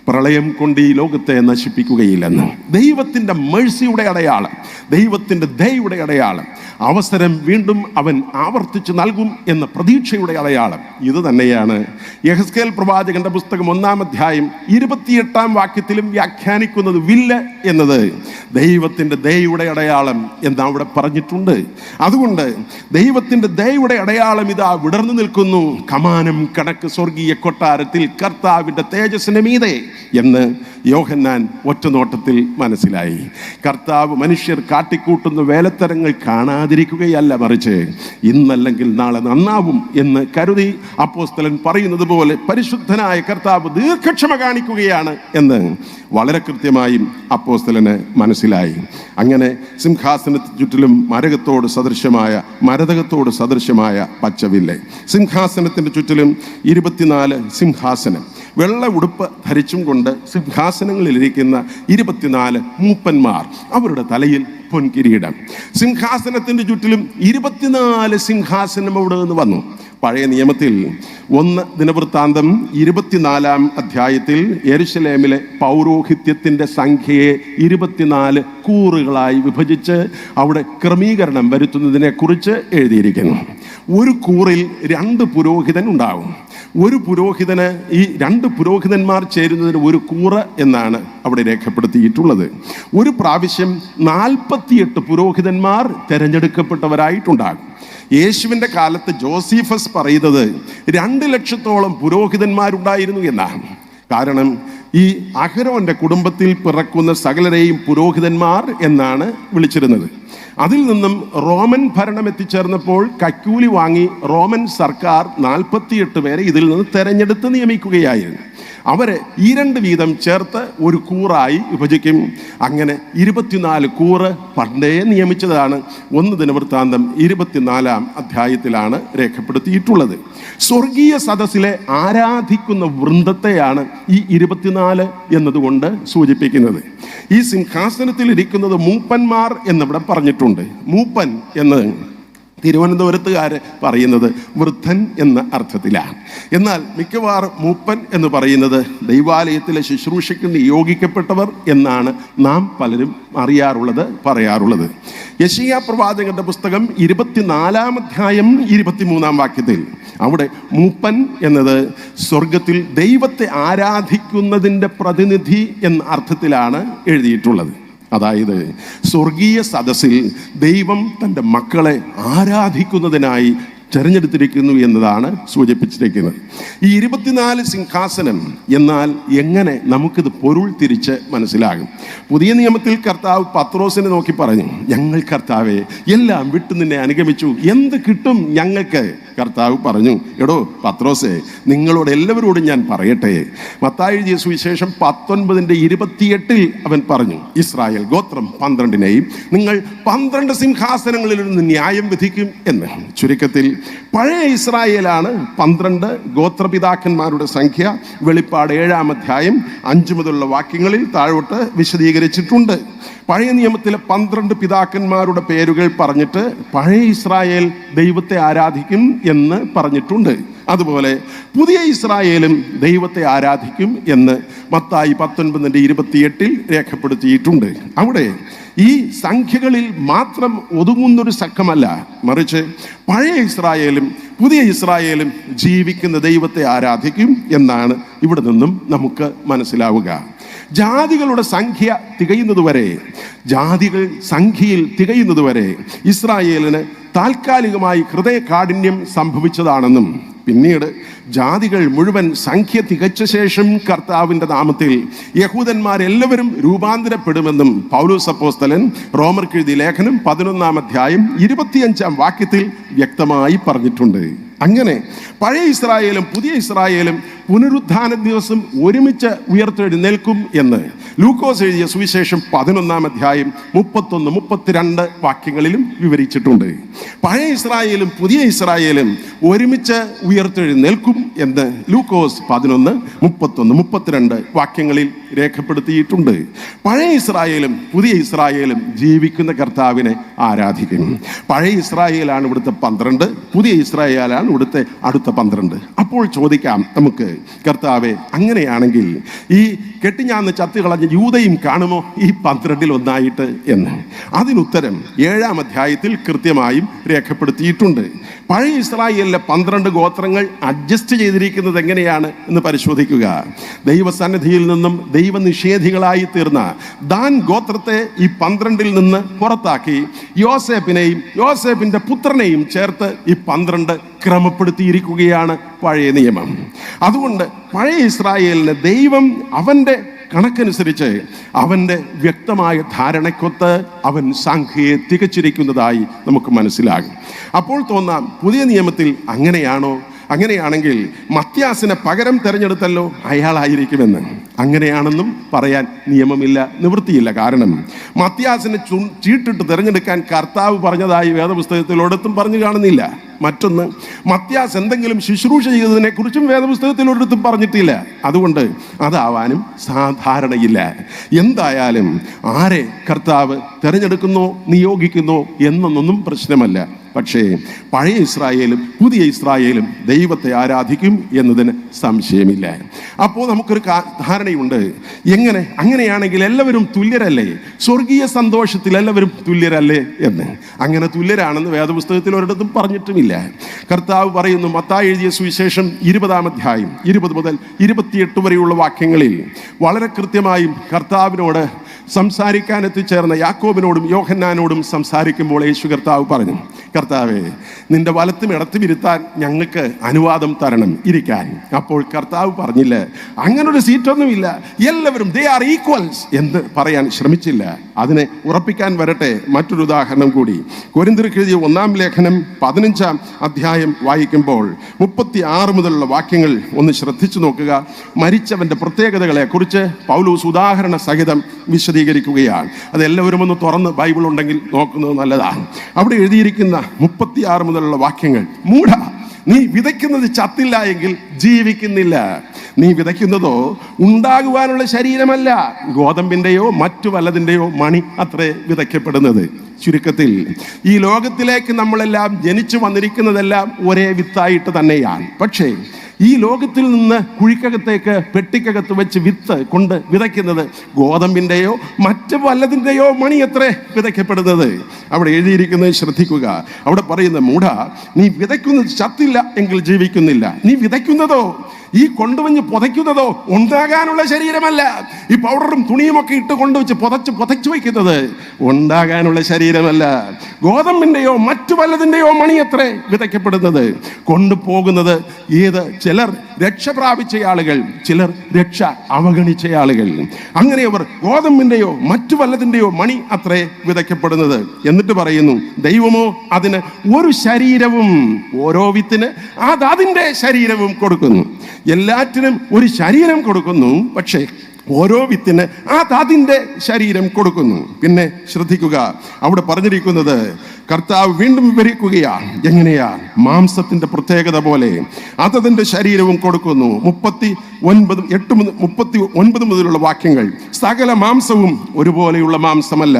പ്രളയം കൊണ്ട് ഈ ലോകത്തെ നശിപ്പിക്കുകയില്ലെന്ന്. ദൈവത്തിൻ്റെ മേഴ്സിയുടെ അടയാളം, ദൈവത്തിൻ്റെ ദയയുടെ അടയാളം, അവസരം വീണ്ടും അവൻ ആവർത്തിച്ച് നൽകും എന്ന പ്രതീക്ഷയുടെ അടയാളം ഇത് തന്നെയാണ് യെഹെസ്കേൽ പ്രവാചകന്റെ പുസ്തകം 1-ാം അധ്യായം 28-ാം വാക്യത്തിലും വ്യാഖ്യാനിക്കുന്നത്. വില്ല് എന്നത് ദൈവത്തിൻ്റെ ദയയുടെ അടയാളം എന്ന് അവിടെ പറഞ്ഞിട്ടുണ്ട്. അതുകൊണ്ട് ദൈവത്തിൻ്റെ ദയയുടെ അടയാളം ഇതാ വിടർന്നു നിൽക്കുന്നു കമാനം കണക്ക് സ്വർഗീയ കൊട്ടാരത്തിൽ കർത്താവിൻ്റെ തേജസ്സിന് മീതെ എന്ന് യോഹന്നാൻ ഒറ്റനോട്ടത്തിൽ മനസ്സിലായി. കർത്താവ് മനുഷ്യർ കാട്ടിക്കൂട്ടുന്ന വേലത്തരങ്ങൾ കാണാതിരിക്കുകയല്ല, മറിച്ച് ഇന്നല്ലെങ്കിൽ നാളെ നന്നാവും എന്ന് കരുതി അപ്പോസ്തലൻ പറയുന്നത് പോലെ പരിശുദ്ധനായ കർത്താവ് ദീർഘക്ഷമ കാണിക്കുകയാണ് എന്ന് വളരെ കൃത്യമായും അപ്പോസ്തലന് മനസ്സിലായി. അങ്ങനെ സിംഹാസനത്തിന് ചുറ്റിലും മരതകത്തോട് സദൃശ്യമായ പച്ചവില്ല്, സിംഹാസനത്തിൻ്റെ ചുറ്റിലും 24 സിംഹാസനം, വെള്ള ഉടുപ്പ് ധരിച്ചും കൊണ്ട് സിംഹാസനങ്ങളിലിരിക്കുന്ന 24 മൂപ്പന്മാർ, അവരുടെ തലയിൽ പൊൻകിരീടം. സിംഹാസനത്തിൻ്റെ ചുറ്റിലും 24 സിംഹാസനം അവിടെ നിന്ന് വന്നു. പഴയ നിയമത്തിൽ 1 ദിനവൃത്താന്തം 24-ാം അധ്യായത്തിൽ യെരുശലേമിലെ പൗരോഹിത്യത്തിൻ്റെ സംഖ്യയെ 24 കൂറുകളായി വിഭജിച്ച് അവിടെ ക്രമീകരണം വരുത്തുന്നതിനെ കുറിച്ച് എഴുതിയിരിക്കുന്നു. ഒരു കൂറിൽ 2 പുരോഹിതൻ ഉണ്ടാവും. ഒരു പുരോഹിതന്, ഈ 2 പുരോഹിതന്മാർ ചേരുന്നതിന് ഒരു കൂറ് എന്നാണ് അവിടെ രേഖപ്പെടുത്തിയിട്ടുള്ളത്. ഒരു പ്രാവശ്യം 48 പുരോഹിതന്മാർ തിരഞ്ഞെടുക്കപ്പെട്ടവരായിട്ടുണ്ടാകും. യേശുവിൻ്റെ കാലത്ത് ജോസീഫസ് പറയുന്നത് 2 ലക്ഷത്തോളം പുരോഹിതന്മാരുണ്ടായിരുന്നു എന്നാണ്. കാരണം ഈ അഹരോന്റെ കുടുംബത്തിൽ പിറക്കുന്ന സകലരെയും പുരോഹിതന്മാർ എന്നാണ് വിളിച്ചിരുന്നത്. അതിൽ നിന്നും റോമൻ ഭരണം എത്തിച്ചേർന്നപ്പോൾ കൈക്കൂലി വാങ്ങി റോമൻ സർക്കാർ 48 പേരെ ഇതിൽ നിന്ന് തെരഞ്ഞെടുത്ത് നിയമിക്കുകയായിരുന്നു. അവരെ 2 വീതം ചേർത്ത് ഒരു കൂറായി വിഭജിക്കും. അങ്ങനെ 24 കൂറ് പണ്ടേ നിയമിച്ചതാണ്. 1 ദിനവൃത്താന്തം 24-ാം അധ്യായത്തിലാണ് രേഖപ്പെടുത്തിയിട്ടുള്ളത്. സ്വർഗീയ സദസ്സിലെ ആരാധിക്കുന്ന വൃന്ദത്തെയാണ് ഈ 24 എന്നതുകൊണ്ട് സൂചിപ്പിക്കുന്നത്. ഈ സിംഹാസനത്തിൽ ഇരിക്കുന്നത് മൂപ്പന്മാർ എന്നിവിടെ പറഞ്ഞിട്ടുണ്ട്. മൂപ്പൻ എന്ന് തിരുവനന്തപുരത്തുകാർ പറയുന്നത് വൃദ്ധൻ എന്ന അർത്ഥത്തിലാണ്. എന്നാൽ മിക്കവാറും മൂപ്പൻ എന്ന് പറയുന്നത് ദൈവാലയത്തിലെ ശുശ്രൂഷയ്ക്ക് നിയോഗിക്കപ്പെട്ടവർ എന്നാണ് നാം പലരും പറയാറുള്ളത്. യെശയ്യാ പ്രവാചകന്റെ പുസ്തകം 24-ാം അധ്യായം 23-ാം വാക്യത്തിൽ അവിടെ മൂപ്പൻ എന്നത് സ്വർഗത്തിൽ ദൈവത്തെ ആരാധിക്കുന്നതിൻ്റെ പ്രതിനിധി എന്ന അർത്ഥത്തിലാണ് എഴുതിയിട്ടുള്ളത്. അതായത് സ്വർഗീയ സദസ്സിൽ ദൈവം തൻ്റെ മക്കളെ ആരാധിക്കുന്നതിനായി തെരഞ്ഞെടുത്തിരിക്കുന്നു എന്നതാണ് സൂചിപ്പിച്ചിരിക്കുന്നത്. ഈ 24 സിംഹാസനം എന്നാൽ എങ്ങനെ നമുക്കിത് പൊരുൾ തിരിച്ച് മനസ്സിലാകും? പുതിയ നിയമത്തിൽ കർത്താവ് പത്രോസിനെ നോക്കി പറഞ്ഞു, ഞങ്ങൾ കർത്താവെ എല്ലാം വിട്ടു നിന്നെ അനുഗമിച്ചു, എന്ത് കിട്ടും ഞങ്ങൾക്ക്? കർത്താവ് പറഞ്ഞു, എടോ പത്രോസേ, നിങ്ങളോട് എല്ലാവരോടും ഞാൻ പറയട്ടെ. മത്തായി എഴുതിയ സുവിശേഷം 19:28 അവൻ പറഞ്ഞു, ഇസ്രായേൽ ഗോത്രം 12-നെയും നിങ്ങൾ 12 സിംഹാസനങ്ങളിൽ നിന്ന് ന്യായം വിധിക്കും എന്ന്. ചുരുക്കത്തിൽ പഴയ ഇസ്രായേലാണ് 12 ഗോത്രപിതാക്കന്മാരുടെ സംഖ്യ. വെളിപ്പാട് 7-ാം അധ്യായം 5 മുതലുള്ള വാക്യങ്ങളിൽ താഴോട്ട് വിശദീകരിച്ചിട്ടുണ്ട്. പഴയ നിയമത്തിലെ 12 പിതാക്കന്മാരുടെ പേരുകൾ പറഞ്ഞിട്ട് പഴയ ഇസ്രായേൽ ദൈവത്തെ ആരാധിക്കും എന്ന് പറഞ്ഞിട്ടുണ്ട്. അതുപോലെ പുതിയ ഇസ്രായേലും ദൈവത്തെ ആരാധിക്കും എന്ന് മത്തായി 19:28 രേഖപ്പെടുത്തിയിട്ടുണ്ട്. അവിടെ ഈ സംഖ്യകളിൽ മാത്രം ഒതുങ്ങുന്നൊരു സംഘമല്ല, മറിച്ച് പഴയ ഇസ്രായേലും പുതിയ ഇസ്രായേലും ജീവിക്കുന്ന ദൈവത്തെ ആരാധിക്കും എന്നാണ് ഇവിടെ നിന്നും നമുക്ക് മനസ്സിലാവുക. ജാതികളുടെ സംഖ്യ തികയുന്നതുവരെ, ജാതികൾ സംഖ്യയിൽ തികയുന്നതുവരെ ഇസ്രായേലിന് താൽക്കാലികമായി ഹൃദയകാഠിന്യം സംഭവിച്ചതാണെന്നും പിന്നീട് ജാതികൾ മുഴുവൻ സംഖ്യ തികച്ച ശേഷം കർത്താവിൻ്റെ നാമത്തിൽ യഹൂദന്മാരെല്ലാവരും രൂപാന്തരപ്പെടുമെന്നും പൗലോസ് അപ്പോസ്തലൻ റോമർക്ക് എഴുതിയ ലേഖനം 11-ാം അധ്യായം 25-ാം വാക്യത്തിൽ വ്യക്തമായി പറഞ്ഞിട്ടുണ്ട്. അങ്ങനെ പഴയ ഇസ്രായേലും പുതിയ ഇസ്രായേലും പുനരുദ്ധാന ദിവസം ഒരുമിച്ച് ഉയർത്തെഴുന്നേൽക്കും എന്ന് ലൂക്കോസ് എഴുതിയ സുവിശേഷം 11-ാം അധ്യായം 31-32 വാക്യങ്ങളിലും വിവരിച്ചിട്ടുണ്ട്. പഴയ ഇസ്രായേലും പുതിയ ഇസ്രായേലും ഒരുമിച്ച് ഉയർത്തെഴുന്നേൽക്കും എന്ന് ലൂക്കോസ് 11-31-32 വാക്യങ്ങളിൽ രേഖപ്പെടുത്തിയിട്ടുണ്ട്. പഴയ ഇസ്രായേലും പുതിയ ഇസ്രായേലും ജീവിക്കുന്ന കർത്താവിനെ ആരാധിക്കും. പഴയ ഇസ്രായേലാണ് ഇവിടുത്തെ 12, പുതിയ ഇസ്രായേലാണ് ഇവിടുത്തെ അടുത്ത 12. അപ്പോൾ ചോദിക്കാം നമുക്ക്, കർത്താവെ അങ്ങനെയാണെങ്കിൽ ഈ കെട്ടിഞ്ഞാന്ന് ചത്തുകളഞ്ഞ യൂദയും കാണുമോ ഈ 12-ൽ ഒന്നായിട്ട് എന്ന്? അതിനുത്തരം 7-ാം അധ്യായത്തിൽ കൃത്യമായും രേഖപ്പെടുത്തിയിട്ടുണ്ട്. പഴയ ഇസ്രായേലിലെ 12 ഗോത്രങ്ങൾ അഡ്ജസ്റ്റ് ചെയ്തിരിക്കുന്നത് എങ്ങനെയാണ് എന്ന് പരിശോധിക്കുക. ദൈവസന്നിധിയിൽ നിന്നും ദൈവനിഷേധികളായി തീർന്ന ദാൻ ഗോത്രത്തെ ഈ 12-ൽ നിന്ന് പുറത്താക്കി യോസേപ്പിനെയും യോസേപ്പിന്റെ പുത്രനെയും ചേർത്ത് ഈ 12 ക്രമപ്പെടുത്തിയിരിക്കുകയാണ് പഴയ നിയമം. അതുകൊണ്ട് പഴയ ഇസ്രായേലിന് ദൈവം അവൻ്റെ കണക്കനുസരിച്ച് അവൻ്റെ വ്യക്തമായ ധാരണയ്ക്കൊത്ത് അവൻ സംഖ്യയെ തികച്ചിരിക്കുന്നതായി നമുക്ക് മനസ്സിലാകും. അപ്പോൾ തോന്നാം, പുതിയ നിയമത്തിൽ അങ്ങനെയാണോ? അങ്ങനെയാണെങ്കിൽ മത്യാസിനെ പകരം തെരഞ്ഞെടുത്തല്ലോ അയാളായിരിക്കുമെന്ന്. അങ്ങനെയാണെന്നും പറയാൻ നിയമമില്ല, നിവൃത്തിയില്ല. കാരണം മത്യാസിനെ ചീട്ടിട്ട് തിരഞ്ഞെടുക്കാൻ കർത്താവ് പറഞ്ഞതായി വേദപുസ്തകത്തിൽ ഒരിടത്തും പറഞ്ഞു കാണുന്നില്ല. മറ്റൊന്ന്, മത്യാസ് എന്തെങ്കിലും ശുശ്രൂഷ ചെയ്തതിനെ കുറിച്ചും വേദപുസ്തകത്തിൽ ഒരിടത്തും പറഞ്ഞിട്ടില്ല. അതുകൊണ്ട് അതാവാനും സാധാരണയില്ല. എന്തായാലും ആരെ കർത്താവ് തിരഞ്ഞെടുക്കുന്നോ നിയോഗിക്കുന്നോ എന്നൊന്നും പ്രശ്നമല്ല. പക്ഷേ പഴയ ഇസ്രായേലും പുതിയ ഇസ്രായേലും ദൈവത്തെ ആരാധിക്കും എന്നതിന് സംശയമില്ല. അപ്പോൾ നമുക്കൊരു ധാരണയുണ്ട്, എങ്ങനെ അങ്ങനെയാണെങ്കിൽ എല്ലാവരും തുല്യരല്ലേ, സ്വർഗീയ സന്തോഷത്തിൽ എല്ലാവരും തുല്യരല്ലേ എന്ന്. അങ്ങനെ തുല്യരാണെന്ന് വേദപുസ്തകത്തിൽ ഒരിടത്തും പറഞ്ഞിട്ടുമില്ല. കർത്താവ് പറയുന്നു, മത്തായി എഴുതിയ സുവിശേഷം 20-ാം അധ്യായം 20 മുതൽ 28 വരെയുള്ള വാക്യങ്ങളിൽ വളരെ കൃത്യമായും കർത്താവിനോട് സംസാരിക്കാൻ എത്തിച്ചേർന്ന യാക്കോബിനോടും യോഹന്നാനോടും സംസാരിക്കുമ്പോൾ യേശു കർത്താവ് പറഞ്ഞു, കർത്താവേ, നിന്റെ വലത്തും ഇടത്തും ഇരുത്താൻ ഞങ്ങൾക്ക് അനുവാദം തരണം ഇരിക്കാൻ. അപ്പോൾ കർത്താവ് പറഞ്ഞില്ല, അങ്ങനൊരു സീറ്റൊന്നുമില്ല, എല്ലാവരും ദേ ആർ ഈക്വൽസ് എന്ന് പറയാൻ ശ്രമിച്ചില്ല. അതിനെ ഉറപ്പിക്കാൻ വരട്ടെ മറ്റൊരു ഉദാഹരണം കൂടി. കൊരിന്ത്യർക്ക് എഴുതിയ 1-ാം ലേഖനം 15-ാം അധ്യായം വായിക്കുമ്പോൾ 36 മുതലുള്ള വാക്യങ്ങൾ ഒന്ന് ശ്രദ്ധിച്ചു നോക്കുക. മരിച്ചവന്റെ പ്രത്യേകതകളെ കുറിച്ച് പൗലോസ് ഉദാഹരണ സഹിതം വിശദീകരിക്കുകയാണ്. അതെല്ലാവരും ഒന്ന് തുറന്ന് ബൈബിൾ ഉണ്ടെങ്കിൽ നോക്കുന്നത് നല്ലതാണ്. അവിടെ എഴുതിയിരിക്കുന്ന 36 മുതലുള്ള വാക്യങ്ങൾ, മൂഢ, നീ വിതയ്ക്കുന്നത് ചത്തില്ല എങ്കിൽ ജീവിക്കുന്നില്ല. നീ വിതയ്ക്കുന്നതോ ഉണ്ടാകുവാനുള്ള ശരീരമല്ല, ഗോതമ്പിൻ്റെയോ മറ്റു വല്ലതിൻ്റെയോ മണി അത്രേ വിതയ്ക്കപ്പെടുന്നത്. ചുരുക്കത്തിൽ ഈ ലോകത്തിലേക്ക് നമ്മളെല്ലാം ജനിച്ചു വന്നിരിക്കുന്നതെല്ലാം ഒരേ വിത്തായിട്ട് തന്നെയാണ്. പക്ഷേ ഈ ലോകത്തിൽ നിന്ന് കുഴിക്കകത്തേക്ക് പെട്ടിക്കകത്ത് വെച്ച് വിത്ത് കൊണ്ട് വിതയ്ക്കുന്നത് ഗോതമ്പിൻ്റെയോ മറ്റ് വല്ലതിൻ്റെയോ മണിയത്രേ വിതയ്ക്കപ്പെടുന്നത്. അവിടെ എഴുതിയിരിക്കുന്നത് ശ്രദ്ധിക്കുക. അവിടെ പറയുന്ന മൂഢ, നീ വിതയ്ക്കുന്നത് ചത്തില്ല എങ്കിൽ ജീവിക്കുന്നില്ല. നീ വിതയ്ക്കുന്നതോ ഈ കൊണ്ടുവന്ന് പുതയ്ക്കുന്നതോ ഉണ്ടാകാനുള്ള ശരീരമല്ല. ഈ പൗഡറും തുണിയുമൊക്കെ ഇട്ട് കൊണ്ടുവച്ച് പുതച്ചു വയ്ക്കുന്നത് ഉണ്ടാകാനുള്ള ശരീരമല്ല. ഗോതമ്പിൻ്റെയോ മറ്റു വല്ലതിൻ്റെയോ മണിയത്രേ വിതയ്ക്കപ്പെടുന്നത്. കൊണ്ടുപോകുന്നത് ഏത്? ചിലർ രക്ഷ പ്രാപിച്ച ആളുകൾ, ചിലർ രക്ഷ അവഗണിച്ച ആളുകൾ. അങ്ങനെ അവർ ഗോതമ്പിൻ്റെയോ മറ്റു വല്ലതിൻ്റെയോ മണി അത്രേ വിതയ്ക്കപ്പെടുന്നത്. എന്നിട്ട് പറയുന്നു, ദൈവമോ അതിന് ഒരു ശരീരവും, ഓരോ വിത്തിന് അതിൻ്റെ ശരീരവും കൊടുക്കുന്നു. എല്ലാറ്റിനും ഒരു ശരീരം കൊടുക്കുന്നു, പക്ഷേ ഓരോ വിത്തിന് അതിൻ്റെ ശരീരം കൊടുക്കുന്നു. പിന്നെ ശ്രദ്ധിക്കുക, അവിടെ പറഞ്ഞിരിക്കുന്നത് കർത്താവ് വീണ്ടും വിവരിക്കുകയാണ്. എങ്ങനെയാ? മാംസത്തിന്റെ പ്രത്യേകത പോലെ അതതിൻ്റെ ശരീരവും കൊടുക്കുന്നു. 39 മുതലുള്ള വാക്യങ്ങൾ. സകല മാംസവും ഒരുപോലെയുള്ള മാംസമല്ല.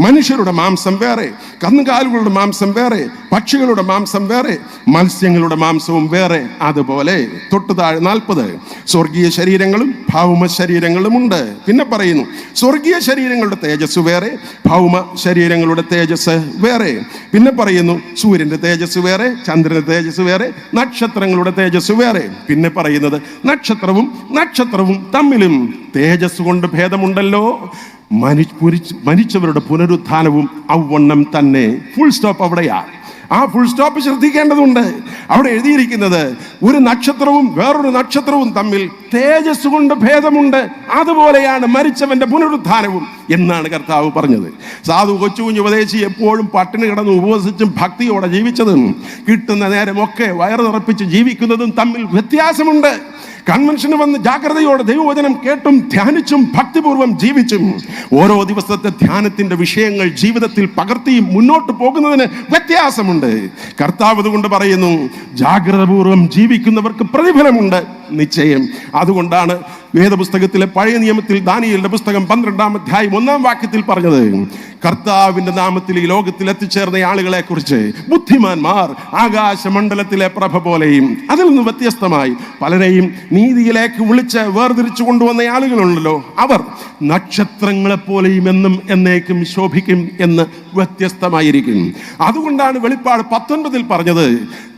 മനുഷ്യരുടെ മാംസം വേറെ, കന്നുകാലികളുടെ മാംസം വേറെ, പക്ഷികളുടെ മാംസം വേറെ, മത്സ്യങ്ങളുടെ മാംസവും വേറെ. അതുപോലെ തൊട്ട് താഴെ 40 സ്വർഗീയ ശരീരങ്ങളും ഭൗമ ശരീരങ്ങളും ഉണ്ട്. പിന്നെ പറയുന്നു, സ്വർഗീയ ശരീരങ്ങളുടെ തേജസ് വേറെ, ഭൗമ ശരീരങ്ങളുടെ തേജസ് വേറെ. പിന്നെ പറയുന്നു, സൂര്യന്റെ തേജസ് വേറെ, ചന്ദ്രന്റെ തേജസ് വേറെ, നക്ഷത്രങ്ങളുടെ തേജസ് വേറെ. പിന്നെ പറയുന്നത്, നക്ഷത്രവും തമ്മിലും തേജസ് കൊണ്ട് ഭേദമുണ്ടല്ലോ, മരിച്ചവരുടെ പുനരുത്ഥാനവും ഔവണ്ണം തന്നെ. ഫുൾ സ്റ്റോപ്പ് അവിടെയാണ്. ആ ഫുൾ സ്റ്റോപ്പ് ശ്രദ്ധിക്കേണ്ടതുണ്ട്. അവിടെ എഴുതിയിരിക്കുന്നത്, ഒരു നക്ഷത്രവും വേറൊരു നക്ഷത്രവും തമ്മിൽ തേജസ് കൊണ്ട് ഭേദമുണ്ട്, അതുപോലെയാണ് മരിച്ചവന്റെ പുനരുത്ഥാനവും എന്നാണ് കർത്താവ് പറഞ്ഞത്. സാധു കൊച്ചുകുഞ്ഞു ഉപദേശി എപ്പോഴും പട്ടിണി കിടന്ന് ഉപവസിച്ചും ഭക്തിയോടെ ജീവിച്ചതും കിട്ടുന്ന നേരമൊക്കെ വയറ് നിറപ്പിച്ച് ജീവിക്കുന്നതും തമ്മിൽ വ്യത്യാസമുണ്ട്. കൺവെൻഷന് വന്ന് ജാഗ്രതയോടെ ദൈവവചനം കേട്ടും ധ്യാനിച്ചും ഭക്തിപൂർവ്വം ജീവിച്ചും ഓരോ ദിവസത്തെ ധ്യാനത്തിന്റെ വിഷയങ്ങൾ ജീവിതത്തിൽ പകർത്തിയും മുന്നോട്ട് പോകുന്നതിന് വ്യത്യാസമുണ്ട്. കർത്താവ് അതുകൊണ്ട് പറയുന്നു, ജാഗ്രതപൂർവ്വം ജീവിക്കുന്നവർക്ക് പ്രതിഫലമുണ്ട് നിശ്ചയം. അതുകൊണ്ടാണ് വേദപുസ്തകത്തിലെ പഴയ നിയമത്തിൽ ദാനിയേലിന്റെ പുസ്തകം 12-ാം അധ്യായം 1-ാം വാക്യത്തിൽ പറഞ്ഞത്, കർത്താവിന്റെ നാമത്തിൽ ഈ ലോകത്തിൽ എത്തിച്ചേർന്ന ആളുകളെ കുറിച്ച് ബുദ്ധിമാന്മാർ ആകാശമണ്ഡലത്തിലെ പ്രഭ പോലെയും അതിൽ നിന്ന് വ്യത്യസ്തമായി പലരെയും നീതിയിലേക്ക് വിളിച്ച് വേർതിരിച്ചു കൊണ്ടുവന്ന ആളുകളുണ്ടല്ലോ, അവർ നക്ഷത്രങ്ങളെപ്പോലെയും എന്നും എന്നേക്കും ശോഭിക്കും എന്ന് വ്യത്യസ്തമായിരിക്കും. അതുകൊണ്ടാണ് വെളിപ്പാട് 19 പറഞ്ഞത്,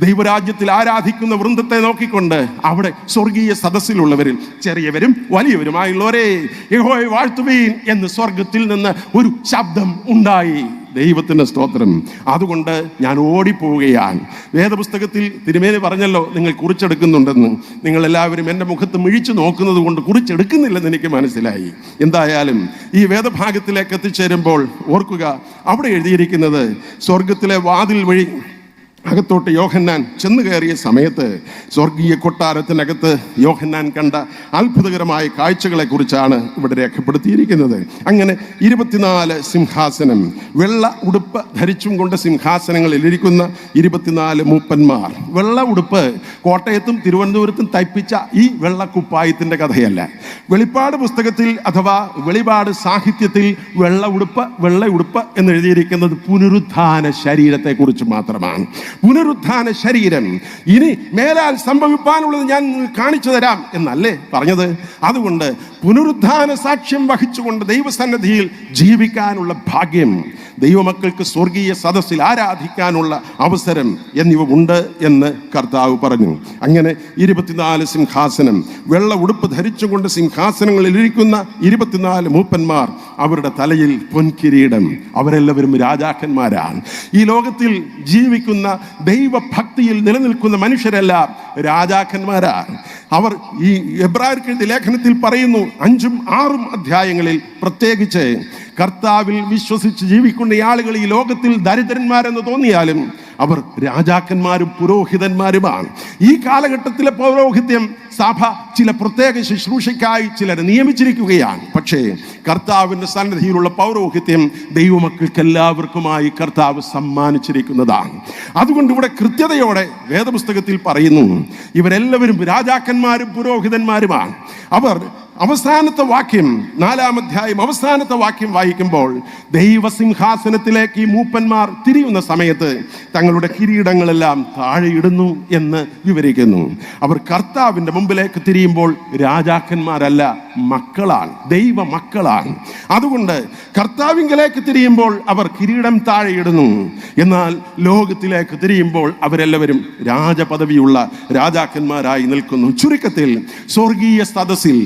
ദൈവരാജ്യത്തിൽ ആരാധിക്കുന്ന വൃന്ദത്തെ നോക്കിക്കൊണ്ട് അവിടെ സ്വർഗീയ സദസ്സിലുള്ളവരിൽ ചെറിയവരും വലിയവരുമായുള്ളവരെ യഹോവയെ വാഴ്ത്തുവീൻ എന്ന് സ്വർഗത്തിൽ നിന്ന് ഒരു ശബ്ദം ഉണ്ടായി. ദൈവത്തിന്റെ സ്തോത്രം. അതുകൊണ്ട് ഞാൻ ഓടിപ്പോവുകയാണ്. വേദപുസ്തകത്തിൽ തിരുമേനി പറഞ്ഞല്ലോ, നിങ്ങൾ കുറിച്ചെടുക്കുന്നുണ്ടെന്ന്. നിങ്ങൾ എല്ലാവരും എൻ്റെ മുഖത്ത് മിഴിച്ചു നോക്കുന്നത് കൊണ്ട് കുറിച്ചെടുക്കുന്നില്ലെന്ന് എനിക്ക് മനസ്സിലായി. എന്തായാലും ഈ വേദഭാഗത്തിലേക്ക് എത്തിച്ചേരുമ്പോൾ ഓർക്കുക, അവിടെ എഴുതിയിരിക്കുന്നത്, സ്വർഗത്തിലെ വാതിൽ വഴി അകത്തോട്ട് യോഹന്നാൻ ചെന്ന് കയറിയ സമയത്ത് സ്വർഗീയ കൊട്ടാരത്തിനകത്ത് യോഹന്നാൻ കണ്ട അത്ഭുതകരമായ കാഴ്ചകളെ കുറിച്ചാണ് ഇവിടെ രേഖപ്പെടുത്തിയിരിക്കുന്നത്. അങ്ങനെ 24 സിംഹാസനം, വെള്ള ഉടുപ്പ് ധരിച്ചും കൊണ്ട് സിംഹാസനങ്ങളിൽ ഇരിക്കുന്ന 24 മൂപ്പന്മാർ. വെള്ള ഉടുപ്പ് കോട്ടയത്തും തിരുവനന്തപുരത്തും തയ്പ്പിച്ച ഈ വെള്ളക്കുപ്പായത്തിന്റെ കഥയല്ല. വെളിപ്പാട് പുസ്തകത്തിൽ അഥവാ വെളിപാട് സാഹിത്യത്തിൽ വെള്ള ഉടുപ്പ് എന്ന് എഴുതിയിരിക്കുന്നത് പുനരുത്ഥാന ശരീരത്തെ കുറിച്ച് മാത്രമാണ്. പുനരുത്ഥാന ശരീരം ഇനി മേലാൽ സംഭവിക്കാനുള്ളത് ഞാൻ കാണിച്ചു തരാം എന്നല്ലേ പറഞ്ഞത്. അതുകൊണ്ട് പുനരുത്ഥാന സാക്ഷ്യം വഹിച്ചുകൊണ്ട് ദൈവസന്നിധിയിൽ ജീവിക്കാനുള്ള ഭാഗ്യം, ദൈവമക്കൾക്ക് സ്വർഗീയ സദസ്സിൽ ആരാധിക്കാനുള്ള അവസരം എന്നിവ ഉണ്ട് എന്ന് കർത്താവ് പറഞ്ഞു. അങ്ങനെ 24 സിംഹാസനം, വെള്ള ഉടുപ്പ് ധരിച്ചുകൊണ്ട് സിംഹാസനങ്ങളിൽ ഇരിക്കുന്ന 24 മൂപ്പന്മാർ, അവരുടെ തലയിൽ പൊൻകിരീടം. അവരെല്ലാവരും രാജാക്കന്മാരാണ്. ഈ ലോകത്തിൽ ജീവിക്കുന്ന ദൈവഭക്തിയിൽ നിലനിൽക്കുന്ന മനുഷ്യരെല്ലാം രാജാക്കന്മാരാണ്. അവർ ഈ എബ്രായർക്ക് എഴുതിയ ലേഖനത്തിൽ പറയുന്നു, 5ഉം 6ഉം അധ്യായങ്ങളിൽ പ്രത്യേകിച്ച്, കർത്താവിൽ വിശ്വസിച്ച് ജീവിക്കുന്ന ആളുകൾ ഈ ലോകത്തിൽ ദരിദ്രന്മാരെന്ന് തോന്നിയാലും അവർ രാജാക്കന്മാരും പുരോഹിതന്മാരുമാണ്. ഈ കാലഘട്ടത്തിലെ പൗരോഹിത്യം സഭ ചില പ്രത്യേക ശുശ്രൂഷയ്ക്കായി ചിലരെ നിയമിച്ചിരിക്കുകയാണ്. പക്ഷേ കർത്താവിൻ്റെ സന്നിധിയിലുള്ള പൗരോഹിത്യം ദൈവമക്കൾക്ക് എല്ലാവർക്കുമായി കർത്താവ് സമ്മാനിച്ചിരിക്കുന്നതാണ്. അതുകൊണ്ട് ഇവിടെ കൃത്യതയോടെ വേദപുസ്തകത്തിൽ പറയുന്നു, ഇവരെല്ലാവരും രാജാക്കന്മാരും പുരോഹിതന്മാരുമാണ്. അവർ അവസാനത്തെ വാക്യം, 4-ാം അധ്യായം അവസാനത്തെ വാക്യം വായിക്കുമ്പോൾ ദൈവസിംഹാസനത്തിലേക്ക് ഈ മൂപ്പന്മാർ തിരിയുന്ന സമയത്ത് തങ്ങളുടെ കിരീടങ്ങളെല്ലാം താഴെയിടുന്നു എന്ന് വിവരിക്കുന്നു. അവർ കർത്താവിൻ്റെ മുമ്പിലേക്ക് തിരിയുമ്പോൾ രാജാക്കന്മാരല്ല, മക്കളാണ്, ദൈവ മക്കളാണ്. അതുകൊണ്ട് കർത്താവിങ്കലേക്ക് തിരിയുമ്പോൾ അവർ കിരീടം താഴെയിടുന്നു. എന്നാൽ ലോകത്തിലേക്ക് തിരിയുമ്പോൾ അവരെല്ലാവരും രാജപദവിയുള്ള രാജാക്കന്മാരായി നിൽക്കുന്നു. ചുരുക്കത്തിൽ സ്വർഗീയ സദസ്സിൽ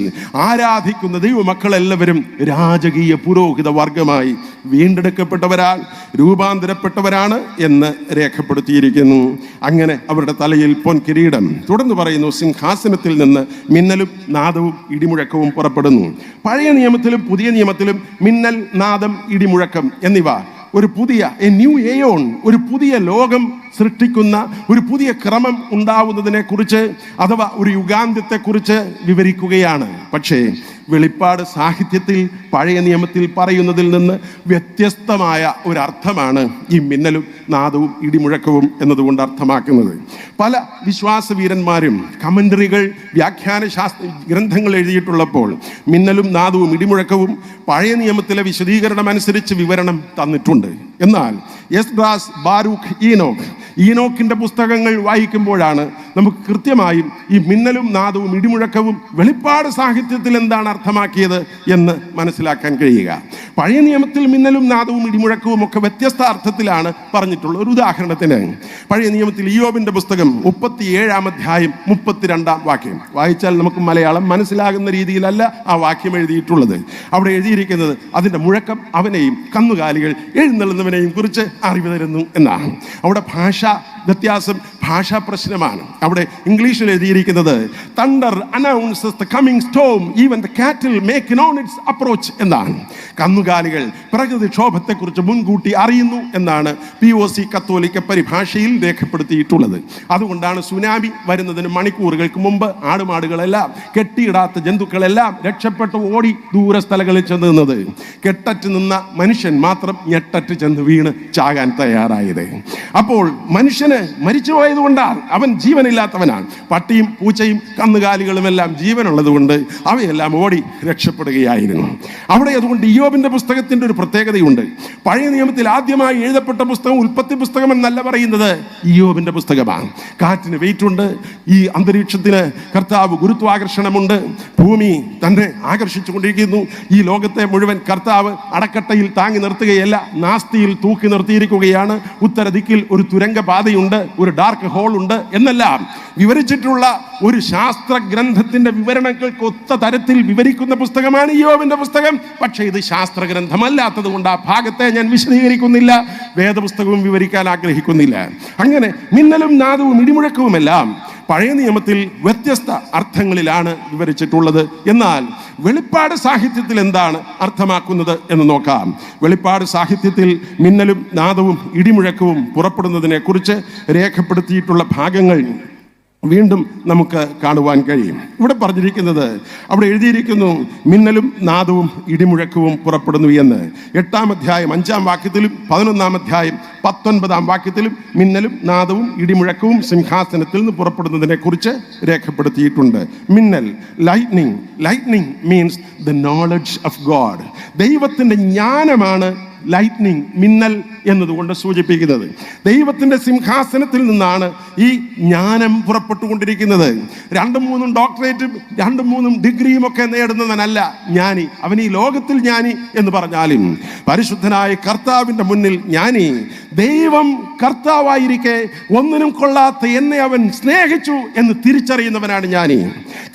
ആരാധിക്കുന്ന ദൈവമക്കളെല്ലാവരും രാജകീയ പുരോഹിത വർഗമായി വീണ്ടെടുക്കപ്പെട്ടവരാണ്, രൂപാന്തരപ്പെട്ടവരാണ് എന്ന് രേഖപ്പെടുത്തിയിരിക്കുന്നു. അങ്ങനെ അവരുടെ തലയിൽ പൊൻകിരീടം. തുടർന്ന് പറയുന്നു, സിംഹാസനത്തിൽ നിന്ന് മിന്നലും നാദവും ഇടിമുഴക്കവും പുറപ്പെടുന്നു. പഴയ നിയമത്തിലും പുതിയ നിയമത്തിലും മിന്നൽ, നാദം, ഇടിമുഴക്കം എന്നിവ ഒരു പുതിയ ന്യൂ എയോൺ, ഒരു പുതിയ ലോകം സൃഷ്ടിക്കുന്ന ഒരു പുതിയ ക്രമം ഉണ്ടാവുന്നതിനെ കുറിച്ച് അഥവാ ഒരു യുഗാന്ത്യത്തെക്കുറിച്ച് വിവരിക്കുകയാണ്. പക്ഷേ വെളിപ്പാട് സാഹിത്യത്തിൽ പഴയ നിയമത്തിൽ പറയുന്നതിൽ നിന്ന് വ്യത്യസ്തമായ ഒരർത്ഥമാണ് ഈ മിന്നലും നാദവും ഇടിമുഴക്കവും എന്നതുകൊണ്ട് അർത്ഥമാക്കുന്നത്. പല വിശ്വാസവീരന്മാരും കമന്ററികൾ, വ്യാഖ്യാന ഗ്രന്ഥങ്ങൾ എഴുതിയിട്ടുള്ളപ്പോൾ മിന്നലും നാദവും ഇടിമുഴക്കവും പഴയ നിയമത്തിലെ വിശദീകരണം അനുസരിച്ച് വിവരണം തന്നിട്ടുണ്ട്. എന്നാൽ എസ്ഡ്രാസ്, ബാരൂഖ്, ഈനോക്കിന്റെ പുസ്തകങ്ങൾ വായിക്കുമ്പോഴാണ് നമുക്ക് കൃത്യമായും ഈ മിന്നലും നാദവും ഇടിമുഴക്കവും വെളിപ്പാട് സാഹിത്യത്തിൽ എന്താണ് അർത്ഥമാക്കിയത് എന്ന് മനസ്സിലാക്കാൻ കഴിയുക. പഴയ നിയമത്തിൽ മിന്നലും നാദവും ഇടിമുഴക്കവും ഒക്കെ വ്യത്യസ്ത അർത്ഥത്തിലാണ് പറഞ്ഞിട്ടുള്ളത്. ഒരു ഉദാഹരണത്തിന് പഴയ നിയമത്തിൽ ഇയ്യോബിന്റെ പുസ്തകം 37-ാം അധ്യായം 32-ാം വാക്യം വായിച്ചാൽ നമുക്ക് മലയാളം മനസ്സിലാകുന്ന രീതിയിലല്ല ആ വാക്യം എഴുതിയിട്ടുള്ളത്. അവിടെ എഴുതിയിരിക്കുന്നത് അതിൻ്റെ മുഴക്കം അവനെയും കന്നുകാലികൾ എഴുന്നള്ളുന്നവനെയും കുറിച്ച് അറിവ് തരുന്നു എന്നാണ്. അവിടെ വ്യത്യാസം, ഭാഷാ പ്രശ്നമാണ്. അവിടെ ഇംഗ്ലീഷിൽ എഴുതിയിരിക്കുന്നത് thunder announces the coming Storm even the കാറ്റിൽ മേക്ക് നോൺ ഇറ്റ്സ് അപ്രോച്ച് എന്നാണ്. കന്നുകാലികൾ പ്രകൃതിക്ഷോഭത്തെക്കുറിച്ച് മുൻകൂട്ടി അറിയുന്നു എന്നാണ് POC കത്തോലിക്ക പരിഭാഷയിൽ രേഖപ്പെടുത്തിയിട്ടുള്ളത്. അതുകൊണ്ടാണ് സുനാമി വരുന്നതിന് മണിക്കൂറുകൾക്ക് മുമ്പ് ആടുമാടുകളെല്ലാം, കെട്ടിയിടാത്ത ജന്തുക്കളെല്ലാം രക്ഷപ്പെട്ട് ഓടി ദൂര സ്ഥലങ്ങളിൽ ചെന്ന് നിന്നത്. കെട്ടറ്റ് നിന്ന മനുഷ്യൻ മാത്രം ഞെട്ടറ്റ് ചെന്ന് വീണ് ചാകാൻ തയ്യാറായത്. അപ്പോൾ മനുഷ്യന് മരിച്ചു പോയതുകൊണ്ടാണ് അവൻ ജീവനില്ലാത്തവനാണ്. പട്ടിയും പൂച്ചയും കന്നുകാലികളും എല്ലാം ജീവനുള്ളത് കൊണ്ട് അവയെല്ലാം ഓടി രക്ഷപ്പെടുകയായിരുന്നു. അവിടെ അതുകൊണ്ട് ഇയ്യോബിന്റെ പുസ്തകത്തിന്റെ ഒരു പ്രത്യേകതയുണ്ട്. പഴയ നിയമത്തിൽ ആദ്യമായി എഴുതപ്പെട്ട പുസ്തകം ഉൽപ്പത്തി പുസ്തകം എന്നല്ല പറയുന്നത്, ഇയ്യോബിന്റെ പുസ്തകമാണ്. കാറ്റിന് വെയിറ്റ് ഉണ്ട്, ഈ അന്തരീക്ഷത്തിന് കർത്താവ് ഗുരുത്വാകർഷണമുണ്ട്, ഭൂമി തന്നെ ആകർഷിച്ചുകൊണ്ടിരിക്കുന്നു. ഈ ലോകത്തെ മുഴുവൻ കർത്താവ് അടക്കട്ടയിൽ താങ്ങി നിർത്തുകയല്ല, നാസ്തിയിൽ തൂക്കി നിർത്തിയിരിക്കുകയാണ്. ഉത്തരദിക്കിൽ ഒരു തുരങ്ക പാതയുണ്ട്, ഒരു ഡാർക്ക് ഹോൾ ഉണ്ട് എന്നെല്ലാം വിവരിച്ചിട്ടുള്ള ഒരു ശാസ്ത്ര ഗ്രന്ഥത്തിന്റെ വിവരണങ്ങൾക്ക് ഒത്ത തരത്തിൽ വിവരിക്കുന്ന പുസ്തകമാണ് ഇയ്യോബിന്റെ പുസ്തകം. പക്ഷേ ഇത് ശാസ്ത്ര ഗ്രന്ഥമല്ലാത്തത് കൊണ്ട് ആ ഭാഗത്തെ ഞാൻ വിശദീകരിക്കുന്നില്ല, വേദപുസ്തകവും വിവരിക്കാൻ ആഗ്രഹിക്കുന്നില്ല. അങ്ങനെ മിന്നലും നാദവും ഇടിമുഴക്കവുമെല്ലാം പഴയ നിയമത്തിൽ വ്യത്യസ്ത അർത്ഥങ്ങളിലാണ് വിവരിച്ചിട്ടുള്ളത്. എന്നാൽ വെളിപ്പാട് സാഹിത്യത്തിൽ എന്താണ് അർത്ഥമാക്കുന്നത് എന്ന് നോക്കാം. വെളിപ്പാട് സാഹിത്യത്തിൽ മിന്നലും നാദവും ഇടിമുഴക്കവും പുറപ്പെടുന്നതിനെ കുറിച്ച് രേഖപ്പെടുത്തിയിട്ടുള്ള ഭാഗങ്ങൾ വീണ്ടും നമുക്ക് കാണുവാൻ കഴിയും. ഇവിടെ പറഞ്ഞിരിക്കുന്നത്, അവിടെ എഴുതിയിരിക്കുന്നു മിന്നലും നാദവും ഇടിമുഴക്കവും പുറപ്പെടുന്നു എന്ന്. 8-ാം അധ്യായം 5-ാം വാക്യത്തിലും 11-ാം അധ്യായം 19-ാം വാക്യത്തിലും മിന്നലും നാദവും ഇടിമുഴക്കവും സിംഹാസനത്തിൽ നിന്ന് പുറപ്പെടുന്നതിനെ കുറിച്ച് രേഖപ്പെടുത്തിയിട്ടുണ്ട്. മിന്നൽ, lightning means the knowledge of God. ദൈവത്തിൻ്റെ ജ്ഞാനമാണ് ലൈറ്റ്നിങ്, മിന്നൽ എന്നതുകൊണ്ട് സൂചിപ്പിക്കുന്നത്. ദൈവത്തിൻ്റെ സിംഹാസനത്തിൽ നിന്നാണ് ഈ ജ്ഞാനം പുറപ്പെട്ടുകൊണ്ടിരിക്കുന്നത്. 2-3 ഡോക്ടറേറ്റും 2-3 ഡിഗ്രിയും ഒക്കെ നേടുന്നവനല്ല ജ്ഞാനി. അവൻ ഈ ലോകത്തിൽ ജ്ഞാനി എന്ന് പറഞ്ഞാലും പരിശുദ്ധനായ കർത്താവിൻ്റെ മുന്നിൽ ജ്ഞാനി, ദൈവം കർത്താവായിരിക്കെ ഒന്നിനും കൊള്ളാത്ത എന്നെ അവൻ സ്നേഹിച്ചു എന്ന് തിരിച്ചറിയുന്നവനാണ് ജ്ഞാനി.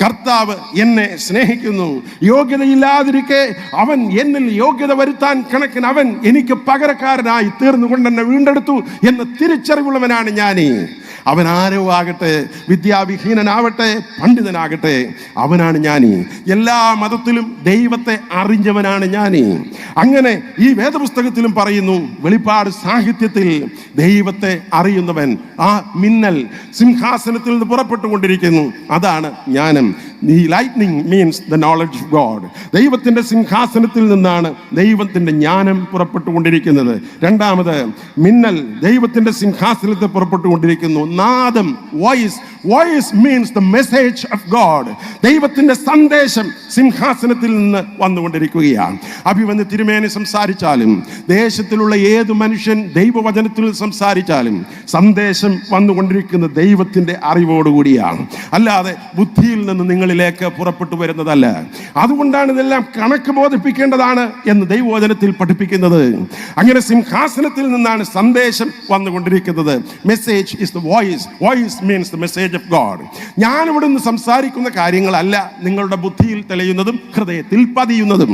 കർത്താവ് എന്നെ സ്നേഹിക്കുന്നു, യോഗ്യതയില്ലാതിരിക്കെ അവൻ എന്നിൽ യോഗ്യത വരുത്താൻ കണക്കിന് അവൻ എനിക്ക് പകരക്കാരനായി തീർന്നുകൊണ്ട് എന്നെ വീണ്ടെടുത്തു എന്ന തിരിച്ചറിവുള്ളവനാണ് ജ്ഞാനി. അവൻ ആരോ ആകട്ടെ, വിദ്യാവിഹീനനാവട്ടെ, പണ്ഡിതനാകട്ടെ, അവനാണ് ജ്ഞാനി. എല്ലാ മതത്തിലും ദൈവത്തെ അറിഞ്ഞവനാണ് ജ്ഞാനി. അങ്ങനെ ഈ വേദപുസ്തകത്തിലും പറയുന്നു, വെളിപ്പാട് സാഹിത്യത്തിൽ ദൈവത്തെ അറിയുന്നവൻ, ആ മിന്നൽ സിംഹാസനത്തിൽ നിന്ന് പുറപ്പെട്ടുകൊണ്ടിരിക്കുന്നു, അതാണ് ജ്ഞാനം. The lightning means the knowledge of God. ദൈവത്തിന്റെ സിംഹാസനത്തിൽ നിന്നാണ് ദൈവത്തിന്റെ ജ്ഞാനം പുറപ്പെട്ടുകൊണ്ടിരിക്കുന്നത്. രണ്ടാമത് മിന്നൽ ദൈവത്തിന്റെ സിംഹാസനത്തിൽ പുറപ്പെട്ടുകൊണ്ടിരിക്കുന്നു. നാദം, voice means the message of God. ദൈവത്തിന്റെ സന്ദേശം സിംഹാസനത്തിൽ നിന്ന് വന്നുകൊണ്ടിരിക്കുകയാണ്. അഭിമന്യ തിരുമേനി സംസാരിച്ചാലും ദേശത്തിലുള്ള ഏത് മനുഷ്യൻ ദൈവവചനത്തിൽ സംസാരിച്ചാലും സന്ദേശം വന്നുകൊണ്ടിരിക്കുന്ന ദൈവത്തിന്റെ അറിവോടുകൂടിയാണ്, അല്ലാതെ ബുദ്ധിയിൽ നിന്ന് നിങ്ങളിലേക്ക് പുറപ്പെട്ടു വരുന്നതല്ല. അതുകൊണ്ടാണ് ഇതെല്ലാം കണക്ക് ബോധിപ്പിക്കേണ്ടതാണ് എന്ന് ദൈവവചനത്തിൽ പഠിപ്പിക്കുന്നത്. അങ്ങനെ സിംഹാസനത്തിൽ നിന്നാണ് സന്ദേശം വന്നുകൊണ്ടിരിക്കുന്നത്. Message is the voice means the message of God. ഞാൻ ഇവിടുന്ന് സംസാരിക്കുന്ന കാര്യങ്ങളല്ല നിങ്ങളുടെ ബുദ്ധിയിൽ തെളിയുന്നതും ഹൃദയത്തിൽ പതിയുന്നതും.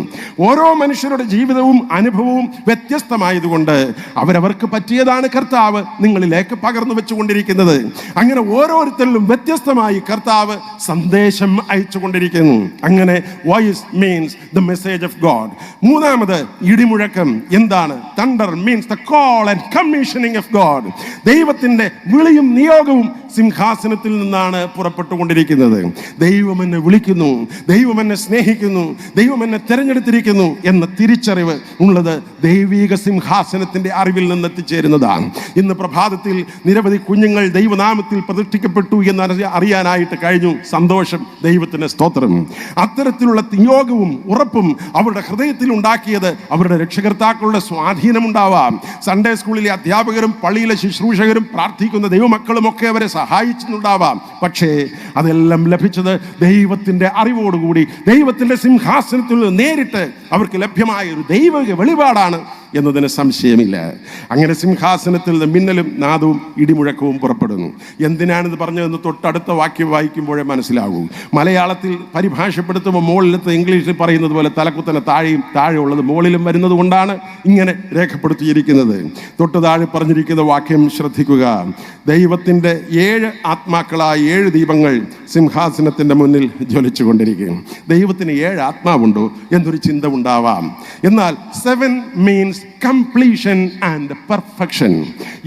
ഓരോ മനുഷ്യരുടെ ജീവിതവും അനുഭവവും വ്യത്യസ്തമായതുകൊണ്ട് അവരവർക്ക് പറ്റിയതാണ് കർത്താവ് നിങ്ങളിലേക്ക് പകർന്നു വെച്ചുകൊണ്ടിരിക്കുന്നത്. അങ്ങനെ ഓരോരുത്തരിലും വ്യത്യസ്തമായി കർത്താവ് സന്ദേശം അയച്ചുകൊണ്ടിരിക്കുന്നു. അങ്ങനെ voice means the message of God. മൂന്നാമത് ഇടിമുഴക്കം എന്താണ്? Thunder means the call and commissioning of God. ദൈവത്തിന്റെ വിളിയും നിയോഗവും സിംഹാസനത്തിൽ നിന്നാണ് പുറപ്പെട്ടുകൊണ്ടിരിക്കുന്നത്. ദൈവം എന്നെ വിളിക്കുന്നു, ദൈവം എന്നെ സ്നേഹിക്കുന്നു, ദൈവം എന്നെ തിരഞ്ഞെടുത്തിരിക്കുന്നു എന്ന തിരിച്ചറിവ് ഉള്ളത് ദൈവിക സിംഹാസനത്തിന്റെ അറിവിൽ നിന്ന് എത്തിച്ചേരുന്നതാണ്. ഇന്ന് പ്രഭാതത്തിൽ നിരവധി കുഞ്ഞുങ്ങൾ ദൈവനാമത്തിൽ പ്രതിഷ്ഠിക്കപ്പെട്ടു എന്ന് അറിയാനായിട്ട് കഴിഞ്ഞു. സന്തോഷം, ദൈവത്തിന് സ്തോത്രം. അത്തരത്തിലുള്ള നിയോഗവും ഉറപ്പും അവരുടെ ഹൃദയത്തിൽ ഉണ്ടാക്കിയത് അവരുടെ രക്ഷകർത്താക്കളുടെ സ്വാധീനമുണ്ടാവാം. സൺഡേ സ്കൂളിലെ അധ്യാപകരും പള്ളിയിലെ ശുശ്രൂഷകരും പ്രാർത്ഥിക്കുന്ന ദൈവമക്കളും ഒക്കെ അവരെ സഹായിച്ചിട്ടുണ്ടാവാം. പക്ഷേ അതെല്ലാം ലഭിച്ചത് ദൈവത്തിന്റെ അറിവോടുകൂടി ദൈവത്തിന്റെ സിംഹാസനത്തിൽ നിന്ന് നേരിട്ട് അവർക്ക് ലഭ്യമായ ഒരു ദൈവിക വെളിപാടാണ് എന്നതിന് സംശയമില്ല. അങ്ങനെ സിംഹാസനത്തിൽ നിന്ന് മിന്നലും നാദവും ഇടിമുഴക്കവും പുറപ്പെടുന്നു. എന്തിനാണിത് പറഞ്ഞതെന്ന് തൊട്ടടുത്ത വാക്യം വായിക്കുമ്പോഴേ മനസ്സിലാകൂ. മലയാളത്തിൽ പരിഭാഷപ്പെടുത്തുമ്പോൾ മുകളിലത്തെ ഇംഗ്ലീഷിൽ പറയുന്നത് പോലെ തലക്കുത്തനെ താഴെയും താഴെ ഉള്ളത് മുകളിലും വരുന്നത് കൊണ്ടാണ് ഇങ്ങനെ രേഖപ്പെടുത്തിയിരിക്കുന്നത്. തൊട്ട് താഴെ പറഞ്ഞിരിക്കുന്ന വാക്യം ശ്രദ്ധിക്കുക. ദൈവത്തിൻ്റെ 7 ആത്മാക്കളായ 7 ദീപങ്ങൾ സിംഹാസനത്തിൻ്റെ മുന്നിൽ ജ്വലിച്ചുകൊണ്ടിരിക്കും. ദൈവത്തിന് 7 ആത്മാവുണ്ടോ എന്നൊരു ചിന്ത ഉണ്ടാവാം. എന്നാൽ 7 മീൻസ് കംപ്ലീഷൻ ആൻഡ് പെർഫെക്ഷൻ.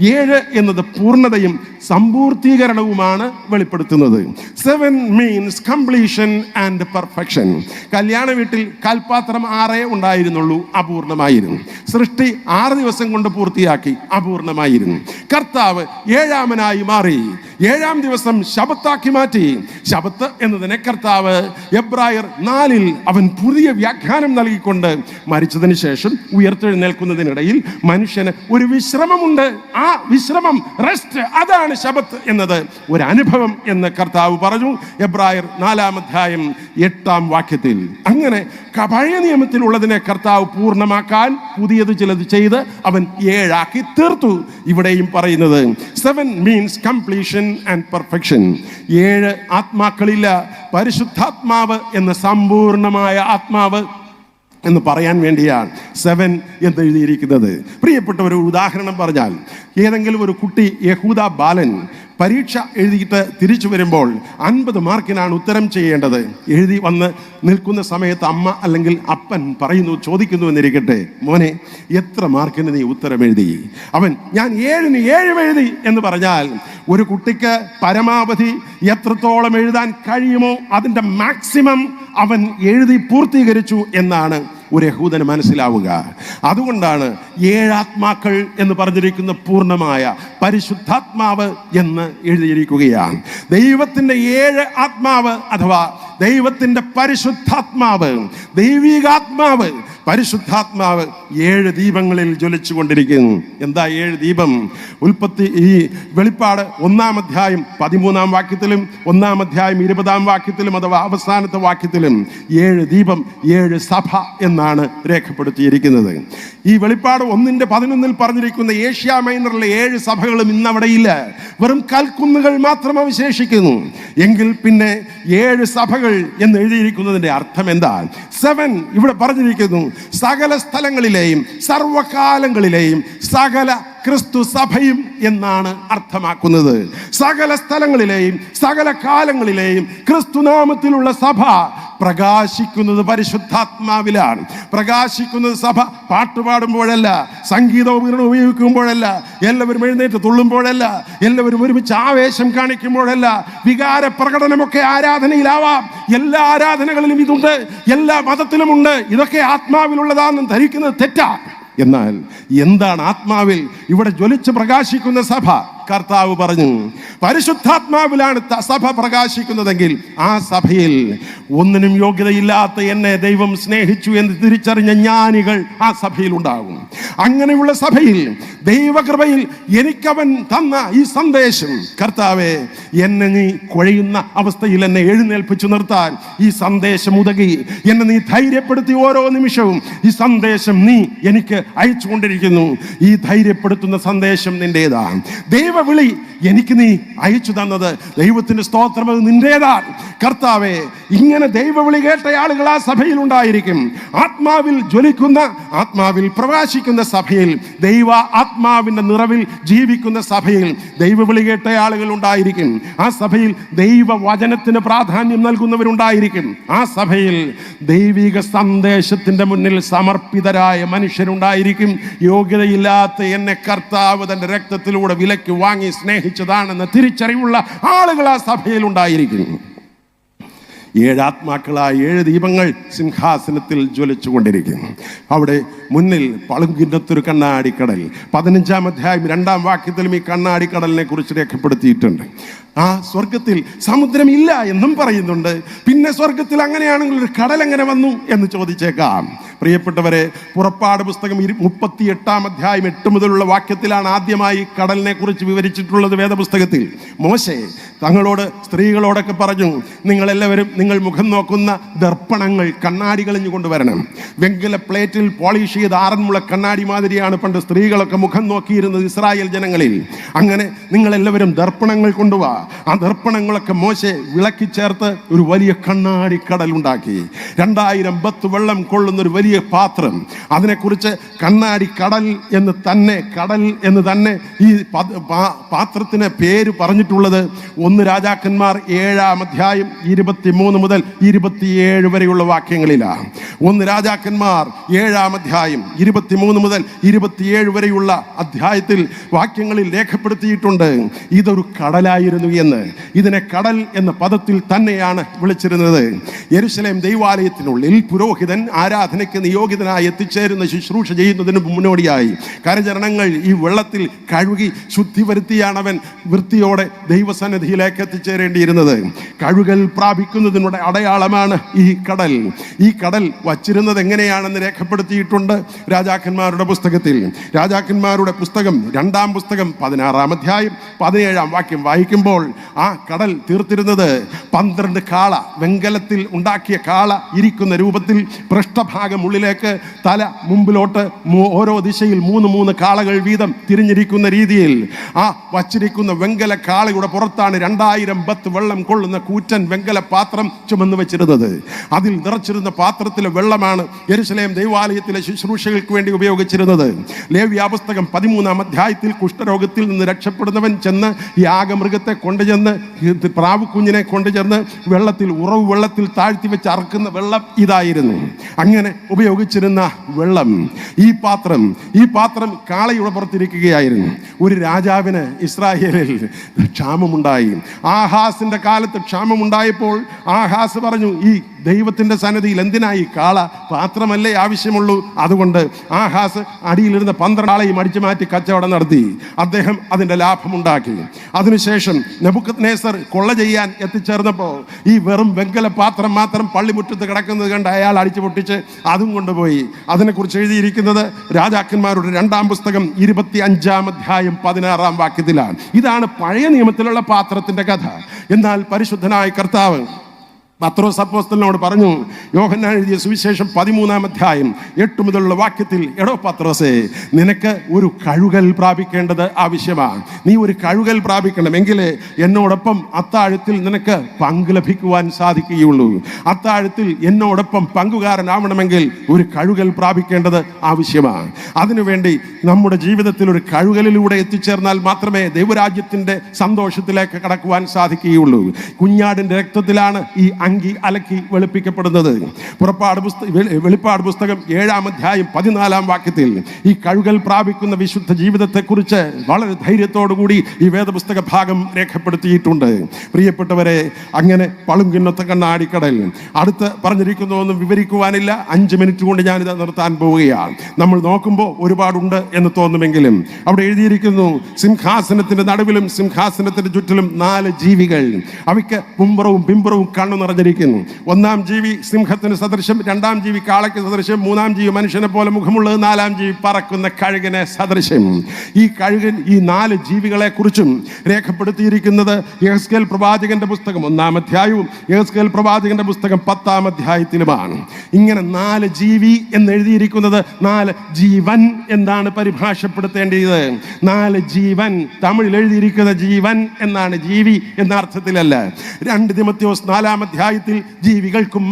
7 എന്നത് പൂർണ്ണതയും സമ്പൂർത്തീകരണവുമാണ് വെളിപ്പെടുത്തുന്നത്. 7 മീൻസ് കംപ്ലീഷൻ ആൻഡ് പെർഫെക്ഷൻ. കല്യാണ വീട്ടിൽ കൽപ്പാത്രം 6 ഉണ്ടായിരുന്നുള്ളൂ, അപൂർണമായിരുന്നു. സൃഷ്ടി 6 ദിവസം കൊണ്ട് പൂർത്തിയാക്കി, അപൂർണമായിരുന്നു. കർത്താവ് 7-ാമനായി മാറി, 7-ാം ദിവസം ശബത്താക്കി മാറ്റി. ശബത്ത് എന്നതിനെ കർത്താവ് എബ്രായർ 4 അവൻ പുതിയ വ്യാഖ്യാനം നൽകിക്കൊണ്ട് മരിച്ചതിന് ശേഷം ഉയർത്തെഴുന്നേൽക്കുന്നതിനിടയിൽ മനുഷ്യന് ഒരു വിശ്രമമുണ്ട്. ആ വിശ്രമം, റെസ്റ്റ്, അതാണ് ശബത്ത് എന്നത്, ഒരു അനുഭവം എന്ന് കർത്താവ് പറഞ്ഞു എബ്രായർ 4-ാം വാക്യത്തിൽ. അങ്ങനെ പഴയ നിയമത്തിലുള്ളതിനെ കർത്താവ് പൂർണ്ണമാക്കാൻ പുതിയത് ചിലത് ചെയ്ത് അവൻ 7 തീർത്തു. ഇവിടെയും പറയുന്നത് 7 മീൻസ് കംപ്ലീഷൻ ആൻഡ് പെർഫെക്ഷൻ. 7 ആത്മാക്കളില്ല, പരിശുദ്ധാത്മാവ് എന്ന സമ്പൂർണമായ ആത്മാവ് എന്ന് പറയാൻ വേണ്ടിയാണ് 7 എന്ന് എഴുതിയിരിക്കുന്നത്. പ്രിയപ്പെട്ട ഒരു ഉദാഹരണം പറഞ്ഞാൽ, ഏതെങ്കിലും ഒരു കുട്ടി യഹൂദ ബാലൻ പരീക്ഷ എഴുതിയിട്ട് തിരിച്ചു വരുമ്പോൾ 50 മാർക്കിനാണ് ഉത്തരം ചെയ്യേണ്ടത്. എഴുതി വന്ന് നിൽക്കുന്ന സമയത്ത് അമ്മ അല്ലെങ്കിൽ അപ്പൻ ചോദിക്കുന്നു എന്നിരിക്കട്ടെ, മോനെ എത്ര മാർക്കിന് നീ ഉത്തരം എഴുതി? അവൻ ഞാൻ 7-ന് 7 എഴുതി എന്ന് പറഞ്ഞാൽ ഒരു കുട്ടിക്ക് പരമാവധി എത്രത്തോളം എഴുതാൻ കഴിയുമോ അതിൻ്റെ മാക്സിമം അവൻ എഴുതി പൂർത്തീകരിച്ചു എന്നാണ് ഒരു യഹൂദന് മനസ്സിലാവുക. അതുകൊണ്ടാണ് 7 ആത്മാക്കൾ എന്ന് പറഞ്ഞിരിക്കുന്ന പൂർണ്ണമായ പരിശുദ്ധാത്മാവ് എന്ന് എഴുതിയിരിക്കുകയാണ്. ദൈവത്തിൻ്റെ 7 ആത്മാവ് അഥവാ ദൈവത്തിൻ്റെ പരിശുദ്ധാത്മാവ്, ദൈവികാത്മാവ്, പരിശുദ്ധാത്മാവ് 7 ദീപങ്ങളിൽ ജ്വലിച്ചു കൊണ്ടിരിക്കുന്നു. എന്താ 7 ദീപം? വെളിപ്പാട് 1-ാം അധ്യായം 13-ാം വാക്യത്തിലും 1-ാം അധ്യായം 20-ാം വാക്യത്തിലും അഥവാ അവസാനത്തെ വാക്യത്തിലും 7 ദീപം 7 സഭ എന്നാണ് രേഖപ്പെടുത്തിയിരിക്കുന്നത്. ഈ വെളിപ്പാട് 1:11 പറഞ്ഞിരിക്കുന്ന ഏഷ്യ മൈനറിലെ 7 സഭകളും ഇന്നവിടെയില്ല, വെറും കൽക്കുന്നുകൾ മാത്രം അവശേഷിക്കുന്നു. എങ്കിൽ പിന്നെ 7 സഭകൾ എന്ന് എഴുതിയിരിക്കുന്നതിന്റെ അർത്ഥം എന്താ? 7 ഇവിടെ പറഞ്ഞിരിക്കുന്നു സകല സ്ഥലങ്ങളിലെയും സർവകാലങ്ങളിലെയും സകല ക്രിസ്തു സഭയും എന്നാണ് അർത്ഥമാക്കുന്നത്. സകല സ്ഥലങ്ങളിലെയും സകല കാലങ്ങളിലെയും ക്രിസ്തുനാമത്തിലുള്ള സഭ പ്രകാശിക്കുന്നത് പരിശുദ്ധാത്മാവിലാണ്. പ്രകാശിക്കുന്നത് സഭ പാട്ടുപാടുമ്പോഴല്ല, സംഗീതോപകരണം ഉപയോഗിക്കുമ്പോഴല്ല, എല്ലാവരും എഴുന്നേറ്റ് തുള്ളുമ്പോഴല്ല, എല്ലാവരും ഒരുമിച്ച് ആവേശം കാണിക്കുമ്പോഴല്ല, വികാര പ്രകടനമൊക്കെ ആരാധനയിലാവാം. എല്ലാ ആരാധനകളിലും ഇതുണ്ട്, എല്ലാ മതത്തിലുമുണ്ട്. ഇതൊക്കെ ആത്മാവിലുള്ളതാണെന്ന് ധരിക്കുന്നത് തെറ്റാ. എന്നാൽ എന്താണ് ആത്മാവിൽ ഇവിടെ ജ്വലിച്ച് പ്രകാശിക്കുന്ന സഭ? കർത്താവ് പറഞ്ഞു, പരിശുദ്ധാത്മാവിലാണ് സഭ പ്രകാശിക്കുന്നതെങ്കിൽ ആ സഭയിൽ ഒന്നിനും യോഗ്യതയില്ലാത്ത എന്നെ ദൈവം സ്നേഹിച്ചു എന്ന് തിരിച്ചറിഞ്ഞ ജ്ഞാനികൾ ആ സഭയിൽ ഉണ്ടാകും. അങ്ങനെയുള്ള സഭയിൽ ദൈവകൃപയിൽ എനിക്കവൻ തന്ന ഈ സന്ദേശം, കർത്താവേ, എന്നെ നീ കുഴയുന്ന അവസ്ഥയിൽ എന്നെ എഴുന്നേൽപ്പിച്ചു നിർത്താൻ ഈ സന്ദേശം ഉതകി, എന്നെ നീ ധൈര്യപ്പെടുത്തി ഓരോ നിമിഷവും ഈ സന്ദേശം നീ എനിക്ക് അയച്ചുകൊണ്ടിരിക്കുന്നു. ഈ ധൈര്യപ്പെടുത്തുന്ന സന്ദേശം നിന്റേതാണ്. ദൈവവിളി എനിക്ക് നീ അയച്ചു തന്നത്, ദൈവത്തിന്റെ സ്തോത്രം, അത് നിന്റേതാണ്. കർത്താവേ, ഇങ്ങനെ ദൈവവിളി കേട്ട ആളുകൾ ആ സഭയിൽ ഉണ്ടായിരിക്കും. ആത്മാവിൽ ജ്വലിക്കുന്ന, ആത്മാവിൽ പ്രകാശിക്കുന്ന സഭയിൽ, ദൈവ ആത്മാവിന്റെ നിറവിൽ ജീവിക്കുന്ന സഭയിൽ ദൈവവിളി കേട്ട ആളുകൾ ഉണ്ടായിരിക്കും. ആ സഭയിൽ ദൈവവചനത്തിന് പ്രാധാന്യം നൽകുന്നവരുണ്ടായിരിക്കും. ആ സഭയിൽ ദൈവിക സന്ദേശത്തിന്റെ മുന്നിൽ സമർപ്പിതരായ മനുഷ്യരുണ്ടായിരിക്കും. യോഗ്യതയില്ലാത്ത എന്നെ കർത്താവ് തന്റെ രക്തത്തിലൂടെ വിലയ്ക്ക് വാങ്ങി സ്നേഹിച്ചതാണെന്ന തിരിച്ചറിവുള്ള ആളുകൾ ആ സഭയിൽ ഉണ്ടായിരിക്കും. 7 ആത്മാക്കളായ 7 ദീപങ്ങൾ സിംഹാസനത്തിൽ ജ്വലിച്ചു കൊണ്ടിരിക്കും. അവിടെ മുന്നിൽ പളുങ്കിന്നത്തൊരു കണ്ണാടിക്കടൽ. 15-ാം അധ്യായം 2-ാം വാക്യത്തിലും ഈ കണ്ണാടിക്കടലിനെ കുറിച്ച് രേഖപ്പെടുത്തിയിട്ടുണ്ട്. ആ സ്വർഗത്തിൽ സമുദ്രമില്ല എന്നും പറയുന്നുണ്ട്. പിന്നെ സ്വർഗത്തിൽ അങ്ങനെയാണെങ്കിൽ ഒരു കടൽ എങ്ങനെ വന്നു എന്ന് ചോദിച്ചേക്കാം. പ്രിയപ്പെട്ടവരെ, പുറപ്പാട് പുസ്തകം 38-ാം അധ്യായം 8 മുതലുള്ള വാക്യത്തിലാണ് ആദ്യമായി കടലിനെ കുറിച്ച് വിവരിച്ചിട്ടുള്ളത് വേദപുസ്തകത്തിൽ. മോശെ തങ്ങളോട്, സ്ത്രീകളോടൊക്കെ പറഞ്ഞു, നിങ്ങളെല്ലാവരും നിങ്ങൾ മുഖം നോക്കുന്ന ദർപ്പണങ്ങൾ, കണ്ണാടികൾ ഇഞ്ഞു കൊണ്ടുവരണം. വെങ്കല പ്ലേറ്റിൽ പോളിഷ് ചെയ്ത ആറന്മുള കണ്ണാടി മാതിരിയാണ് പണ്ട് സ്ത്രീകളൊക്കെ മുഖം നോക്കിയിരുന്നത് ഇസ്രായേൽ ജനങ്ങളിൽ. അങ്ങനെ നിങ്ങളെല്ലാവരും ദർപ്പണങ്ങൾ കൊണ്ടുപോവാ. ആ ദർപ്പണങ്ങളൊക്കെ മോശെ വിളക്കി ചേർത്ത് ഒരു വലിയ കണ്ണാടി കടൽ ഉണ്ടാക്കി. 2000 ബത്ത് വെള്ളം കൊള്ളുന്ന ഒരു വലിയ പാത്രം. അതിനെക്കുറിച്ച് കണ്ണാടി കടൽ എന്ന് തന്നെ, കടൽ എന്ന് തന്നെ ഈ പാത്രത്തിന് പേര് പറഞ്ഞിട്ടുള്ളത് 1 രാജാക്കന്മാർ 7-ാം അധ്യായം 23 മുതൽ 27 വരെയുള്ള വാക്യങ്ങളിലാണ്. 1 രാജാക്കന്മാർ 7-ാം അധ്യായം 23 മുതൽ 27 വരെയുള്ള അധ്യായത്തിൽ വാക്യങ്ങളിൽ രേഖപ്പെടുത്തിയിട്ടുണ്ട് ഇതൊരു കടലായിരുന്നു എന്ന്. ഇതിനെ കടൽ എന്ന പദത്തിൽ തന്നെയാണ് വിളിച്ചിരുന്നത്. യെരുശലേം ദൈവാലയത്തിനുള്ളിൽ പുരോഹിതൻ ആരാധനയ്ക്ക് നിയോഗിതനായി എത്തിച്ചേരുന്ന ശുശ്രൂഷ ചെയ്യുന്നതിന് മുന്നോടിയായി കരചരണങ്ങൾ ഈ വെള്ളത്തിൽ കഴുകി ശുദ്ധി വരുത്തിയാണ് അവൻ വൃത്തിയോടെ ദൈവസന്നിധിയിലേക്ക് എത്തിച്ചേരേണ്ടിയിരുന്നത്. കഴുകൽ പ്രാപിക്കുന്നതിനുള്ള അടയാളമാണ് ഈ കടൽ. ഈ കടൽ വച്ചിരുന്നത് എങ്ങനെയാണെന്ന് രേഖപ്പെടുത്തിയിട്ടുണ്ട് രാജാക്കന്മാരുടെ പുസ്തകത്തിൽ. രാജാക്കന്മാരുടെ പുസ്തകം 2-ാം പുസ്തകം 16-ാം അധ്യായം 17-ാം വാക്യം വായിക്കുമ്പോൾ ആ കടൽ തീർത്തിരുന്നത് 12 കാള, വെങ്കലത്തിൽ ഉണ്ടാക്കിയ കാള ഇരിക്കുന്ന രൂപത്തിൽ പൃഷ്ഠഭാഗം ഉള്ളിലേക്ക്, തല മുമ്പിലോട്ട്, ഓരോ ദിശയിൽ 3 കാളകൾ വീതം തിരിഞ്ഞിരിക്കുന്ന രീതിയിൽ ആ വച്ചിരിക്കുന്ന വെങ്കല കാളയുടെ പുറത്താണ് 2000 ബത്ത് വെള്ളം കൊള്ളുന്ന കൂറ്റൻ വെങ്കല പാത്രം ചുമന്ന് വെച്ചിരുന്നത്. അതിൽ നിറച്ചിരുന്ന പാത്രത്തിലെ വെള്ളമാണ് യെരുശലേം ദൈവാലയത്തിലെ ശുശ്രൂഷകൾക്ക് വേണ്ടി ഉപയോഗിച്ചിരുന്നത്. ലേവ്യാപുസ്തകം 13-ാം അധ്യായത്തിൽ കുഷ്ഠരോഗത്തിൽ നിന്ന് രക്ഷപ്പെടുന്നവൻ ചെന്ന് യാഗമൃഗത്തെ കൊണ്ടുചെന്ന്, പ്രാവുകുഞ്ഞിനെ കൊണ്ടുചെന്ന് വെള്ളത്തിൽ, ഉറവ് വെള്ളത്തിൽ താഴ്ത്തി വെച്ച് അറക്കുന്ന വെള്ളം ഇതായിരുന്നു. അങ്ങനെ ഉപയോഗിച്ചിരുന്ന വെള്ളം, ഈ പാത്രം കാളയുടെ പുറത്തിരിക്കുകയായിരുന്നു. ഒരു രാജാവിന് ഇസ്രായേലിൽ ക്ഷാമമുണ്ടായി. ആഹാസിന്റെ കാലത്ത് ക്ഷാമമുണ്ടായപ്പോൾ ആഹാസ് പറഞ്ഞു, ഈ ദൈവത്തിന്റെ സന്നിധിയിൽ എന്തിനായി കാള? പാത്രമല്ലേ ആവശ്യമുള്ളൂ. അതുകൊണ്ട് ആഹാസ് അടിയിലിരുന്ന 12 ആളെയും അടിച്ചു മാറ്റി കച്ചവടം നടത്തി. അദ്ദേഹം അതിന്റെ ലാഭമുണ്ടാക്കി. അതിനുശേഷം നെബൂഖദ്നേസർ കൊള്ള ചെയ്യാൻ എത്തിച്ചേർന്നപ്പോൾ ഈ വെറും വെങ്കല പാത്രം മാത്രം പള്ളിമുറ്റത്ത് കിടക്കുന്നത് കണ്ട് അയാൾ അടിച്ചു പൊട്ടിച്ച് അതും കൊണ്ടുപോയി. അതിനെക്കുറിച്ച് എഴുതിയിരിക്കുന്നത് രാജാക്കന്മാരുടെ 2-ാം പുസ്തകം 25-ാം അധ്യായം 16-ാം വാക്യത്തിലാണ്. ഇതാണ് പഴയ നിയമത്തിലുള്ള പാത്രത്തിന്റെ കഥ. എന്നാൽ പരിശുദ്ധനായ കർത്താവ് പത്രോസ് അപ്പോസ്തലനോട് പറഞ്ഞു, യോഹന്നാൻ എഴുതിയ സുവിശേഷം 13-ാം അധ്യായം 8 മുതലുള്ള വാക്യത്തിൽ, എടോ പത്രോസേ, നിനക്ക് ഒരു കഴുകൽ പ്രാപിക്കേണ്ടത് ആവശ്യമാണ്. നീ ഒരു കഴുകൽ പ്രാപിക്കണമെങ്കിൽ എന്നോടൊപ്പം അത്താഴത്തിൽ നിനക്ക് പങ്ക് ലഭിക്കുവാൻ സാധിക്കുകയുള്ളൂ. അത്താഴത്തിൽ എന്നോടൊപ്പം പങ്കുകാരനാവണമെങ്കിൽ ഒരു കഴുകൽ പ്രാപിക്കേണ്ടത് ആവശ്യമാണ്. അതിനുവേണ്ടി നമ്മുടെ ജീവിതത്തിൽ ഒരു കഴുകലിലൂടെ എത്തിച്ചേർന്നാൽ മാത്രമേ ദൈവരാജ്യത്തിൻ്റെ സന്തോഷത്തിലേക്ക് കടക്കുവാൻ സാധിക്കുകയുള്ളൂ. കുഞ്ഞാടിൻ്റെ രക്തത്തിലാണ് ഈ അങ്കി അലക്കി വെളുപ്പിക്കപ്പെടുന്നത്. വെളിപ്പാട് പുസ്തകം 7-ാം അധ്യായം 14-ാം വാക്യത്തിൽ ഈ കഴുകൽ പ്രാപിക്കുന്ന വിശുദ്ധ ജീവിതത്തെക്കുറിച്ച് വളരെ ധൈര്യത്തോടുകൂടി ഈ വേദപുസ്തക ഭാഗം രേഖപ്പെടുത്തിയിട്ടുണ്ട്. പ്രിയപ്പെട്ടവരെ, അങ്ങനെ പളുങ്കിന്നത്തെ കണ്ണാടിക്കടൽ അടുത്ത് പറഞ്ഞിരിക്കുന്നതൊന്നും വിവരിക്കുവാനില്ല. 5 മിനിറ്റ് കൊണ്ട് ഞാനിത് നിർത്താൻ പോവുകയാണ്. നമ്മൾ നോക്കുമ്പോൾ ഒരുപാടുണ്ട് എന്ന് തോന്നുമെങ്കിലും അവിടെ എഴുതിയിരിക്കുന്നു, സിംഹാസനത്തിന്റെ നടുവിലും സിംഹാസനത്തിന്റെ ചുറ്റിലും 4 ജീവികൾ, അവയ്ക്ക് മുമ്പുറവും പിമ്പുറവും കണ്ണു നിറഞ്ഞിരിക്കുന്നു. 1-ാം ജീവി സിംഹത്തിന് സദൃശം, 2-ാം ജീവി കാളയ്ക്ക് സദൃശം, 3-ാം ജീവി മനുഷ്യനെ പോലെ മുഖമുള്ളത്, 4-ാം ജീവി പറക്കുന്ന കഴുകനെ സദൃശം. ഈ കഴുകൻ ഈ 4 ജീവികളെ കുറിച്ചും രേഖപ്പെടുത്തിയിരിക്കുന്നത് യെഹെസ്കേൽ പ്രവാചകന്റെ പുസ്തകം 1-ാം അധ്യായവും യെഹെസ്കേൽ പ്രവാചകന്റെ പുസ്തകം 10-ാം അധ്യായത്തിലുമാണ്. ഇങ്ങനെ 4 ജീവി എന്ന് എഴുതിയിരിക്കുന്നത് 4 ജീവൻ എന്നാണ് പരിഭാഷപ്പെടുത്തേണ്ടത്. 4 ജീവൻ, തമിഴിൽ എഴുതിയിരിക്കുന്ന ജീവൻ എന്നാണ്, ജീവി എന്ന അർത്ഥത്തിലല്ല. 2 തിമോഥെയോസ് 4-ാം അധ്യായത്തിൽ ജീവികൾക്കും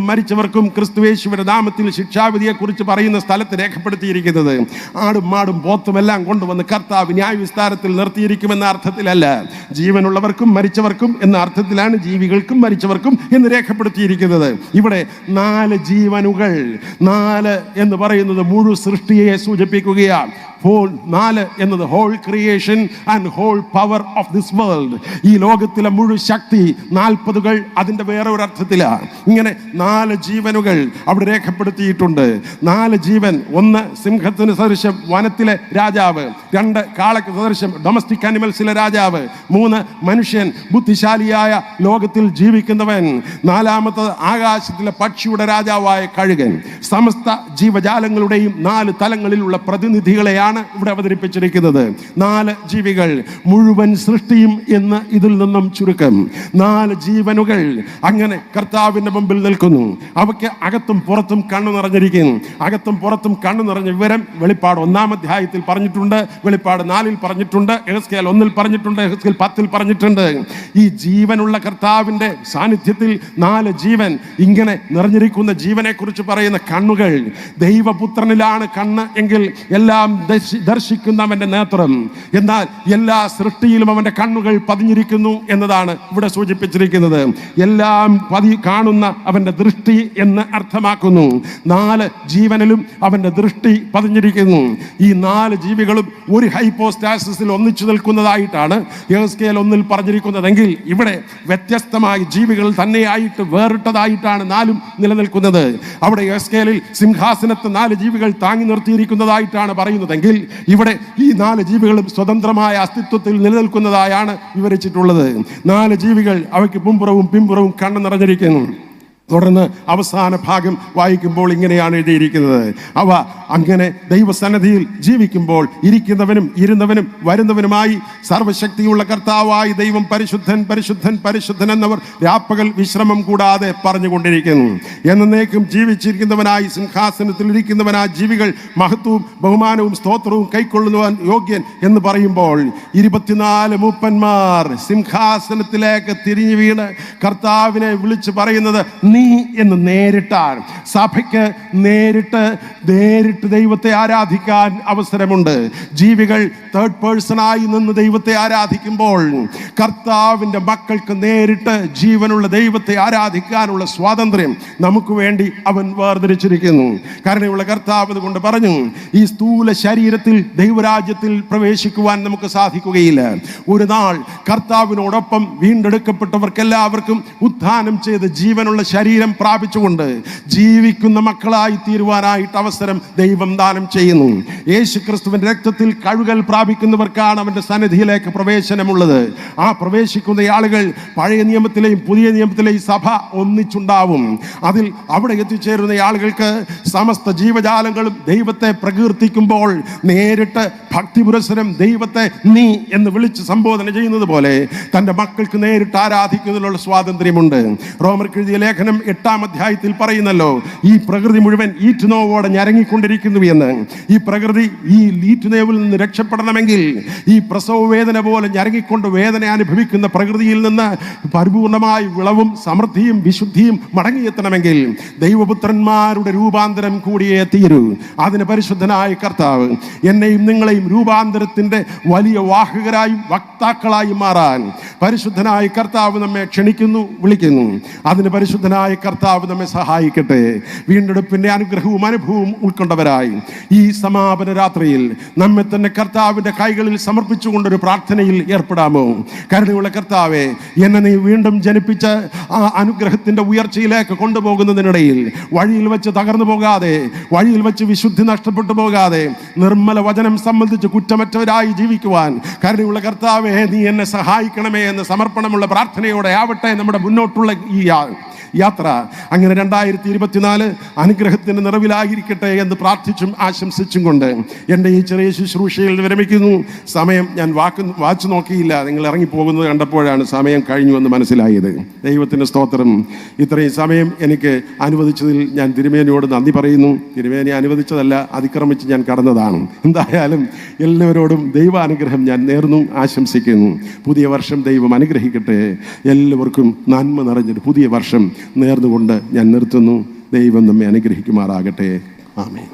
മരിച്ചവർക്കും ക്രിസ്തുയേശുവിന്റെ നാമത്തിൽ ശിക്ഷാവിധിയെ കുറിച്ച് പറയുന്ന സ്ഥലത്ത് രേഖപ്പെടുത്തിയിരിക്കുന്നത് ആടും മാടും പോത്തും എല്ലാം കൊണ്ടുവന്ന് കർത്താവ് ന്യായവിസ്താരത്തിൽ നിർത്തിയിരിക്കുമെന്ന അർത്ഥത്തിലല്ല, ജീവനുള്ളവർക്കും മരിച്ചവർക്കും എന്ന അർത്ഥത്തിലാണ് ജീവികൾക്കും മരിച്ചവർക്കും എന്ന് രേഖപ്പെടുത്തിയിരിക്കുന്നത്. ഇവിടെ 4 ജീവനുകൾ, 4 എന്ന് പറയുന്നത് മുഴു സൃഷ്ടിയെ സൂചിപ്പിക്കുകയാണ്. 4 എന്നത് whole creation and whole power of this world. ഈ ലോകത്തിലെ മുഴു ശക്തി 40 അതിൻ്റെ വേറെ ഒരു അർത്ഥത്തിലാണ്. ഇങ്ങനെ 4 ജീവനുകൾ അവിടെ രേഖപ്പെടുത്തിയിട്ടുണ്ട്. 4 ജീവൻ, 1 സിംഹത്തിന് സദൃശം വനത്തിലെ രാജാവ്, 2 കാളയ്ക്ക് സദൃശം ഡൊമസ്റ്റിക് ആനിമൽസിലെ രാജാവ്, 3 മനുഷ്യൻ ബുദ്ധിശാലിയായ ലോകത്തിൽ ജീവിക്കുന്നവൻ, 4-മത്തെ ആകാശത്തിലെ പക്ഷിയുടെ രാജാവായ കഴുകൻ. സമസ്ത ജീവജാലങ്ങളുടെയും 4 തലങ്ങളിലുള്ള പ്രതിനിധികളെയാണ് ഇവിടെ അവതരിപ്പിച്ചിരിക്കുന്നത്. 4 ജീവികൾ, മുഴുവൻ സൃഷ്ടിയും എന്ന് ഇതിൽ നിന്നും ചുരുക്കം. 4 ജീവനുകൾ അങ്ങനെ കർത്താവിന്റെ മുമ്പിൽ നിൽക്കുന്നു. അവയ്ക്ക് അകത്തും പുറത്തും കണ്ണു നിറഞ്ഞിരിക്കുന്നു. അകത്തും പുറത്തും കണ്ണു നിറഞ്ഞ വിവരം വെളിപ്പാട് 1-ാം അധ്യായത്തിൽ പറഞ്ഞിട്ടുണ്ട്, വെളിപ്പാട് 4-ൽ പറഞ്ഞിട്ടുണ്ട്, യെഹെസ്കേൽ 1-ൽ പറഞ്ഞിട്ടുണ്ട്, യെഹെസ്കേൽ 10-ൽ പറഞ്ഞിട്ടുണ്ട്. ഈ ജീവനുള്ള കർത്താവിന്റെ സാന്നിധ്യത്തിൽ 4 ജീവൻ, ഇങ്ങനെ നിറഞ്ഞിരിക്കുന്ന ജീവനെ കുറിച്ച് പറയുന്ന കണ്ണുകൾ, ദൈവപുത്രനിലാണ് കണ്ണ് എങ്കിൽ എല്ലാം ദർശിക്കുന്നവന്റെ നേത്രം, എന്നാൽ എല്ലാ സൃഷ്ടിയിലും അവന്റെ കണ്ണുകൾ പതിഞ്ഞിരിക്കുന്നു എന്നതാണ് ഇവിടെ സൂചിപ്പിച്ചിരിക്കുന്നത്. എല്ലാം കാണുന്ന അവന്റെ ദൃഷ്ടി എന്ന് അർത്ഥമാക്കുന്നു. 4 ജീവനിലും അവന്റെ ദൃഷ്ടി പതിഞ്ഞിരിക്കുന്നു. ഈ 4 ജീവികളും ഒരു ഹൈപ്പോസ്റ്റാസിസിൽ ഒന്നിച്ചു നിൽക്കുന്നതായിട്ടാണ് യെഹെസ്കേൽ 1-ൽ പറഞ്ഞിരിക്കുന്നതെങ്കിൽ ഇവിടെ വ്യത്യസ്തമായി ജീവികൾ തന്നെയായിട്ട് വേറിട്ടതായിട്ടാണ് 4ഉം നിലനിൽക്കുന്നത്. അവിടെ യെഹെസ്കേലിൽ സിംഹാസനത്തെ 4 ജീവികൾ താങ്ങി നിർത്തിയിരിക്കുന്നതായിട്ടാണ് പറയുന്നതെങ്കിൽ ഇവിടെ ഈ 4 ജീവികളും സ്വതന്ത്രമായ അസ്തിത്വത്തിൽ നിലനിൽക്കുന്നതായാണ് വിവരിച്ചിട്ടുള്ളത്. 4 ജീവികൾ, അവയ്ക്ക് മുമ്പുറവും പിമ്പുറവും കണ്ണു നിറഞ്ഞിരിക്കുന്നു. തുടർന്ന് അവസാന ഭാഗം വായിക്കുമ്പോൾ ഇങ്ങനെയാണ് എഴുതിയിരിക്കുന്നത്, അവ അങ്ങനെ ദൈവസന്നിധിയിൽ ജീവിക്കുമ്പോൾ ഇരിക്കുന്നവനും ഇരുന്നവനും വരുന്നവനുമായി സർവശക്തിയുള്ള കർത്താവായി ദൈവം പരിശുദ്ധൻ പരിശുദ്ധൻ പരിശുദ്ധൻ എന്നവർ രാപ്പകൽ വിശ്രമം കൂടാതെ പറഞ്ഞുകൊണ്ടിരിക്കുന്നു. എന്നേക്കും ജീവിച്ചിരിക്കുന്നവനായി സിംഹാസനത്തിൽ ഇരിക്കുന്നവനായ ജീവികൾ മഹത്വവും ബഹുമാനവും സ്തോത്രവും കൈക്കൊള്ളുവാൻ യോഗ്യൻ എന്ന് പറയുമ്പോൾ 24 മൂപ്പന്മാർ സിംഹാസനത്തിലേക്ക് തിരിഞ്ഞു വീണ് കർത്താവിനെ വിളിച്ചു പറയുന്നത് നീ എന്ന് നേരിട്ടാണ്. സഭയ്ക്ക് നേരിട്ട് ദൈവത്തെ ആരാധിക്കാൻ അവസരമുണ്ട്. ജീവികൾ തേർഡ് പേഴ്സണായി നിന്ന് ദൈവത്തെ ആരാധിക്കുമ്പോൾ കർത്താവിൻ്റെ മക്കൾക്ക് നേരിട്ട് ജീവനുള്ള ദൈവത്തെ ആരാധിക്കാനുള്ള സ്വാതന്ത്ര്യം നമുക്ക് വേണ്ടി അവൻ വേർതിരിച്ചിരിക്കുന്നു. കാരണമുള്ള കർത്താവ് അതുകൊണ്ട് പറഞ്ഞു, ഈ സ്ഥൂല ശരീരത്തിൽ ദൈവരാജ്യത്തിൽ പ്രവേശിക്കുവാൻ നമുക്ക് സാധിക്കുകയില്ല. ഒരു നാൾ കർത്താവിനോടൊപ്പം വീണ്ടെടുക്കപ്പെട്ടവർക്കെല്ലാവർക്കും ഉത്ഥാനം ചെയ്ത് ജീവനുള്ള ശരീരം പ്രാപിച്ചുകൊണ്ട് ജീവിക്കുന്ന മക്കളായി തീരുവാനായിട്ട് അവസരം ദൈവം ദാനം ചെയ്യുന്നു. യേശു ക്രിസ്തുവിന്റെ രക്തത്തിൽ കഴുകൽ പ്രാപിക്കുന്നവർക്കാണ് അവന്റെ സന്നിധിയിലേക്ക് പ്രവേശനമുള്ളത്. ആ പ്രവേശിക്കുന്ന ആളുകൾ പഴയ നിയമത്തിലെയും പുതിയ നിയമത്തിലെയും സഭ ഒന്നിച്ചുണ്ടാവും. അതിൽ അവിടെ എത്തിച്ചേരുന്ന ആളുകൾക്ക് സമസ്ത ജീവജാലങ്ങളും ദൈവത്തെ പ്രകീർത്തിക്കുമ്പോൾ നേരിട്ട് ഭക്തിപുരസ്സരം ദൈവത്തെ നീ എന്ന് വിളിച്ച് സംബോധന ചെയ്യുന്നത് പോലെ തൻ്റെ മക്കൾക്ക് നേരിട്ട് ആരാധിക്കുന്നതിനുള്ള സ്വാതന്ത്ര്യമുണ്ട്. റോമർക്ക് എഴുതിയ ലേഖനം 8-ാം അധ്യായത്തിൽ പറയുന്നല്ലോ, ഈ പ്രകൃതി മുഴുവൻ ഈറ്റുനോവോടെ ഞരങ്ങിക്കൊണ്ടിരിക്കുന്നു എന്ന്. ഈ പ്രകൃതി ഈ ഈറ്റുനോവിൽ നിന്ന് രക്ഷപ്പെടണമെങ്കിൽ, ഈ പ്രസവ വേദന പോലെ ഞരങ്ങിക്കൊണ്ട് വേദന അനുഭവിക്കുന്ന പ്രകൃതിയിൽ നിന്ന് പരിപൂർണമായി വിളവും സമൃദ്ധിയും വിശുദ്ധിയും മടങ്ങിയെത്തണമെങ്കിൽ ദൈവപുത്രന്മാരുടെ രൂപാന്തരം കൂടിയേ തീരൂ. അതിന് പരിശുദ്ധനായ കർത്താവ് എന്നെയും നിങ്ങളെയും രൂപാന്തരത്തിന്റെ വലിയ വാഹകരായും വക്താക്കളായും മാറാൻ പരിശുദ്ധനായ കർത്താവ് നമ്മെ ക്ഷണിക്കുന്നു, വിളിക്കുന്നു. അതിന് പരിശുദ്ധനായ കർത്താവ് നമ്മെ സഹായിക്കട്ടെ. വീണ്ടെടുപ്പിന്റെ അനുഗ്രഹവും അനുഭവവും ഉൾക്കൊണ്ടവരായി ഈ സമാപന രാത്രിയിൽ നമ്മെ തന്നെ കർത്താവിന്റെ കൈകളിൽ സമർപ്പിച്ചുകൊണ്ടൊരു പ്രാർത്ഥനയിൽ ഏർപ്പെടാമോ? കരുണയുള്ള കർത്താവേ, എന്നെ നീ വീണ്ടും ജനിപ്പിച്ച് ആ അനുഗ്രഹത്തിന്റെ ഉയർച്ചയിലേക്ക് കൊണ്ടുപോകുന്നതിനിടയിൽ വഴിയിൽ വെച്ച് തകർന്നു പോകാതെ, വഴിയിൽ വെച്ച് വിശുദ്ധി നഷ്ടപ്പെട്ടു പോകാതെ, നിർമ്മല വചനം സംബന്ധിച്ച് കുറ്റമറ്റവരായി ജീവിക്കുവാൻ കരുണയുള്ള കർത്താവേ, നീ എന്നെ സഹായിക്കണമേ എന്ന സമർപ്പണമുള്ള പ്രാർത്ഥനയോടെ ആവട്ടെ നമ്മുടെ മുന്നോട്ടുള്ള ഈ യാത്ര. അങ്ങനെ 2024 അനുഗ്രഹത്തിന് നിറവിലായിരിക്കട്ടെ എന്ന് പ്രാർത്ഥിച്ചും ആശംസിച്ചും കൊണ്ട് എൻ്റെ ഈ ചെറിയ ശുശ്രൂഷയിൽ വിരമിക്കുന്നു. സമയം ഞാൻ വാച്ച് നോക്കിയില്ല. നിങ്ങൾ ഇറങ്ങിപ്പോകുന്നത് കണ്ടപ്പോഴാണ് സമയം കഴിഞ്ഞു എന്ന് മനസ്സിലായത്. ദൈവത്തിൻ്റെ സ്തോത്രം. ഇത്രയും സമയം എനിക്ക് അനുവദിച്ചതിൽ ഞാൻ തിരുമേനിയോട് നന്ദി പറയുന്നു. തിരുമേനി അനുവദിച്ചതല്ല, അതിക്രമിച്ച് ഞാൻ കടന്നതാണ്. എന്തായാലും എല്ലാവരോടും ദൈവാനുഗ്രഹം ഞാൻ നേർന്നു ആശംസിക്കുന്നു. പുതിയ വർഷം ദൈവം അനുഗ്രഹിക്കട്ടെ. എല്ലാവർക്കും നന്മ നിറഞ്ഞൊരു പുതിയ വർഷം നേർന്നുകൊണ്ട് ഞാൻ നിർത്തുന്നു. ദൈവം നമ്മെ അനുഗ്രഹിക്കുമാറാകട്ടെ. ആമേൻ.